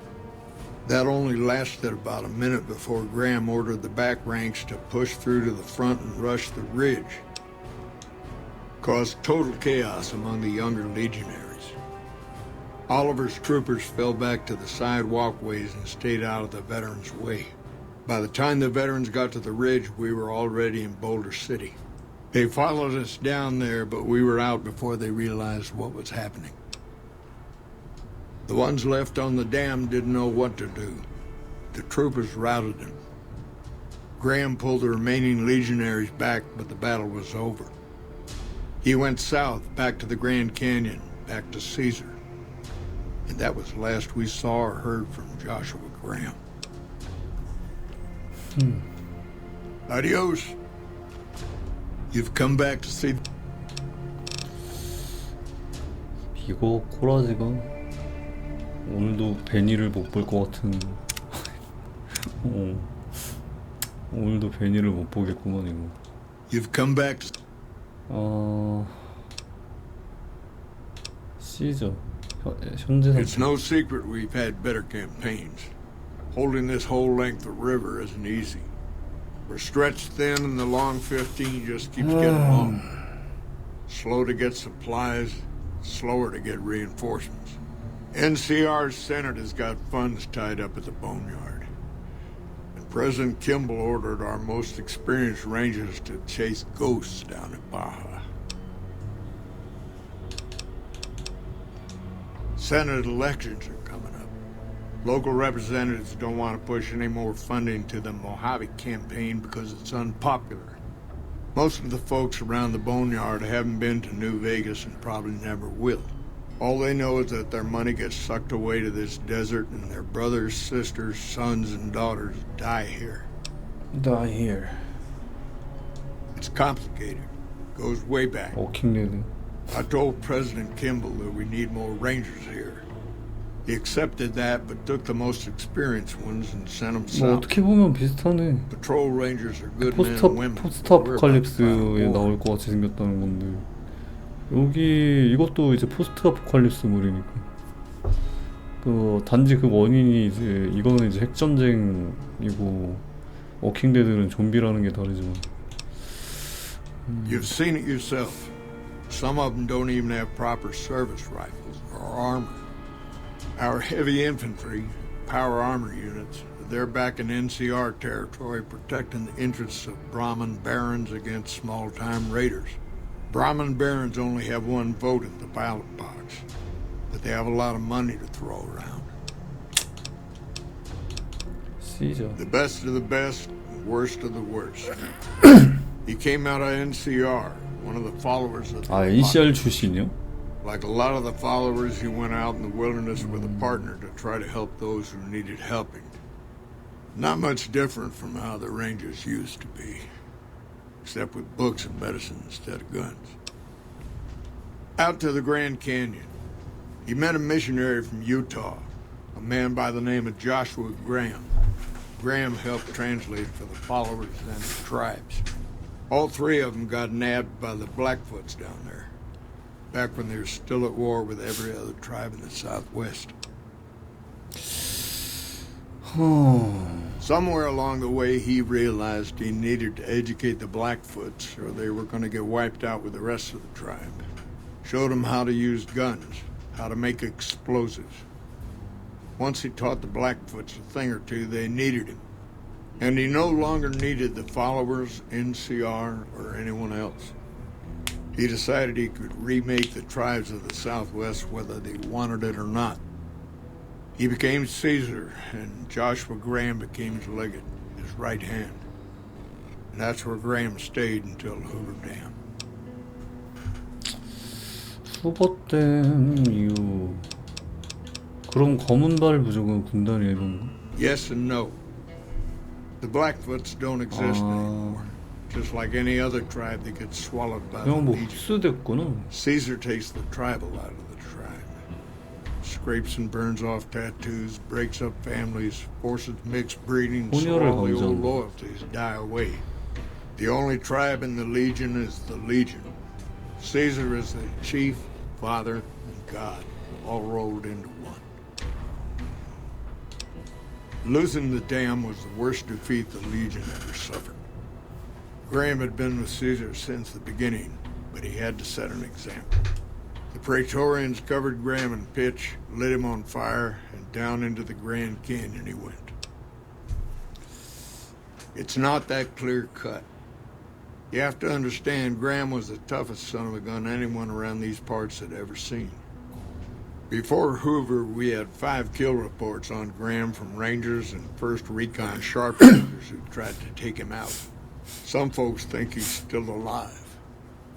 That only lasted about a minute before Graham ordered the back ranks to push through to the front and rush the ridge. Caused total chaos among the younger legionaries. Oliver's troopers fell back to the side walkways and stayed out of the veterans' way. By the time the veterans got to the ridge, we were already in Boulder City. They followed us down there, but we were out before they realized what was happening. The ones left on the dam didn't know what to do. The troopers routed them. Graham pulled the remaining legionaries back, but the battle was over. He went south, back to the Grand Canyon, back to Caesar. And that was the last we saw or heard from Joshua Graham. Adios. You've come back to see. 이거 코라지가 오늘도 베니를 못 볼 것 같은. 오늘도 베니를 못 보겠구만 이거. You've come back to. 시저 현재 상태. It's no secret we've had better campaigns. Holding this whole length of river isn't easy. We're stretched thin and the long 15 just keeps getting longer. Slow to get supplies, slower to get reinforcements. NCR's Senate has got funds tied up at the boneyard. And President Kimball ordered our most experienced rangers to chase ghosts down at Baja. Senate elections are coming up. Local representatives don't want to push any more funding to the Mojave campaign because it's unpopular. Most of the folks around the boneyard haven't been to New Vegas and probably never will. All they know is that their money gets sucked away to this desert and their brothers, sisters, sons, and daughters die here. Die here. It's complicated. Goes way back. 워킹레드. I told President Kimball that we need more rangers here. He accepted that, but took the most experienced ones and sent them 뭐 south. 어떻게 보면 비슷하네. Patrol rangers are good men and women. 포스트 아포칼립스에 나올 것 같이 생겼다는 건데 여기 이것도 이제 포스트 아포칼립스물이니까 그 단지 그 원인이 이제 이거는 이제 핵전쟁이고 워킹데드는 좀비라는 게 다르지만. You've seen it yourself. Some of them don't even have proper service rifles or armor. Our heavy infantry, power armor units, they're back in NCR territory protecting the interests of Brahmin barons against small-time raiders. Brahmin barons only have one vote at the ballot box, but they have a lot of money to throw around. Caesar. The best of the best, the worst of the worst. He came out of NCR, one of the followers of the NCR 출신이요? Like a lot of the followers, he went out in the wilderness with a partner to try to help those who needed helping. Not much different from how the Rangers used to be, except with books and medicine instead of guns. Out to the Grand Canyon, he met a missionary from Utah, a man by the name of Joshua Graham. Graham helped translate for the followers and the tribes. All three of them got nabbed by the Blackfoots down there. back when they were still at war with every other tribe in the Southwest. Somewhere along the way, he realized he needed to educate the Blackfoots or they were going to get wiped out with the rest of the tribe. Showed them how to use guns, how to make explosives. Once he taught the Blackfoots a thing or two, they needed him. And he no longer needed the followers, NCR, or anyone else. He decided he could remake the tribes of the Southwest whether they wanted it or not. He became Caesar, and Joshua Graham became his legate, his right hand. And that's where Graham stayed until Hoover Dam. 수거댐 이후 그럼 검은발 부족은 군단이 이런 Yes and no. The Blackfoots don't exist anymore. Just like any other tribe that gets swallowed by the 그냥 뭐 Legion. 흡수됐구나. Caesar takes the tribal out of the tribe. Scrapes and burns off tattoos, breaks up families, forces mixed breeding, so all the old loyalties die away. The only tribe in the Legion is the Legion. Caesar is the chief, father, and God, all rolled into one. Losing the dam was the worst defeat the Legion ever suffered. Graham had been with Caesar since the beginning, but he had to set an example. The Praetorians covered Graham in pitch, lit him on fire, and down into the Grand Canyon he went. It's not that clear-cut. You have to understand, Graham was the toughest son of a gun anyone around these parts had ever seen. Before Hoover, we had 5 kill reports on Graham from Rangers and 1st Recon sharpshooters who tried to take him out. Some folks think he's still alive.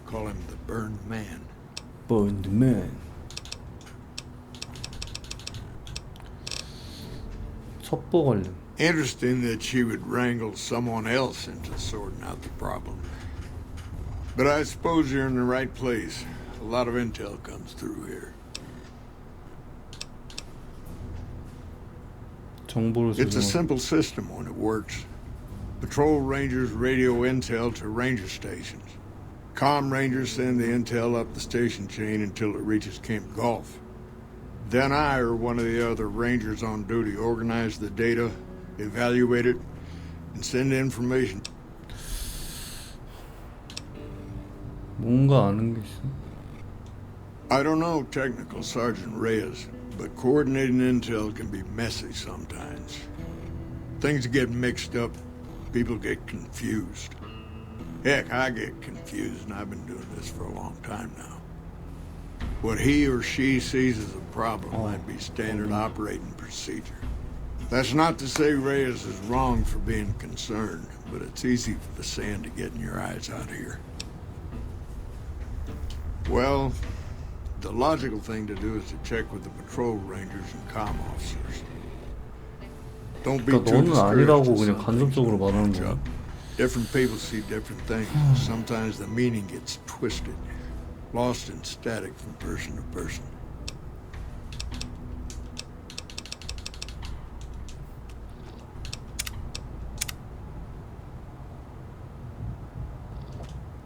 Call him the Burned Man. Burned Man. 첩보 관련. Interesting that she would wrangle someone else into sorting out the problem. But I suppose you're in the right place. A lot of intel comes through here. It's a simple system when it works. Patrol rangers radio intel to ranger stations. Comm rangers send the intel up the station chain until it reaches Camp Gulf. Then I or one of the other rangers on duty organize the data, evaluate it, and send information. 뭔가 아는 게 있어? I don't know, Technical Sergeant Reyes, but coordinating intel can be messy sometimes. Things get mixed up, people get confused. Heck, I get confused, and I've been doing this for a long time now. What he or she sees as a problem might be standard operating procedure. That's not to say Reyes is wrong for being concerned, but it's easy for the sand to get in your eyes out here. Well, the logical thing to do is to check with the patrol rangers and comm officers. Don't be too 너는 아니라고 그냥 간접적으로 말하는 거야. Different people see different things. Sometimes the meaning gets twisted, lost in static from person to person.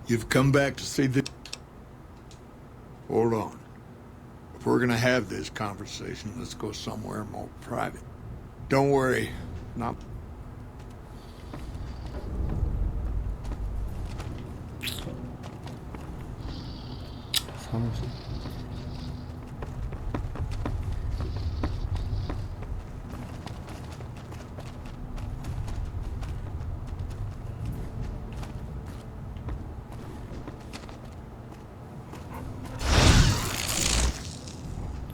You've come back to see the... Hold on. If we're gonna have this conversation, let's go somewhere more private. Don't worry, not... 사무실.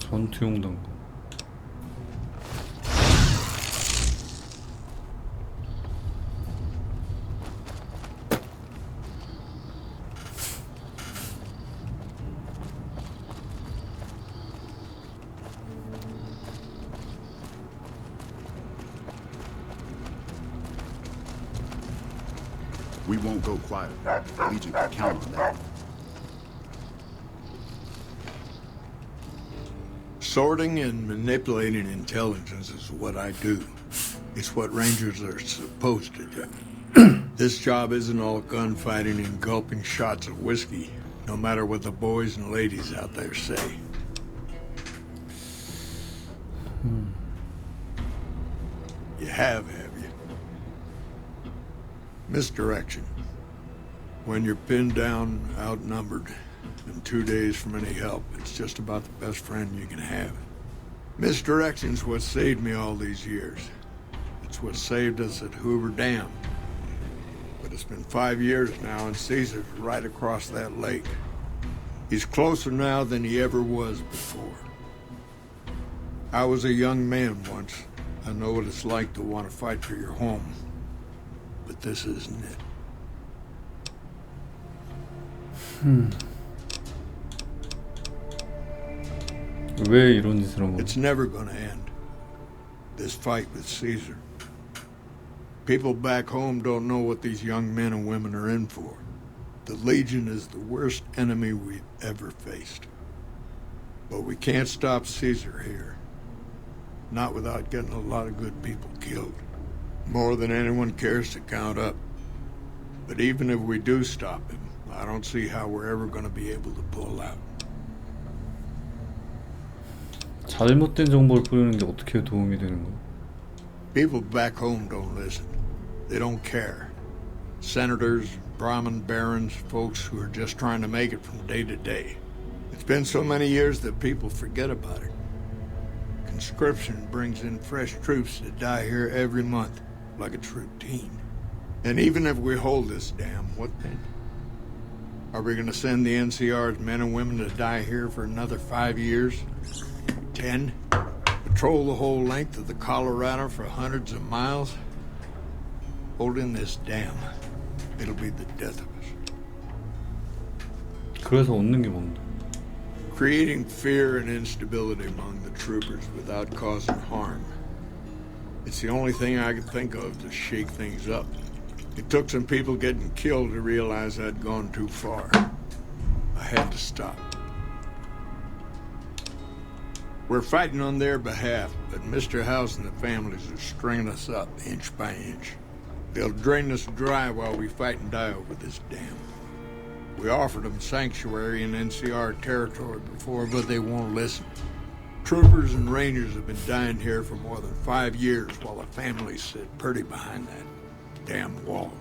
전투용 단거. We won't go quiet. Legion can count on that. Sorting and manipulating intelligence is what I do. It's what Rangers are supposed to do. This job isn't all gunfighting and gulping shots of whiskey. no matter what the boys and ladies out there say. You have you? Misdirection. When you're pinned down, outnumbered, and 2 days from any help, it's just about the best friend you can have. Misdirection's what saved me all these years. It's what saved us at Hoover Dam. But it's been 5 years now, and Caesar's right across that lake. He's closer now than he ever was before. I was a young man once. I know what it's like to want to fight for your home. But this isn't it. 왜 이런 짓을 한 거야? It's never gonna end. This fight with Caesar. People back home don't know what these young men and women are in for. The Legion is the worst enemy we've ever faced. But we can't stop Caesar here. Not without getting a lot of good people killed. More than anyone cares to count up. But even if we do stop him, I don't see how we're ever gonna be able to pull out. 잘못된 정보를 뿌리는 게 어떻게 도움이 되는 거야? People back home don't listen. They don't care. Senators, Brahmin barons, folks who are just trying to make it from day to day. It's been so many years that people forget about it. Conscription brings in fresh troops to die here every month, like it's routine. And even if we hold this dam, what then? Are we gonna send the NCR's men and women to die here for another 5 years? 10? Patrol the whole length of the Colorado for hundreds of miles? Holding this dam, it'll be the death of us. 그래서 얻는 게 뭔데? Creating fear and instability among the troopers without causing harm. It's the only thing I could think of to shake things up. It took some people getting killed to realize I'd gone too far. I had to stop. We're fighting on their behalf, but Mr. House and the families are stringing us up inch by inch. They'll drain us dry while we fight and die over this dam. We offered them sanctuary in NCR territory before, but they won't listen. Troopers and rangers have been dying here for more than 5 years while the families sit pretty behind that damn wall.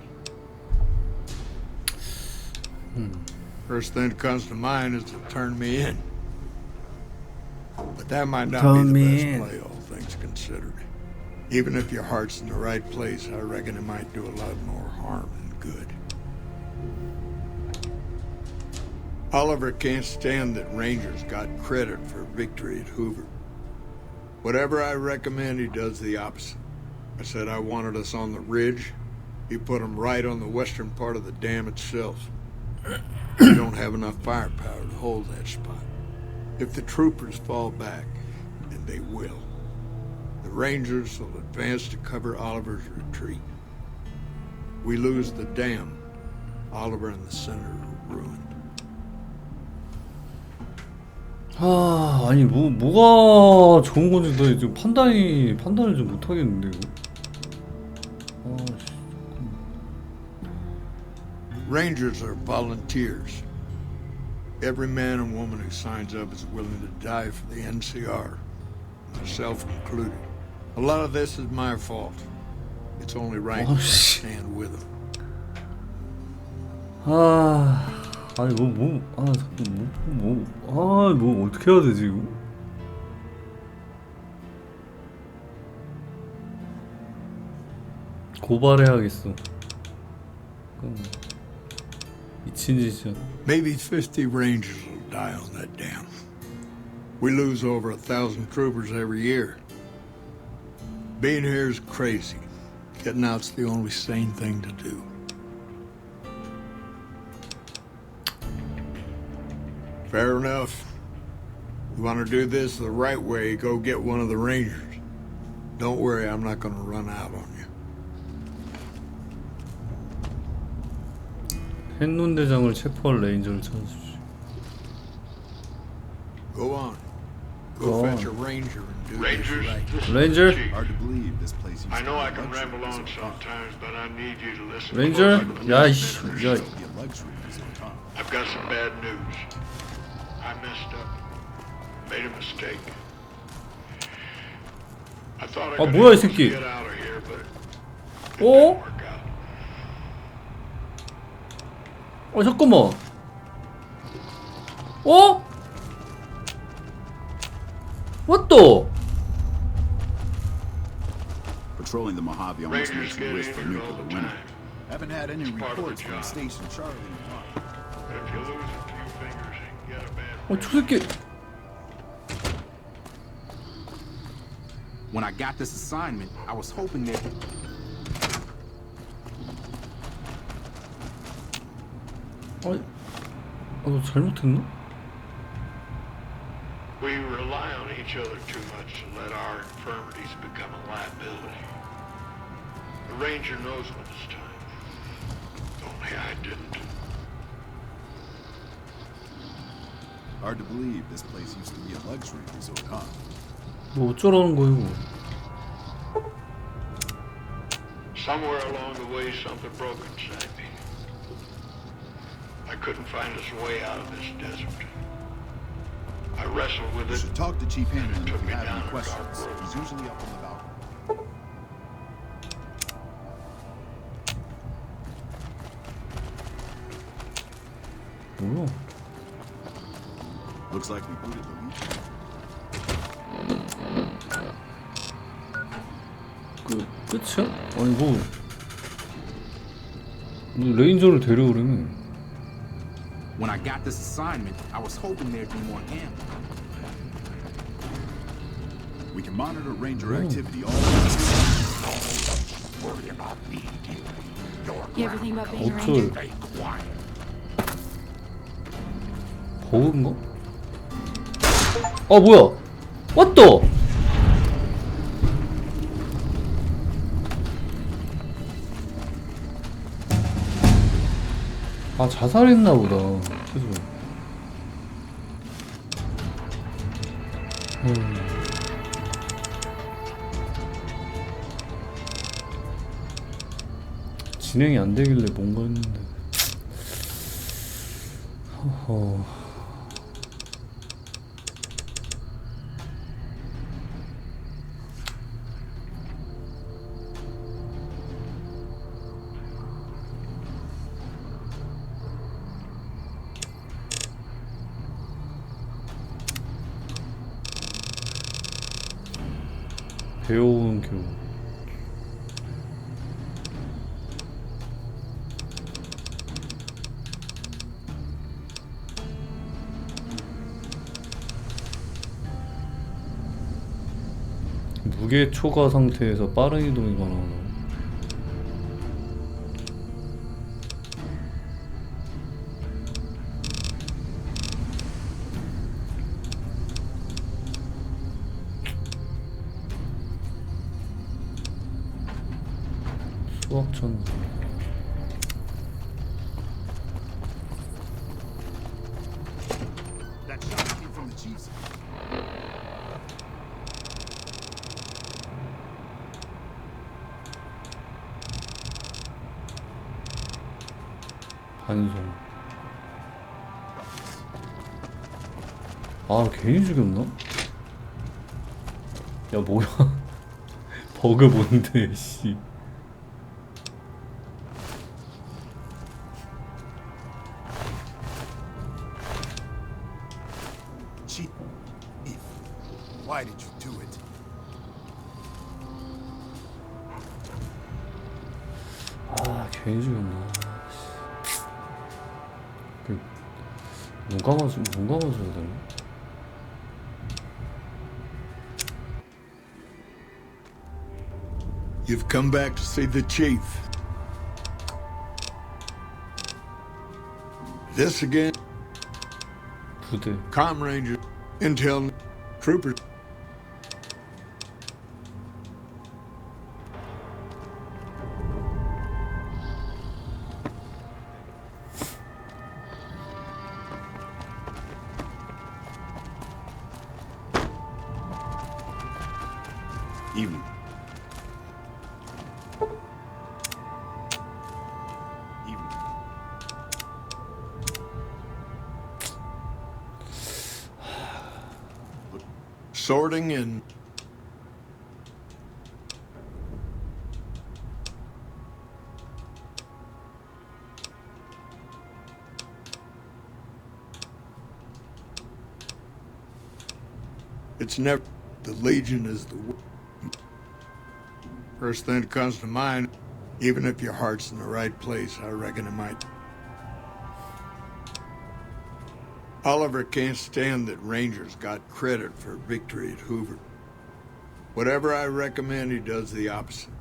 First thing that comes to mind is to turn me in. But that might not be the best play, all things considered. Even if your heart's in the right place, I reckon it might do a lot more harm than good. Oliver can't stand that Rangers got credit for victory at Hoover. Whatever I recommend, he does the opposite. I said I wanted us on the ridge. He put them right on the western part of the dam itself. We don't have enough firepower to hold that spot. If the troopers fall back, and they will, the Rangers will advance to cover Oliver's retreat. We lose the dam, Oliver and the senator are ruined. 아니 뭐가 좋은 건지 너 지금 판단을 좀 못 하겠는데 이거. Rangers are volunteers. Every man and woman who signs up is willing to die for the NCR, myself included. A lot of this is my fault. It's only right to stand with them. 아니 뭐 어떻게 해야 되지 이거? 고발해야겠어. 미친 짓이야. Maybe 50 Rangers will die on that dam. We lose over 1,000 troopers every year. Being here is crazy. Getting out's the only sane thing to do. Fair enough. You want to do this the right way, go get one of the Rangers. Don't worry, I'm not going to run out on you. 헨론 대장을 체포할 레인저를 찾으십시오. Go on. Go fetch a ranger and do Rangers, this right. Ranger. Hard to believe this place used I know to I be can luxury ramble on as a sometimes, but I need you to listen. Ranger. closely. 야 이씨. 야. be a luxury as a top. I've got some bad news. I messed up. Made a mistake. I thought I could 뭐야, 이 새끼. get out of here, but 어? 잠깐만. What the? Patrolling the Mojave almost makes you wish for nuclear winter. Haven't had any reports from Station Charlie in a while. If you lose a few fingers, you can get a bad 저 새끼. When I got this assignment, I was hoping that... 너 잘못했나? We rely on each other too much to let our infirmities become a liability. The Ranger knows when it's time. Only I didn't. Hard to believe this place used to be a luxury resort, huh? 뭐 어쩌라는 거예요? Somewhere along the way, something broke inside me. I couldn't find us a way out of this desert. I wrestled with it. You should talk to Chief Hanlon if took you me have down any a dark questions. road. He's usually up on the balcony. 뭐야? Looks like we booted the lead. 끝이야? 아니 너 레인저를 데려오려면 When I got this assignment, I was hoping there'd be more gambling. We can monitor Ranger activity all Worry about me, dear. You ever think about being a 어쩔 ranger? 버그인가? 뭐야? What the? 자살했나 보다. 최소. 진행이 안 되길래 뭔가 했는데. 허허. 배워온 교육. 무게 초과 상태에서 빠른 이동이 가능하다. 수학천. That shot came from the Chiefs. 반송. 괜히 죽였나? 야 뭐야? 버그 뭔데 씨. Chief, why did you do it? 괜히 죽였나? 눈 감아줘야 되나? You've come back to see the chief. This again? 부대. Com Ranger, Intel, Troopers. Evening. sorting and it's never the Legion is the first thing that comes to mind. Even if your heart's in the right place, I reckon it might. Oliver can't stand that Rangers got credit for victory at Hoover. Whatever I recommend, he does the opposite.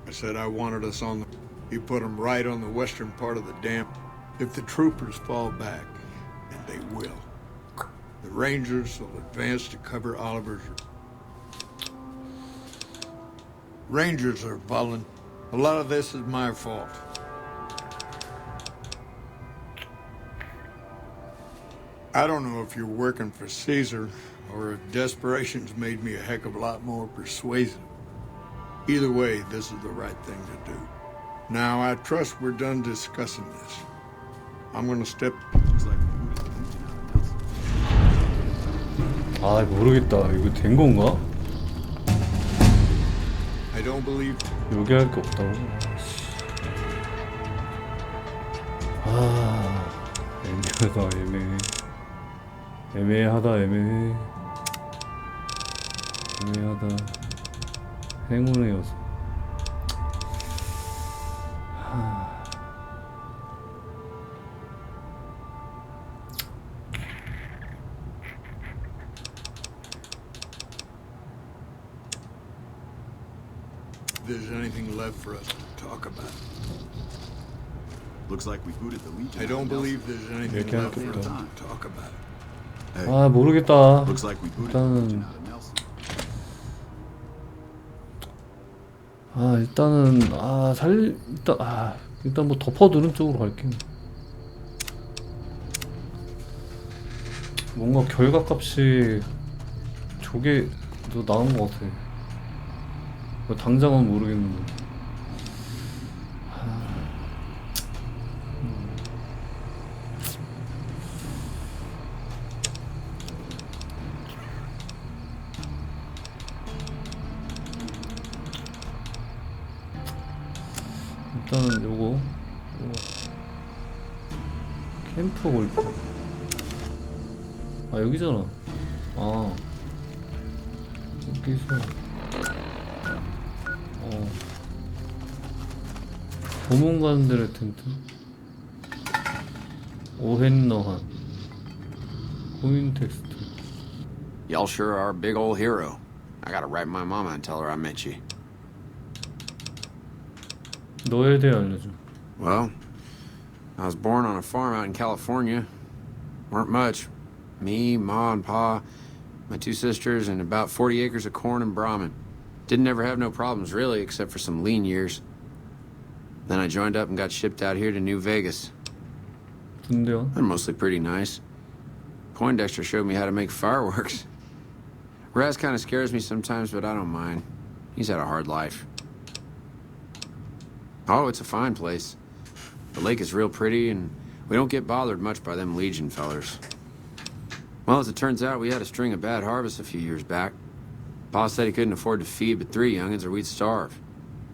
I said I wanted us on the... He put them right on the western part of the dam. If the troopers fall back, and they will, the Rangers will advance to cover Oliver's... Rangers are volunteer. A lot of this is my fault. I don't know if you're working for Caesar or if desperation's made me a heck of a lot more persuasive. Either way, this is the right thing to do. Now, I trust we're done discussing this. I'm gonna step... 아, 모르겠다. 이거 된 건가? I don't believe... 여기 할 게 없다고? 아... 애매하다, 애매해. 애매하다, 애매해. 애매하다. 행운의 여섯. If there's anything left for us to talk about. Looks like we booted the Legion. I don't believe there's anything left for us to talk about. 아, 모르겠다. Looks like we booted the Legion 일단은 out of Nelson. 일단 뭐 덮어두는 쪽으로 갈게. 뭔가 결과값이 저게 더 나은 것 같아. 당장은 모르겠는데. 일단은 요거 캠프 골프. 아, 여기잖아. 아, 여기서 고문 가는 데를 텐트. 오헨너한 고인 텍스트. Y'all sure are a big old hero. I gotta write my mama and tell her I met you. 너에 대해 알려줘. Well, I was born on a farm out in California. Weren't much. Me, Ma, and Pa, my two sisters, and about 40 acres of corn and Brahmin. Didn't ever have no problems, really, except for some lean years. Then I joined up and got shipped out here to New Vegas. 근데요? They're mostly pretty nice. Poindexter showed me how to make fireworks. Raz kind of scares me sometimes, but I don't mind. He's had a hard life. Oh, it's a fine place. The lake is real pretty, and we don't get bothered much by them Legion fellers. Well, as it turns out, we had a string of bad harvests a few years back. Pa said he couldn't afford to feed but 3 youngins or we'd starve.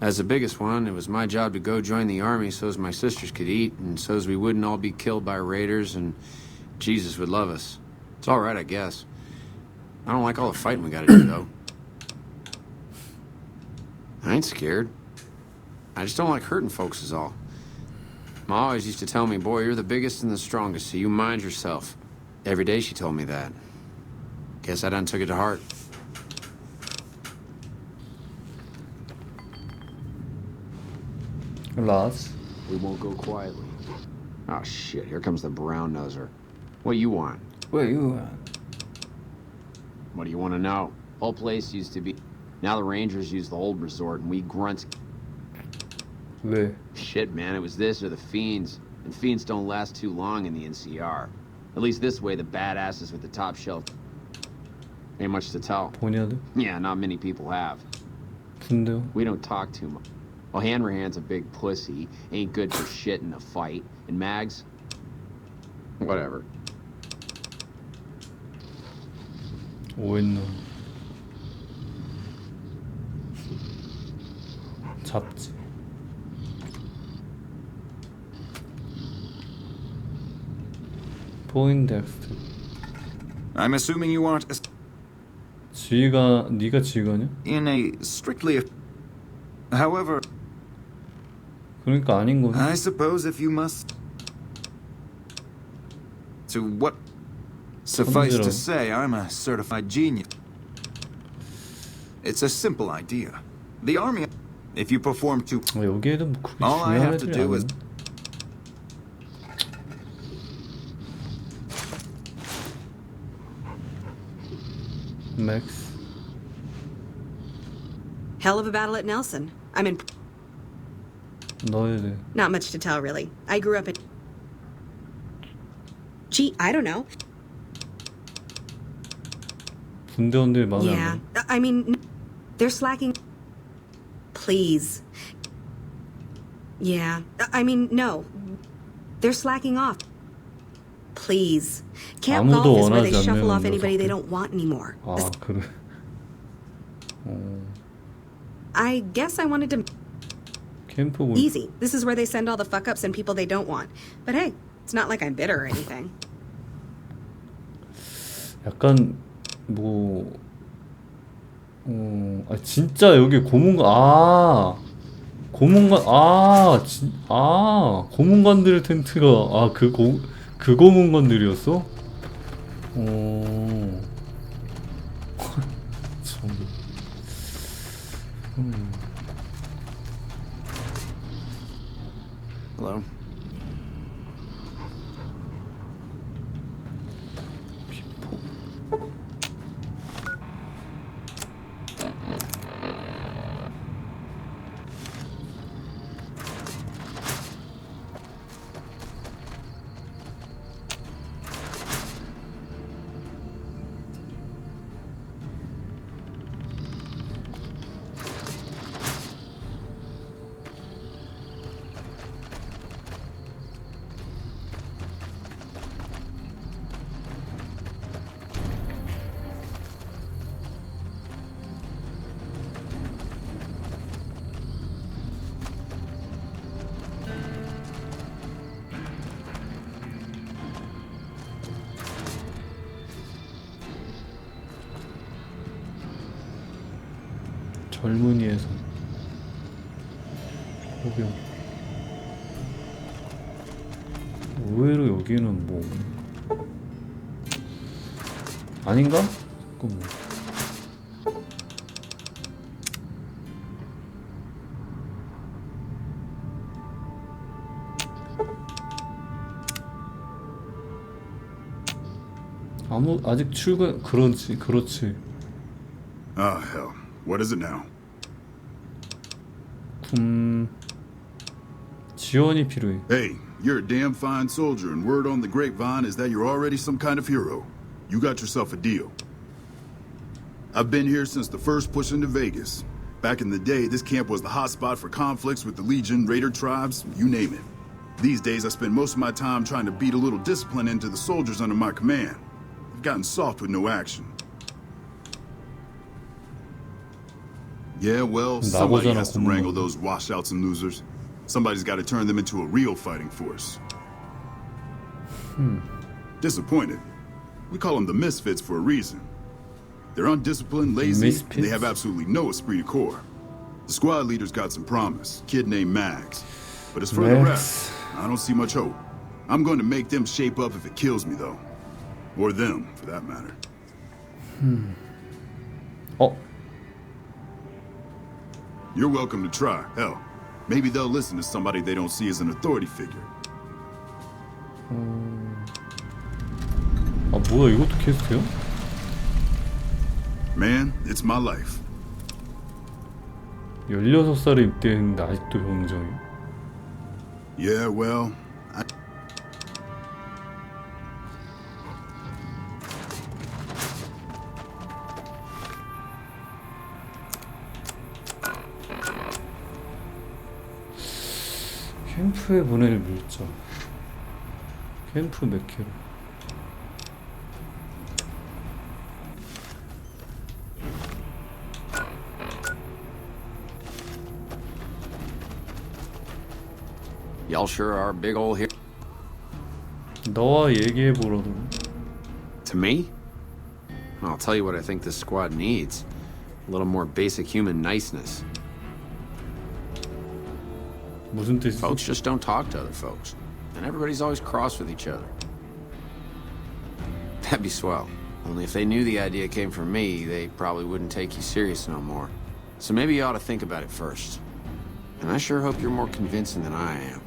As the biggest one, it was my job to go join the army so's my sisters could eat, and so's we wouldn't all be killed by raiders, and Jesus would love us. It's all right, I guess. I don't like all the fighting we gotta do, though. I ain't scared. I just don't like hurting folks is all. Ma always used to tell me, boy, you're the biggest and the strongest, so you mind yourself. Every day she told me that. Guess I done took it to heart. Lots. We won't go quietly. Oh, shit, here comes the brown noser. What do you want? What do you want? What do you want to know? Whole place used to be... Now the Rangers use the old resort, and we grunts... 왜? Shit, man, it was this or the Fiends. And Fiends don't last too long in the NCR. At least this way, the badasses with the top shelf... Ain't much to tell. 본야들? Yeah, not many people have. 근데요? We don't talk too much. Well, Hanrahan's a big pussy, ain't good for shit in a fight. And Mags? Whatever. 오했나? 잡지. 포인덱스. I'm assuming you aren't 지휘가 네가 지휘관이야? in a strictly. However, 그러니까 아닌 거네. I suppose if you must. To what? Suffice to say, I'm a certified genius. It's a simple idea. The army, if you perform to. 여기에도 뭐 그렇게 All I 중요한 have to 애들이 do is. 아니네. Max. Hell of a battle at Nelson. I mean, 너희들. not much to tell, really. I grew up in. Gee, I don't know. 군대원들이 마음에 Yeah, 안 들어. I mean, they're slacking. Please. Yeah, I mean, no. They're slacking off. Please. Camp 아무도 Golf is where they 원하지 shuffle off 않는 anybody they 녀석들. don't want anymore. 아 그래. I guess I wanted to. 캠프 Easy. This is where they send all the fuck ups and people they don't want. But hey, it's not like I'm bitter or anything. 약간 뭐 아 진짜 여기 고문관 고문관들 텐트가 그 고문관들이었어? 참. Hello. 젊은이에서 호병. 의외로 여기는 뭐 아닌가? 잠깐만. 아직 출근 그렇지. Ah, hell. What is it now? 지원이 필요해. Hey, you're a damn fine soldier, and word on the grapevine is that you're already some kind of hero. You got yourself a deal. I've been here since the first push into Vegas. Back in the day, this camp was the hotspot for conflicts with the Legion, Raider tribes, you name it. These days, I spend most of my time trying to beat a little discipline into the soldiers under my command. I've gotten soft with no action. Yeah, well, somebody has to wrangle those washouts and losers. Somebody's got to turn them into a real fighting force. Disappointed. We call them the Misfits for a reason. They're undisciplined, lazy, and they have absolutely no esprit de corps. The squad leader's got some promise, kid named Max. But as for the rest, I don't see much hope. I'm going to make them shape up if it kills me, though. Or them, for that matter. You're welcome to try. Hell, maybe they'll listen to somebody they don't see as an authority figure. 아 뭐야 이것도 퀘스트야? Man, it's my life. 16살에 입대했는데 아직도 병정이. Yeah, well, 캠프에 보낼 물자. 캠프 몇 킬로? Y'all sure are big ol' here. 너와 얘기해보라고. To me? I'll tell you what I think this squad needs. A little more basic human niceness. 무슨 뜻이지? Folks just don't talk to other folks. And everybody's always cross with each other. That'd be swell. Only if they knew the idea came from me, they probably wouldn't take you serious no more. So maybe you ought to think about it first. And I sure hope you're more convincing than I am.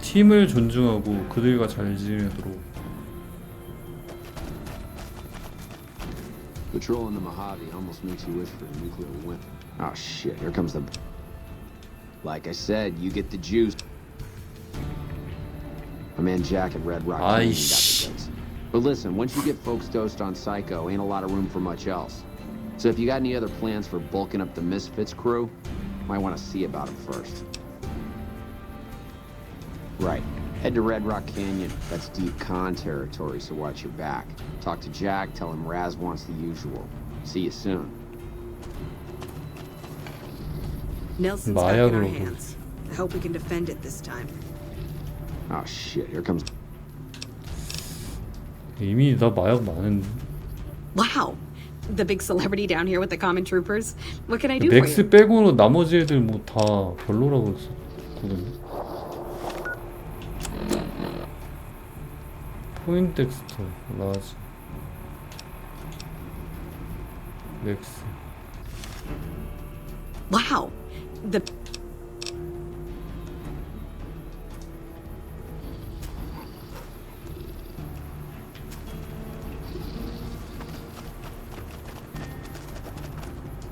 팀을 존중하고 그들과 잘 지내도록. Patrolling the Mojave almost makes you wish for a nuclear winter. Oh shit, here comes the... Like I said, you get the juice. My man Jack at Red Rock Canyon got the goods. But listen, once you get folks dosed on Psycho, ain't a lot of room for much else. So if you got any other plans for bulking up the Misfits crew, might want to see about them first. Right. Head to Red Rock Canyon. That's deep con territory, so watch your back. Talk to Jack, tell him Raz wants the usual. See you soon. Nelson's back in our hands. I hope we can defend it this time. Oh shit, here comes... 이미 나 마약 많은데. Wow! The big celebrity down here with the common troopers. What can I do for 맥스 you? 빼고는 나머지 애들 뭐 다 별로라고 했었거든요. 포인텍스터, 라지, 맥스. Wow! The...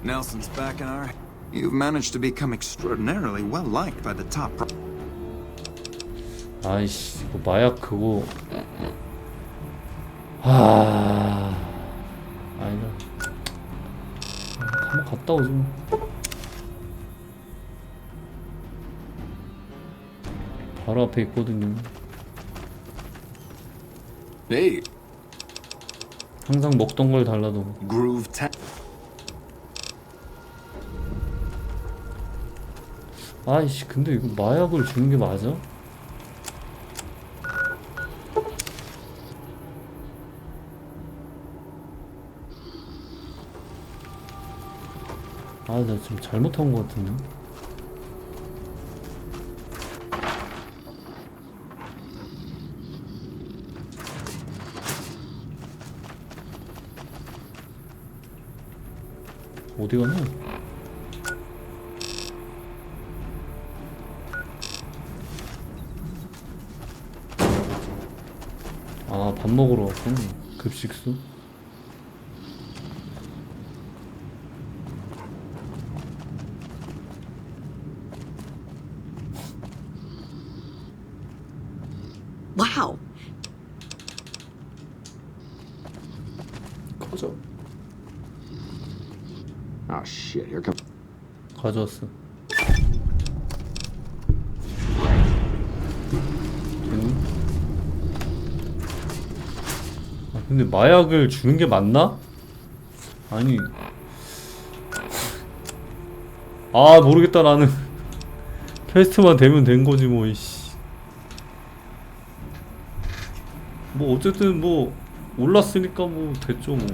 Nelson's back in our... You've managed to become extraordinarily well-liked by the top... 아이씨, 이거 마약 그거... 아니다. 한번 갔다 오지 뭐. 바로 앞에 있거든요. Hey. 항상 먹던 걸 달라도. Groove 아이씨, 근데 이거 마약을 주는 게 맞아? 아, 나 지금 잘못한 것 같은데. 어디 갔냐? 아, 밥 먹으러 왔구나. 급식소. Wow! 가져. Oh shit, here comes... 가져왔어. 아, 근데 마약을 주는 게 맞나? 아니. 아, 모르겠다. 나는 퀘스트만 되면 된 거지 뭐. 이씨. 뭐 어쨌든 뭐 올랐으니까 뭐 됐죠 뭐.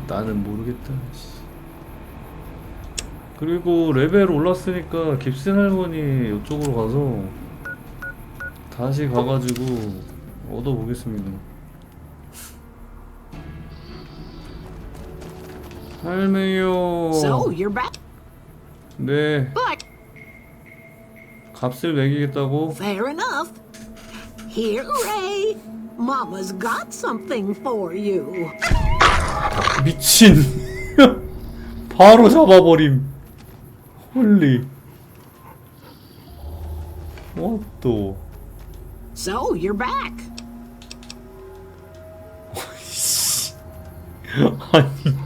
나는 모르겠다. 그리고 레벨 올랐으니까 깁슨 할머니 이쪽으로 가서 다시 가가지고 얻어보겠습니다. 할매요. So you're back. 네. But 값을 매기겠다고? fair enough. Here, Ray. Mama's got something for you. 미친. 바로 잡아버림. 홀리. What the? So you're back. 아니.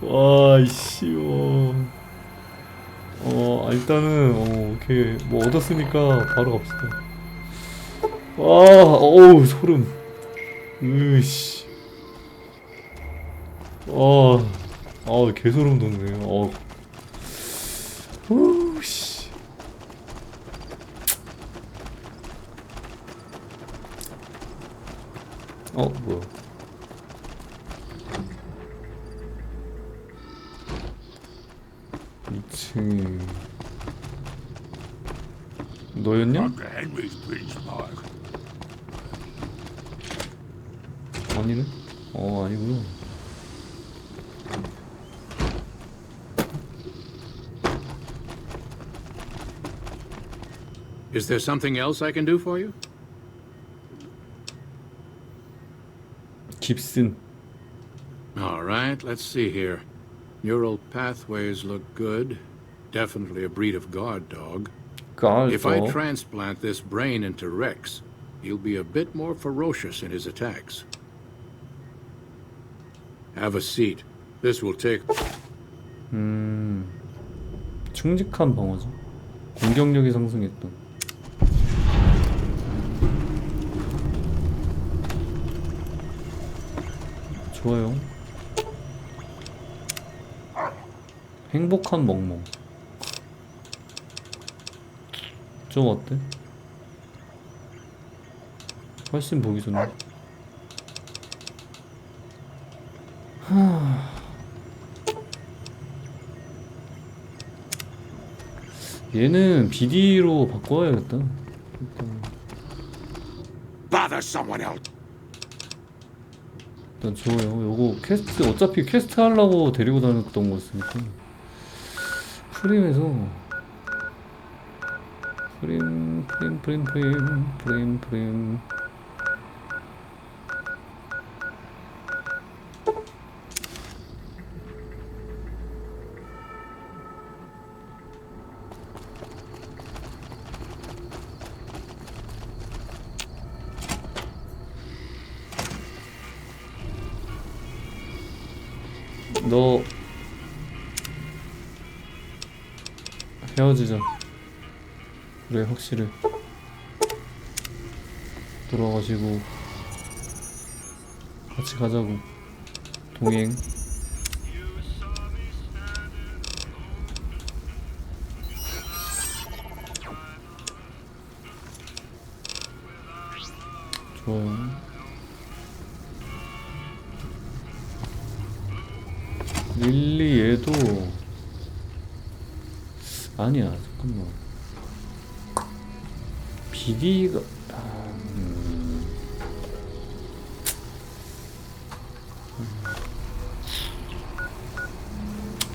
와, 이씨. 일단은 오케이. 뭐 얻었으니까 바로 갑시다. 와, 어우, 소름. 으이씨. 개소름 돋네요. 우씨. 뭐야. 2층이 너였냐? 아니네? 아니구나. Is there something else I can do for you? 깁슨. All right, let's see here. Neural pathways look good. Definitely a breed of guard dog. Guard If I dog? transplant this brain into Rex, he'll be a bit more ferocious in his attacks. Have a seat. This will take... 충직한 방어죠. 공격력이 상승했던. 좋아요. 행복한 멍멍. 좀 어때? 훨씬 보기 좋네. 얘는 BD로 바꿔야겠다. Bother someone else. 일단 좋아요. 요거 퀘스트 어차피 퀘스트 하려고 데리고 다녔던 거였으니까 프림에서 프림. 너 헤어지자. 그래, 확실해. 돌아가시고 같이 가자고. 동행. 좋아요. 릴리 얘도 아니야. 잠깐만. BD가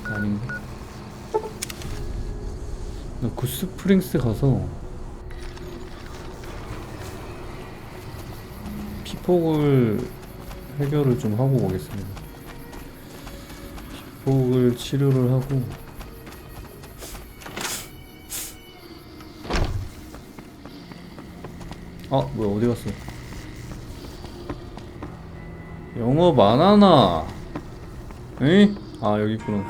아닌가? 나 구스프링스 가서 피폭을 해결을 좀 하고 오겠습니다. 피폭을 치료를 하고 뭐야, 어디 갔어? 영업 안 하나? 에? 여기 있구나.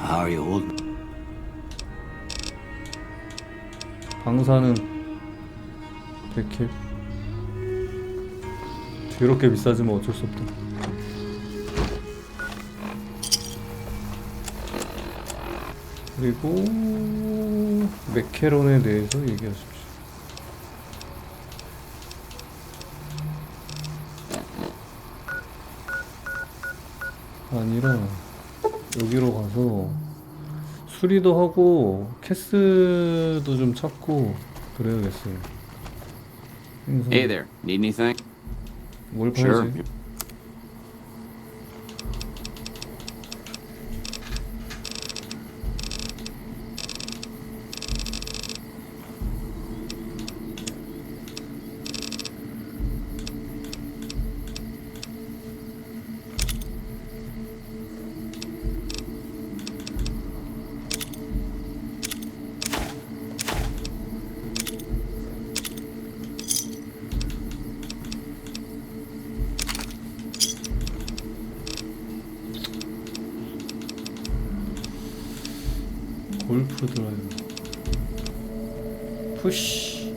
방사능 100캡. 더럽게 비싸지만 어쩔 수 없다. 그리고 메케론에 대해서 얘기하십시오. 아니라 여기로 가서 수리도 하고 캐스도 좀 찾고 그래야겠어요. Hey there, need anything? 뭘 팔지? Sure. 골프 드라이브 푸쉬.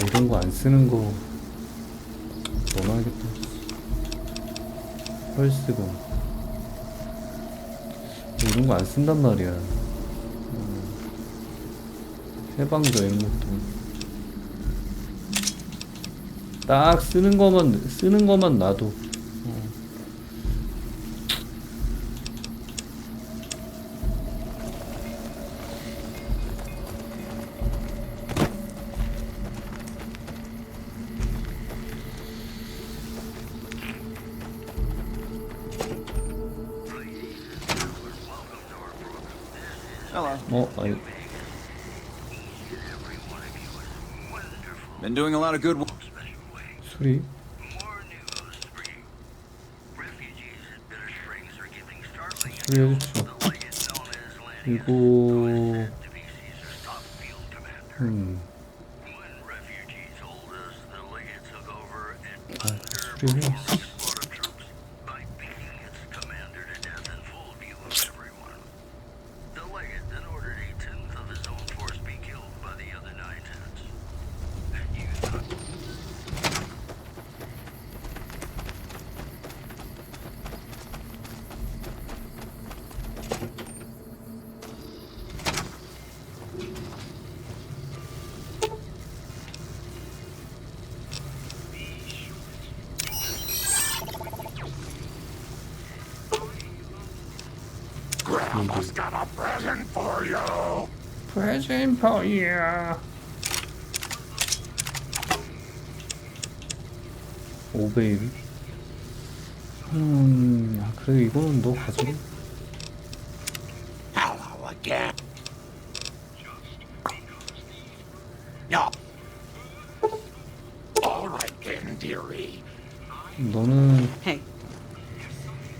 이런 거 안 쓰는 거 넣어놔야겠다. 펄스건 이런 거 안 쓴단 말이야. 해방저 앵무통 딱 쓰는 것만 놔도. 아니. Been doing a lot of good work. 수리. 수리해주죠. 그리고 수리해. Grandma's got a present for you. Present for you. 5베이비. 그래도 이거는 너 가져가. Hello again. No. All right then, dearie. 너는 Hey.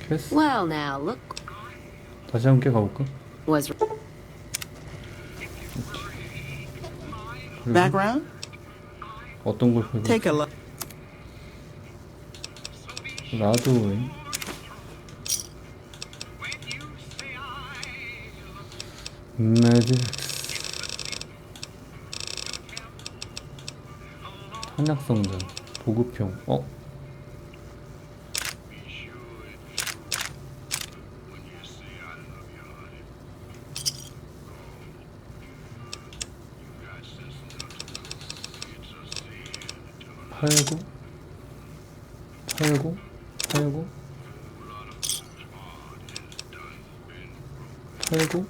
캐스? Well, now look. 다시 함께 가볼까? Was Background? 어떤 걸 보고? Take a look. 나도 매직 탄약성전 보급형. 팔고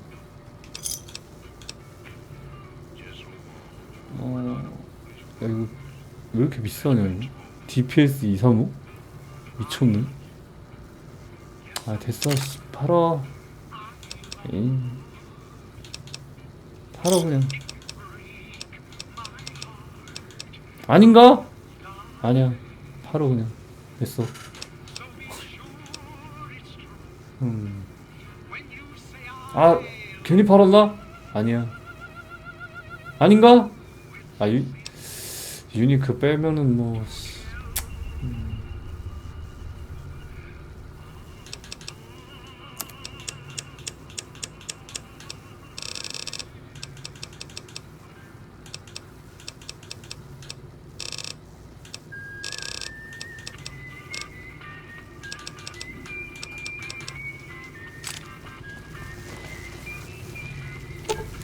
야 이거 왜 이렇게 비싸냐 이거? DPS 235? 미쳤네. 아 됐어 팔어. 에이 팔어 그냥. 아닌가? 아니야 팔어 그냥. 됐어. 아 괜히 팔았나? 아니야. 아닌가? 아 유니크 빼면은 뭐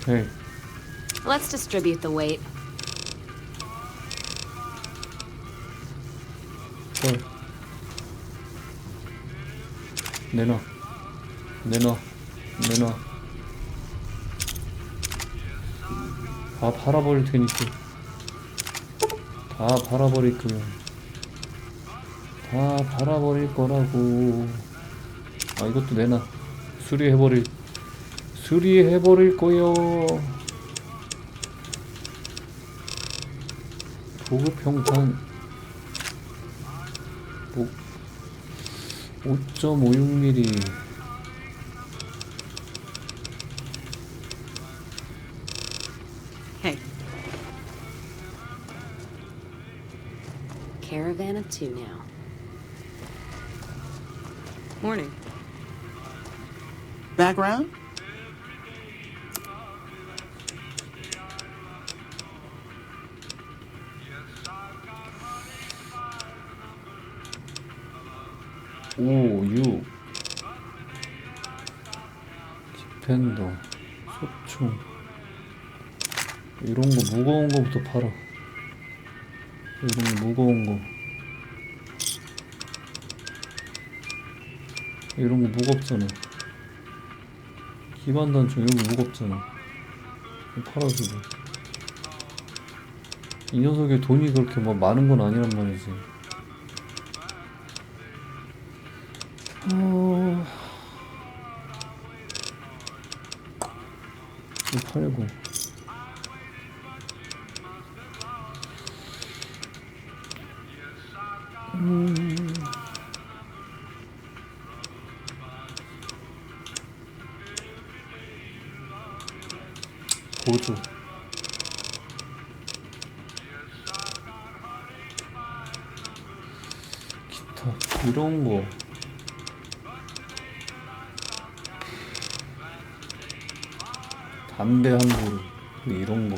Hey. Let's distribute the weight. 내놔. 다 팔아버릴 테니까. 다 팔아버릴 거야. 다 팔아버릴 거라고. 아 이것도 내놔. 수리해버릴 거요. 보급형탄 5.56mm. Hey. Caravan of two now. Morning. Background? 5, 6 디펜더, 소총 이런거 무거운 거부터 팔아. 이런 무거운 거. 이런 거 무겁잖아. 기반단총 이런 거 무겁잖아. 팔아주고. 이 녀석의 돈이 그렇게 뭐 많은 건 아니란 말이지. 이거 팔고. 보조. 기타 이런 거. 담배 한 그루 이런 거.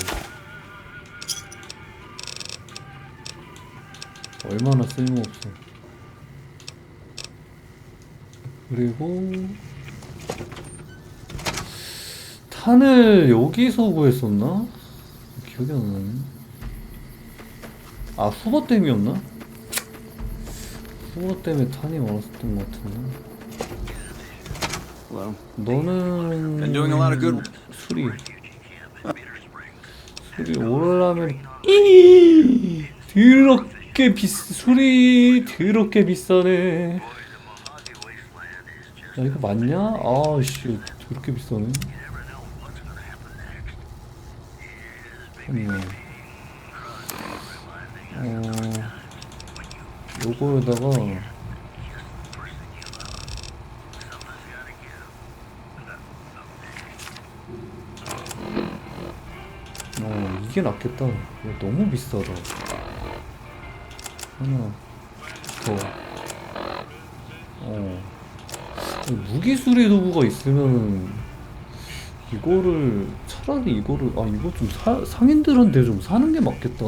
얼마나 쓸모없어. 그리고 탄을 여기서 구했었나? 기억이 안 나네. 아, 후보 때문이었나? 후보 때문에 탄이 많았었던 것 같은데. 너는 수리 오려면 더럽게 수리 더럽게 비싸네. 야, 이거 맞냐? 아씨, 더럽게 비싸네. 요거에다가 이게 낫겠다. 이거 너무 비싸다. 하나 더. 무기 수리 도구가 있으면 이거를 차라리 이거를 이거 좀 상인들한테 좀 사는 게 맞겠다.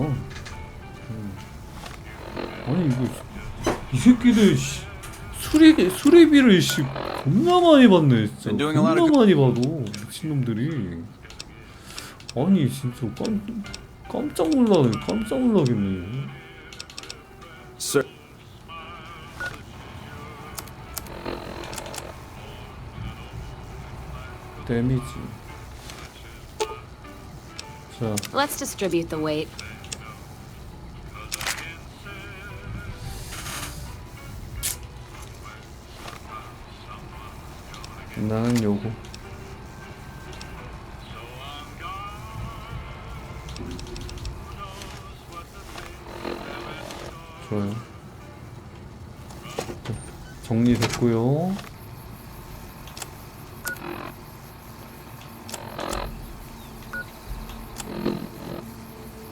아니 이거 이 새끼들 수리비를 겁나 많이 받네. 진짜 겁나 많이 받아 미친놈들이. 아니 진짜 깜짝 놀라네. 깜짝 놀라겠네. 데미지. 자. Let's distribute the weight. 나는 요거. 좋아요. 정리됐고요.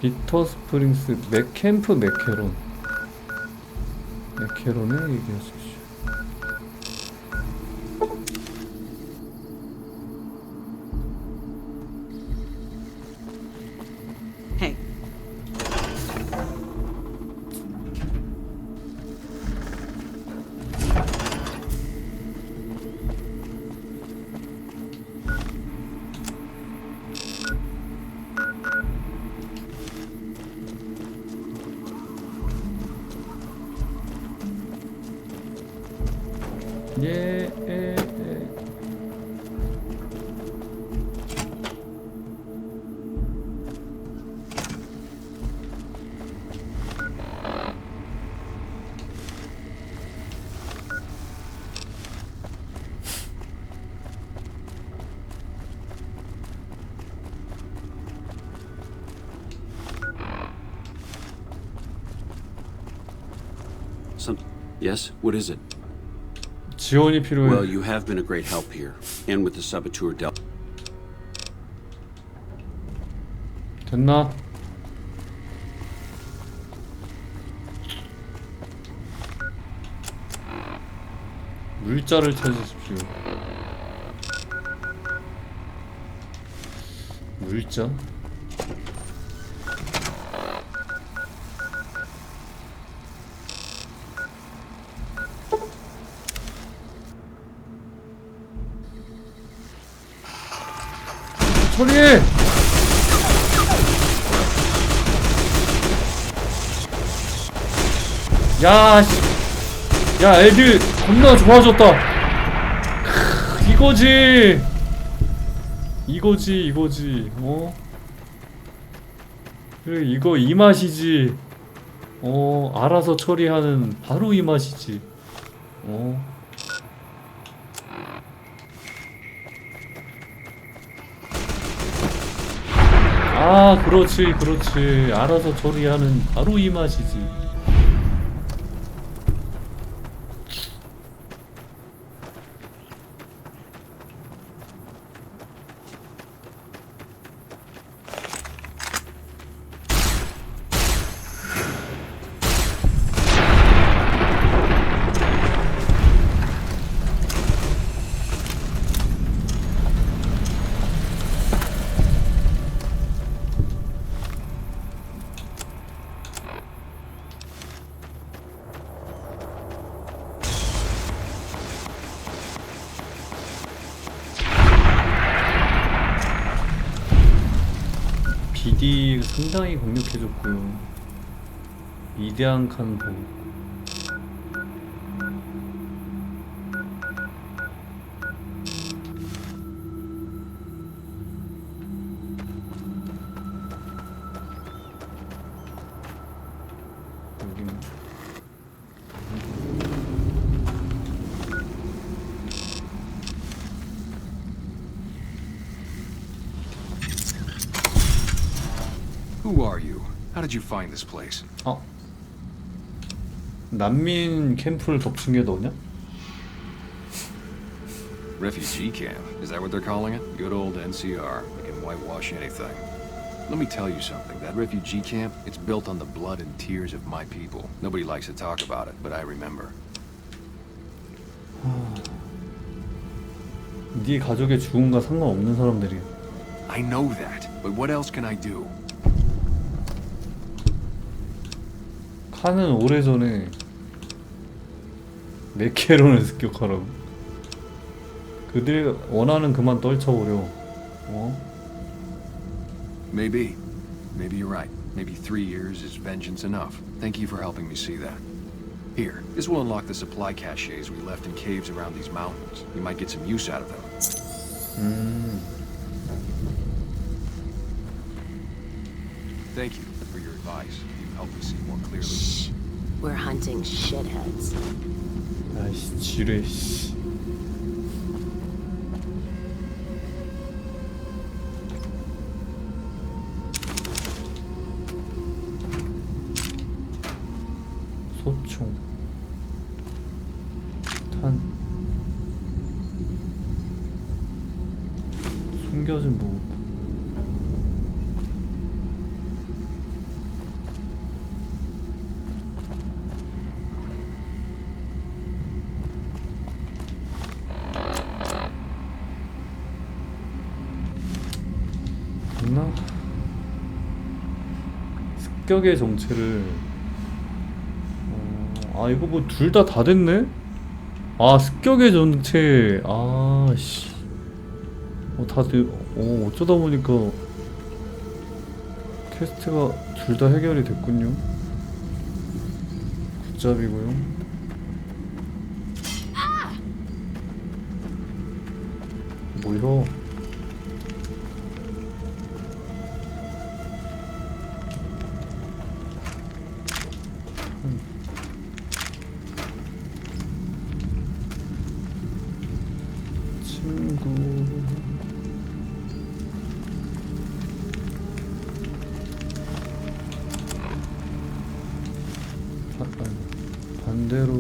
비터 스프링스 맥캠프 맥케론. 맥케론을 얘기하십시오. Hey. Yes? What is it? 지원이 필요해. Well, you have been a great help here, and with the saboteur dealt. 됐나? 물자를 찾으십시오. 물자? 처리해! 야, 씨. 야, 애들 겁나 좋아졌다. 이거지. 이거지. 그래, 이거 이 맛이지. 알아서 처리하는 바로 이 맛이지. 아, 그렇지. 알아서 처리하는 바로 이 맛이지. BD 상당히 강력해졌고요. 위대한 칸보. 여기는 Who are you? How did you find this place? 난민 캠프를 덮친 게 너냐? Refugee camp. Is that what they're calling it? Good old NCR. They can whitewash anything. Let me tell you something. That refugee camp, it's built on the blood and tears of my people. Nobody likes to talk about it, but I remember. 네 가족의 죽음과 상관없는 사람들이야. I know that, but what else can I do? 칸은 오래전에 네케론을 습격하라고. 그들 원하는 그만 떨쳐버려. Maybe. Maybe you're right. Maybe 3 years is vengeance enough. Thank you for helping me see that. Here, this will unlock the supply caches we left in caves around these mountains. You might get some use out of them. Thank you for your advice. You helped me see more clearly. Shh. We're hunting shitheads. 아이씨, 지뢰, 씨. 소총. 탄. 숨겨진 뭐. 됐나? 습격의 정체를 이거 뭐 둘 다 됐네? 습격의 정체. 씨. 다들 어쩌다 보니까 퀘스트가 둘 다 해결이 됐군요. 굿잡이고요. 뭐야? 반대로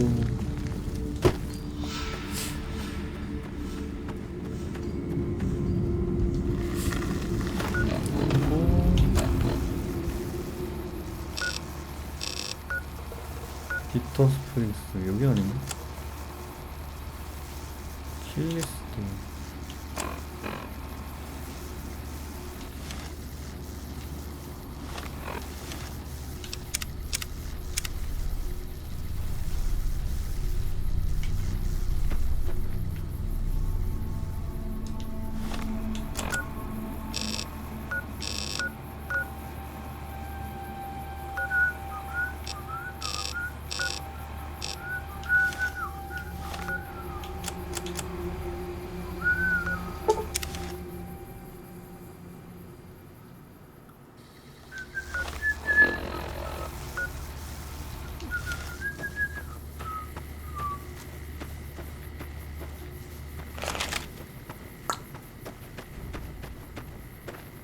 비터 스프링스 여기 아닌가? 킬리스트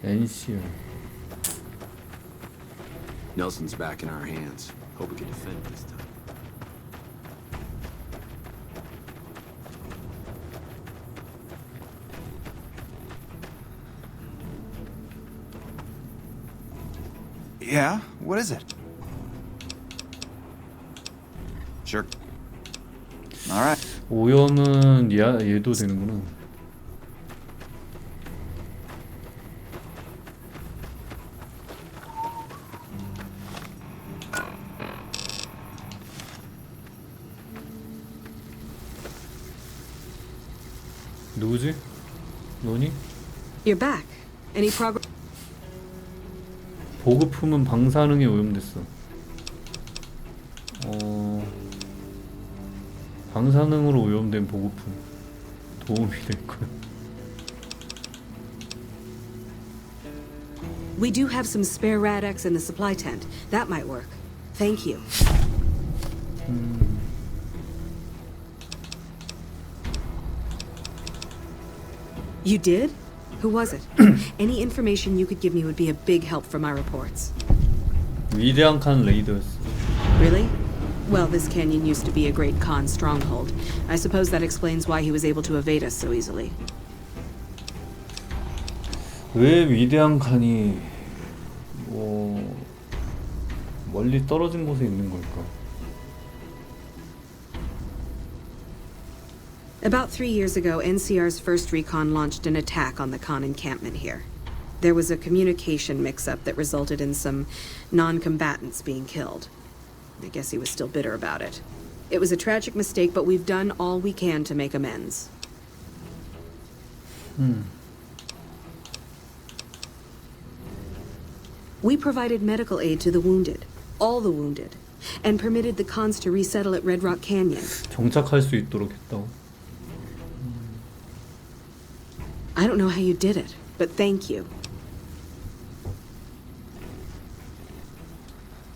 NCR. Nelson's back in our hands. Hope we can defend it this time. Yeah? What is it? Sure. Alright. 오염은 얘도 되는구나. 누구지? 너니? You're back. Any progress? 보급품은 방사능에 오염됐어. 방사능으로 오염된 보급품 도움이 될 거야. We do have some spare Rad-X in the supply tent. That might work. Thank you. You did? Who was it? Any information you could give me would be a big help for my reports. 위대한 칸 레이더였어. Really? Well, this canyon used to be a great Khan stronghold. I suppose that explains why he was able to evade us so easily. 왜 위대한 칸이 멀리 떨어진 곳에 있는 걸까? About 3 years ago, NCR's first recon launched an attack on the Khan encampment here. There was a communication mix-up that resulted in some non-combatants being killed. I guess he was still bitter about it. It was a tragic mistake, but we've done all we can to make amends. We provided medical aid to the wounded, all the wounded, and permitted the Khans to resettle at Red Rock Canyon. 정착할 수 있도록 했다고. I don't know how you did it, but thank you.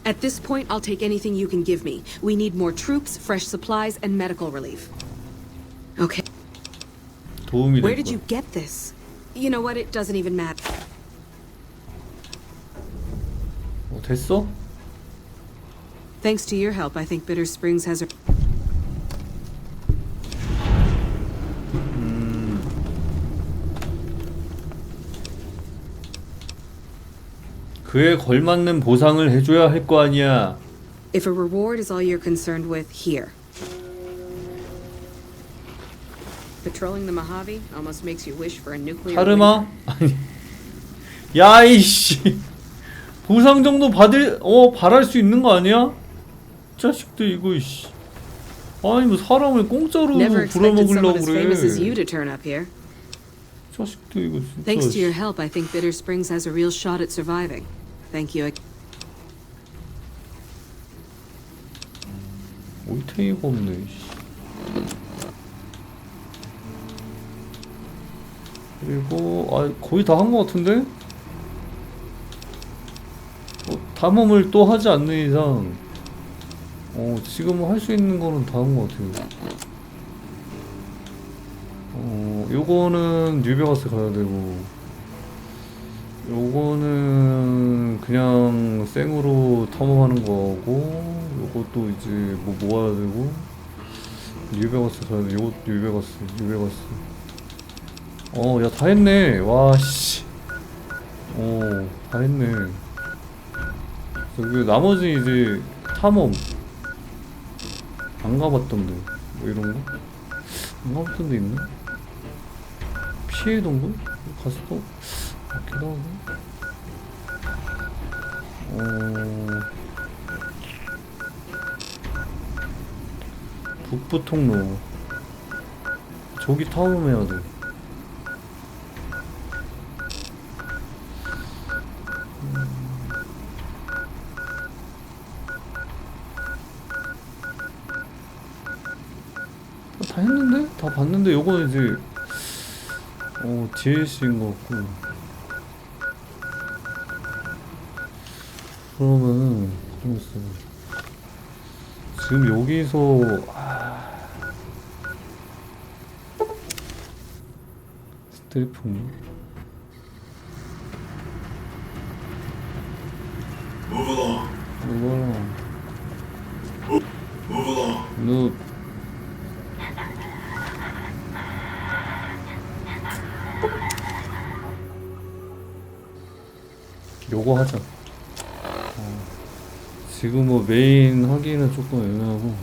At this point, I'll take anything you can give me. We need more troops, fresh supplies, and medical relief. Okay. 도움이 Where 될 did you 거야. get this? You know what? It doesn't even matter. 됐어? Thanks to your help, I think Bitter Springs has a... 그에 걸맞는 보상을 해줘야 할 거 아니야. If a reward is all you're concerned with, here. Patrolling the Mojave almost makes you wish for a nuclear... 하르마? 아니. 야, 이씨. 보상 정도 바랄 수 있는 거 아니야? 자식들 이거 이씨. 아니 뭐 사람을 공짜로 부려먹으려고 그래. 자식들 이거 진짜. Thanks to your help, I think Bitter Springs has a real shot at surviving. Thank you. 올탱이가 없네. 그리고 거의 다 한 거 같은데? 탐험을 또 하지 않는 이상 지금 할 수 있는 거는 다 한 거 같아요. 요거는 뉴베가스 가야 되고, 요거는 그냥 생으로 탐험하는 거고, 요것도 이제 뭐 모아야 되고, 뉴베가스 가야 돼. 요것도 뉴베가스. 야, 다 했네. 와, 씨. 다 했네. 여기 나머지 이제 탐험 안 가봤던데 뭐 이런 거? 안 가봤던 데 있나? 피해 동굴? 갔어? 같기도 하고. 북부 통로. 저기 탐험해야 돼. 다 했는데? 다 봤는데 요거는 이제 DLC인 것 같고. 그러면은 지금 여기서 스트리핑 Move along. Move along. Move. 요거 하자. 지금 뭐 메인 하기는 조금 애매하고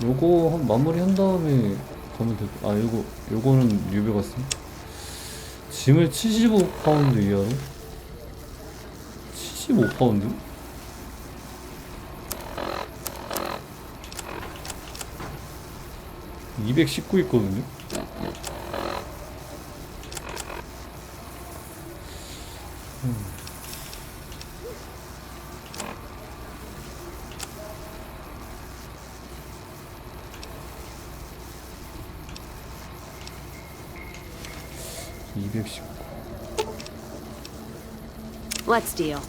요거 한 마무리 한 다음에 가면 될 거. 아 요거는 뉴베가스. 짐을 75파운드 이하로? 75파운드? (219) 있거든요. Let's deal.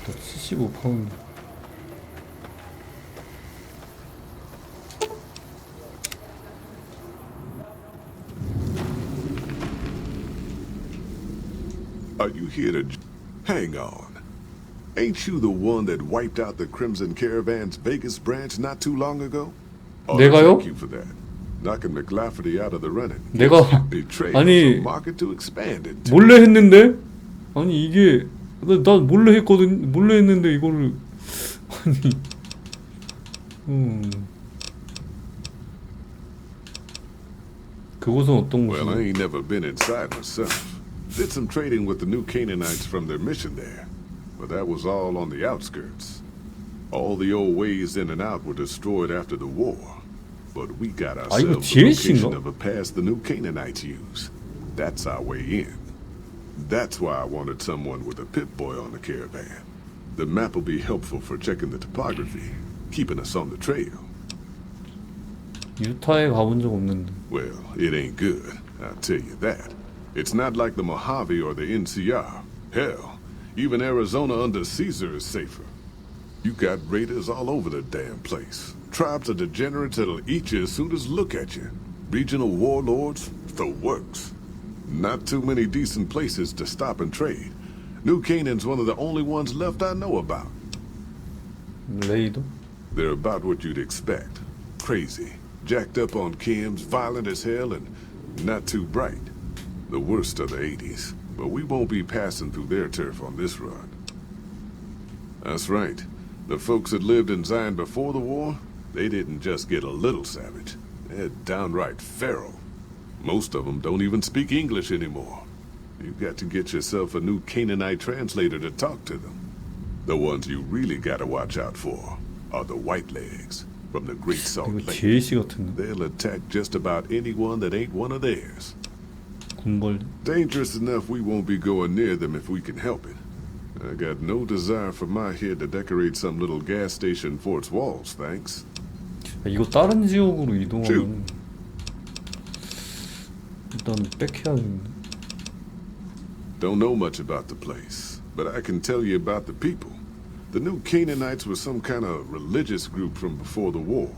또 75파운드. Are you here to... Hang on. Ain't you the one that wiped out the Crimson Caravan's Vegas branch not too long ago? 내가요? Thank you for that. Knocking McLafferty out of the running. 내가 아니 market to expand it. 몰래 했는데? 아니 이게 나 몰래 했거든. 몰래 했는데 이거를 아니 그곳은 어떤 곳이야? Well, I ain't never been inside myself. Did some trading with the new Canaanites from their mission there, but that was all on the outskirts. All the old ways in and out were destroyed after the war, but we got ourselves the location of a pass the new Canaanites use. That's our way in. That's why I wanted someone with a Pip-Boy on the caravan. The map will be helpful for checking the topography, keeping us on the trail. 유타에 가본 적 없는데. Well, it ain't good, I'll tell you that. It's not like the Mojave or the NCR. Hell, even Arizona under Caesar is safer. You got raiders all over the damn place. Tribes of degenerates that'll eat you as soon as look at you. Regional warlords, the works. Not too many decent places to stop and trade. New Canaan's one of the only ones left I know about. 레이더? They're about what you'd expect. Crazy, jacked up on chems, violent as hell, and not too bright. The worst of the 80s, but we won't be passing through their turf on this run. That's right. The folks that lived in Zion before the war, they didn't just get a little savage. They're downright feral. Most of them don't even speak English anymore. You've got to get yourself a new Canaanite translator to talk to them. The ones you really gotta watch out for are the Whitelegs from the Great Salt Lake. They'll attack just about anyone that ain't one of theirs. Dangerous enough we won't be going near them if we can help it. I got no desire for my head to decorate some little gas station fort's walls, thanks. 이거 다른 지역으로 이동하면 일단 백해야겠네. Don't know much about the place, but I can tell you about the people. The new Canaanites were some kind of religious group from before the war.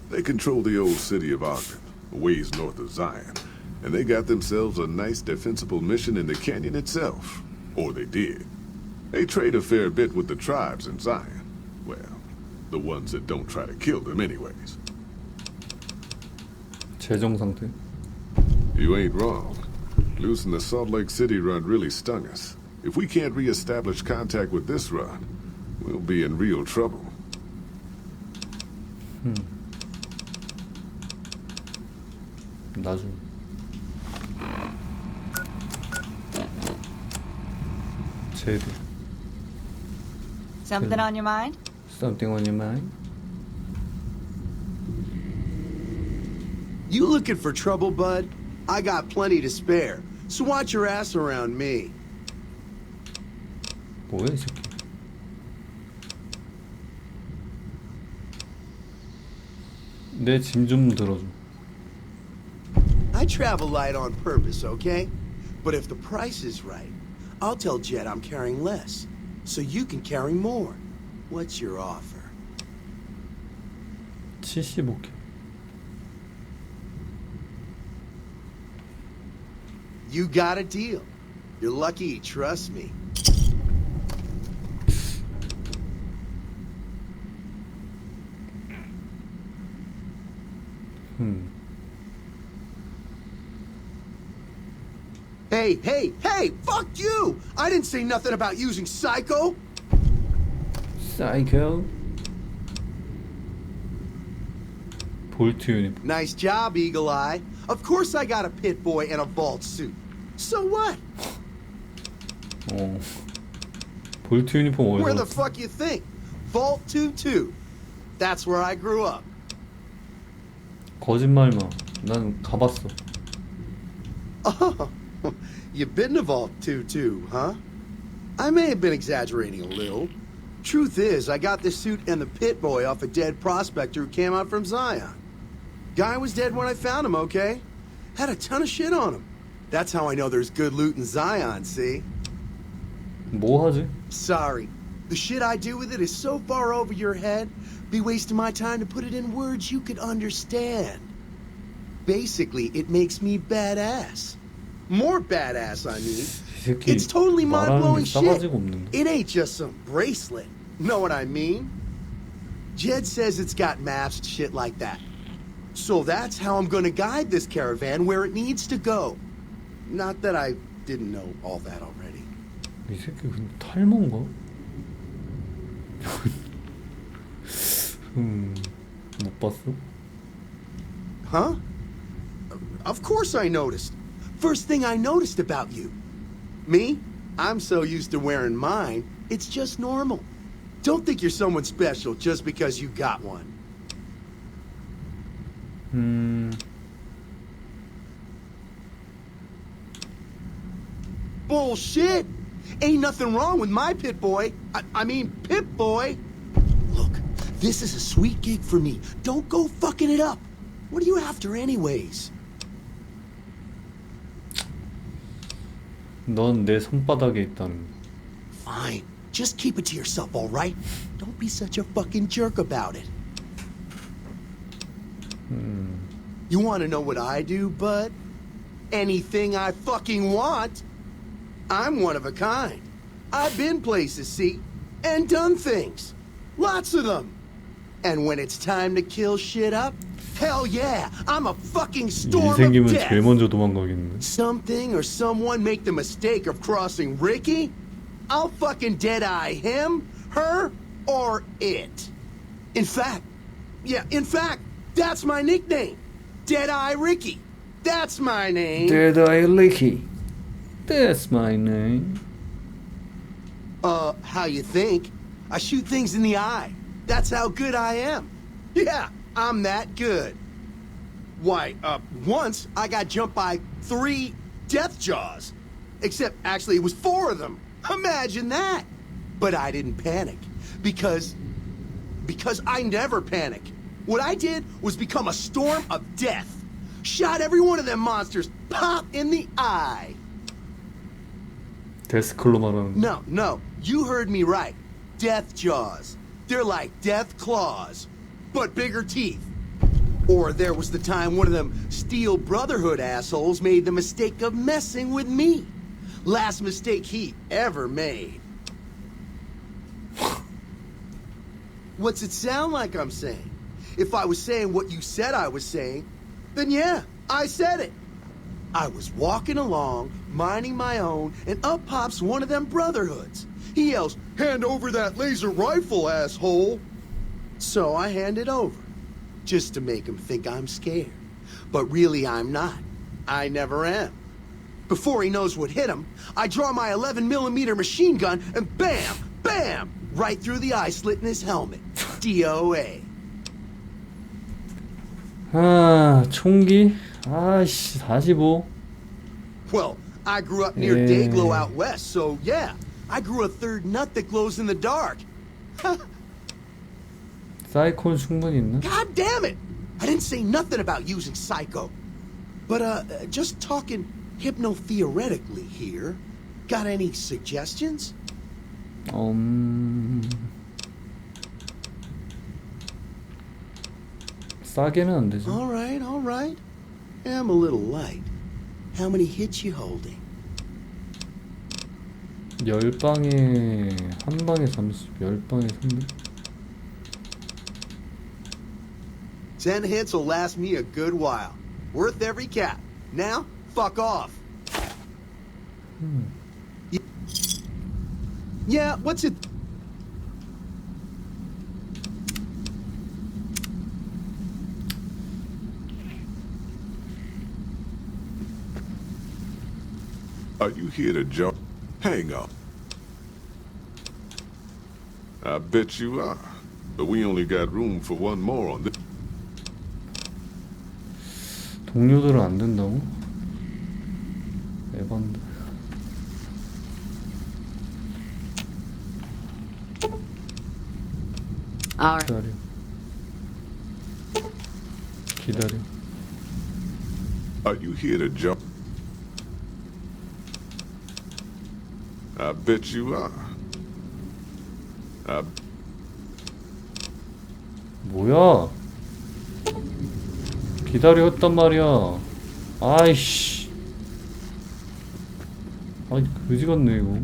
They control the old city of Ogden, a ways north of Zion, and they got themselves a nice defensible mission in the canyon itself. Or they did. They trade a fair bit with the tribes in Zion. Well, the ones that don't try to kill them anyways. 재정 상태. You ain't wrong. Losing the Salt Lake City run really stung us. If we can't re-establish contact with this run, we'll be in real trouble. 나중. 제드. Something on your mind? Something on your mind? You looking for trouble, bud? I got plenty to spare, so watch your ass around me. 뭐야 이 새끼. 내 짐 좀 들어줘. I travel light on purpose, okay? But if the price is right, I'll tell Jed I'm carrying less, so you can carry more. What's your offer? 75K. You got a deal. You're lucky, trust me. Hey, fuck you! I didn't say nothing about using Psycho! Psycho? 볼트 유니폼. Nice job, Eagle Eye. Of course I got a pit boy and a vault suit. So what? 볼트 유니폼 어디서? Where the fuck you think? Vault 22. That's where I grew up. 거짓말 마. 난 가봤어. Oh, you've been to Vault 22, huh? I may have been exaggerating a little. Truth is, I got the suit and the pit boy off a dead prospector who came out from Zion. Guy was dead when I found him, okay? Had a ton of shit on him. That's how I know there's good loot in Zion, see? 뭐 하지? Sorry. The shit I do with it is so far over your head, be wasting my time to put it in words you could understand. Basically, it makes me badass. More badass, I mean. It's totally mind-blowing shit. It ain't just some bracelet. Know what I mean? Jed says it's got maps and shit like that. So that's how I'm gonna guide this caravan where it needs to go. Not that I didn't know all that already. 이 새끼 근데 탈모인가? 못 봤어? Huh? Of course I noticed. First thing I noticed about you. Me? I'm so used to wearing mine, it's just normal. Don't think you're someone special just because you got one. Bullshit! Ain't nothing wrong with my pit boy. I mean, Pip Boy. Look, this is a sweet gig for me. Don't go fucking it up. What are you after anyways? 넌 내 손바닥에 있다는. Fine. Just keep it to yourself, all right? Don't be such a fucking jerk about it. You want to know what I do, bud? Anything I fucking want. I'm one of a kind. I've been places, see? And done things. Lots of them. And when it's time to kill shit up, hell yeah, I'm a fucking storm 일 생기면 of death. 제일 먼저 도망가겠네. Something or someone make the mistake of crossing Ricky, I'll fucking dead-eye him, her, or it. In fact, that's my nickname. Dead-Eye Ricky. That's my name. Dead-Eye Ricky. That's my name. How you think? I shoot things in the eye. That's how good I am. Yeah, I'm that good. Why, once I got jumped by 3 death jaws. Except, actually, it was 4 of them. Imagine that. But I didn't panic. Because I never panic. What I did was become a storm of death. Shot every one of them monsters pop in the eye. 데스클로 말하는. No, you heard me right. Death jaws. They're like death claws, but bigger teeth. Or there was the time one of them Steel Brotherhood assholes made the mistake of messing with me. Last mistake he ever made. What's it sound like I'm saying? If I was saying what you said I was saying, Then yeah, I said it. I was walking along, minding my own, and up pops one of them brotherhoods. He yells, "Hand over that laser rifle, asshole!" So I hand it over, just to make him think I'm scared. But really I'm not. I never am. Before he knows what hit him, I draw my 11mm machine gun and bam, bam, right through the eye slit in his helmet. DOA. 아, 총기? 아씨, 45. Well, I grew up near Yeah. Dayglow out west, so yeah, I grew a third nut that glows in the dark. 사이콘 충분히 있나? God damn it! I didn't say nothing about using Psycho. But, just talking hypno-theoretically here. Got any suggestions? 싸게는 안 되죠. Alright. I'm a little light. How many hits you holding? 10방에 한 방에 30, 10방에 300. 10 hits will last me a good while. Worth every cap. Now, fuck off. Yeah, what's it? Are you here to jump? Hang up. I bet you are. But we only got room for one more on this. 동료들은 안 된다고? 에반드. 기다려. Are you here to jump? I bet you are. 뭐야? 기다려 했단 말이야. 아이씨. 아이, 그지 같네, 이거.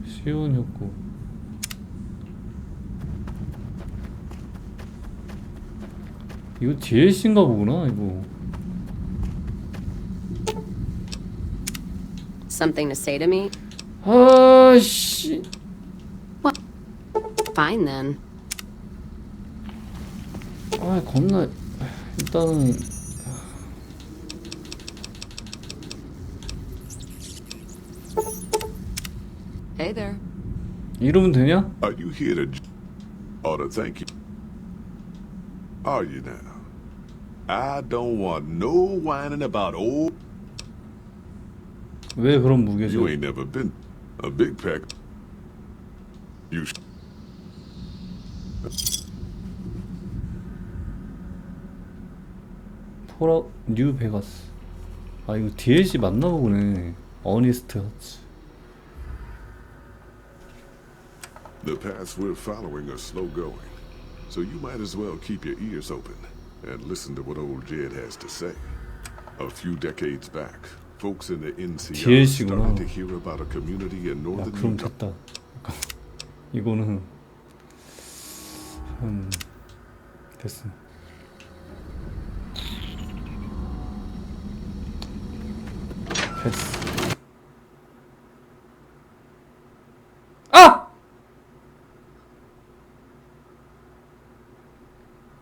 쉬운 협곡. 이거 DLC인가 보구나, 이거. Something to say to me? 아씨. What? Fine then. 아, 겁나. 일단은. Hey there. 이러면 되냐? Are you here to or to thank you? Are you now? I don't want no whining about old. 왜 그런 무게죠? You ain't never been a big pack. You. 폴아 뉴 베가스. 아, 이거 DLC 맞나 보네. 어니스트 하츠. The paths we're following are slow going, so you might as well keep your ears open and listen to what old Jed has to say. A few decades back, folks in the NCR started to hear about a community in northern 그럼 됐다. 이거는 됐어. 됐어. 아!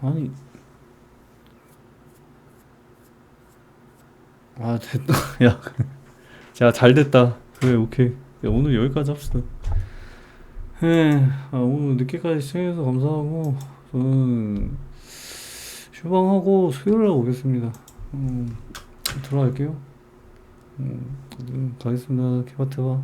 아니. 아, 됐다. 야. 자, 잘 됐다. 그래, 오케이. 야, 오늘 여기까지 합시다. 오늘 늦게까지 시청해주셔서 감사하고, 저는 휴방하고 수요일날 오겠습니다. 들어갈게요. 가겠습니다. 케바테바.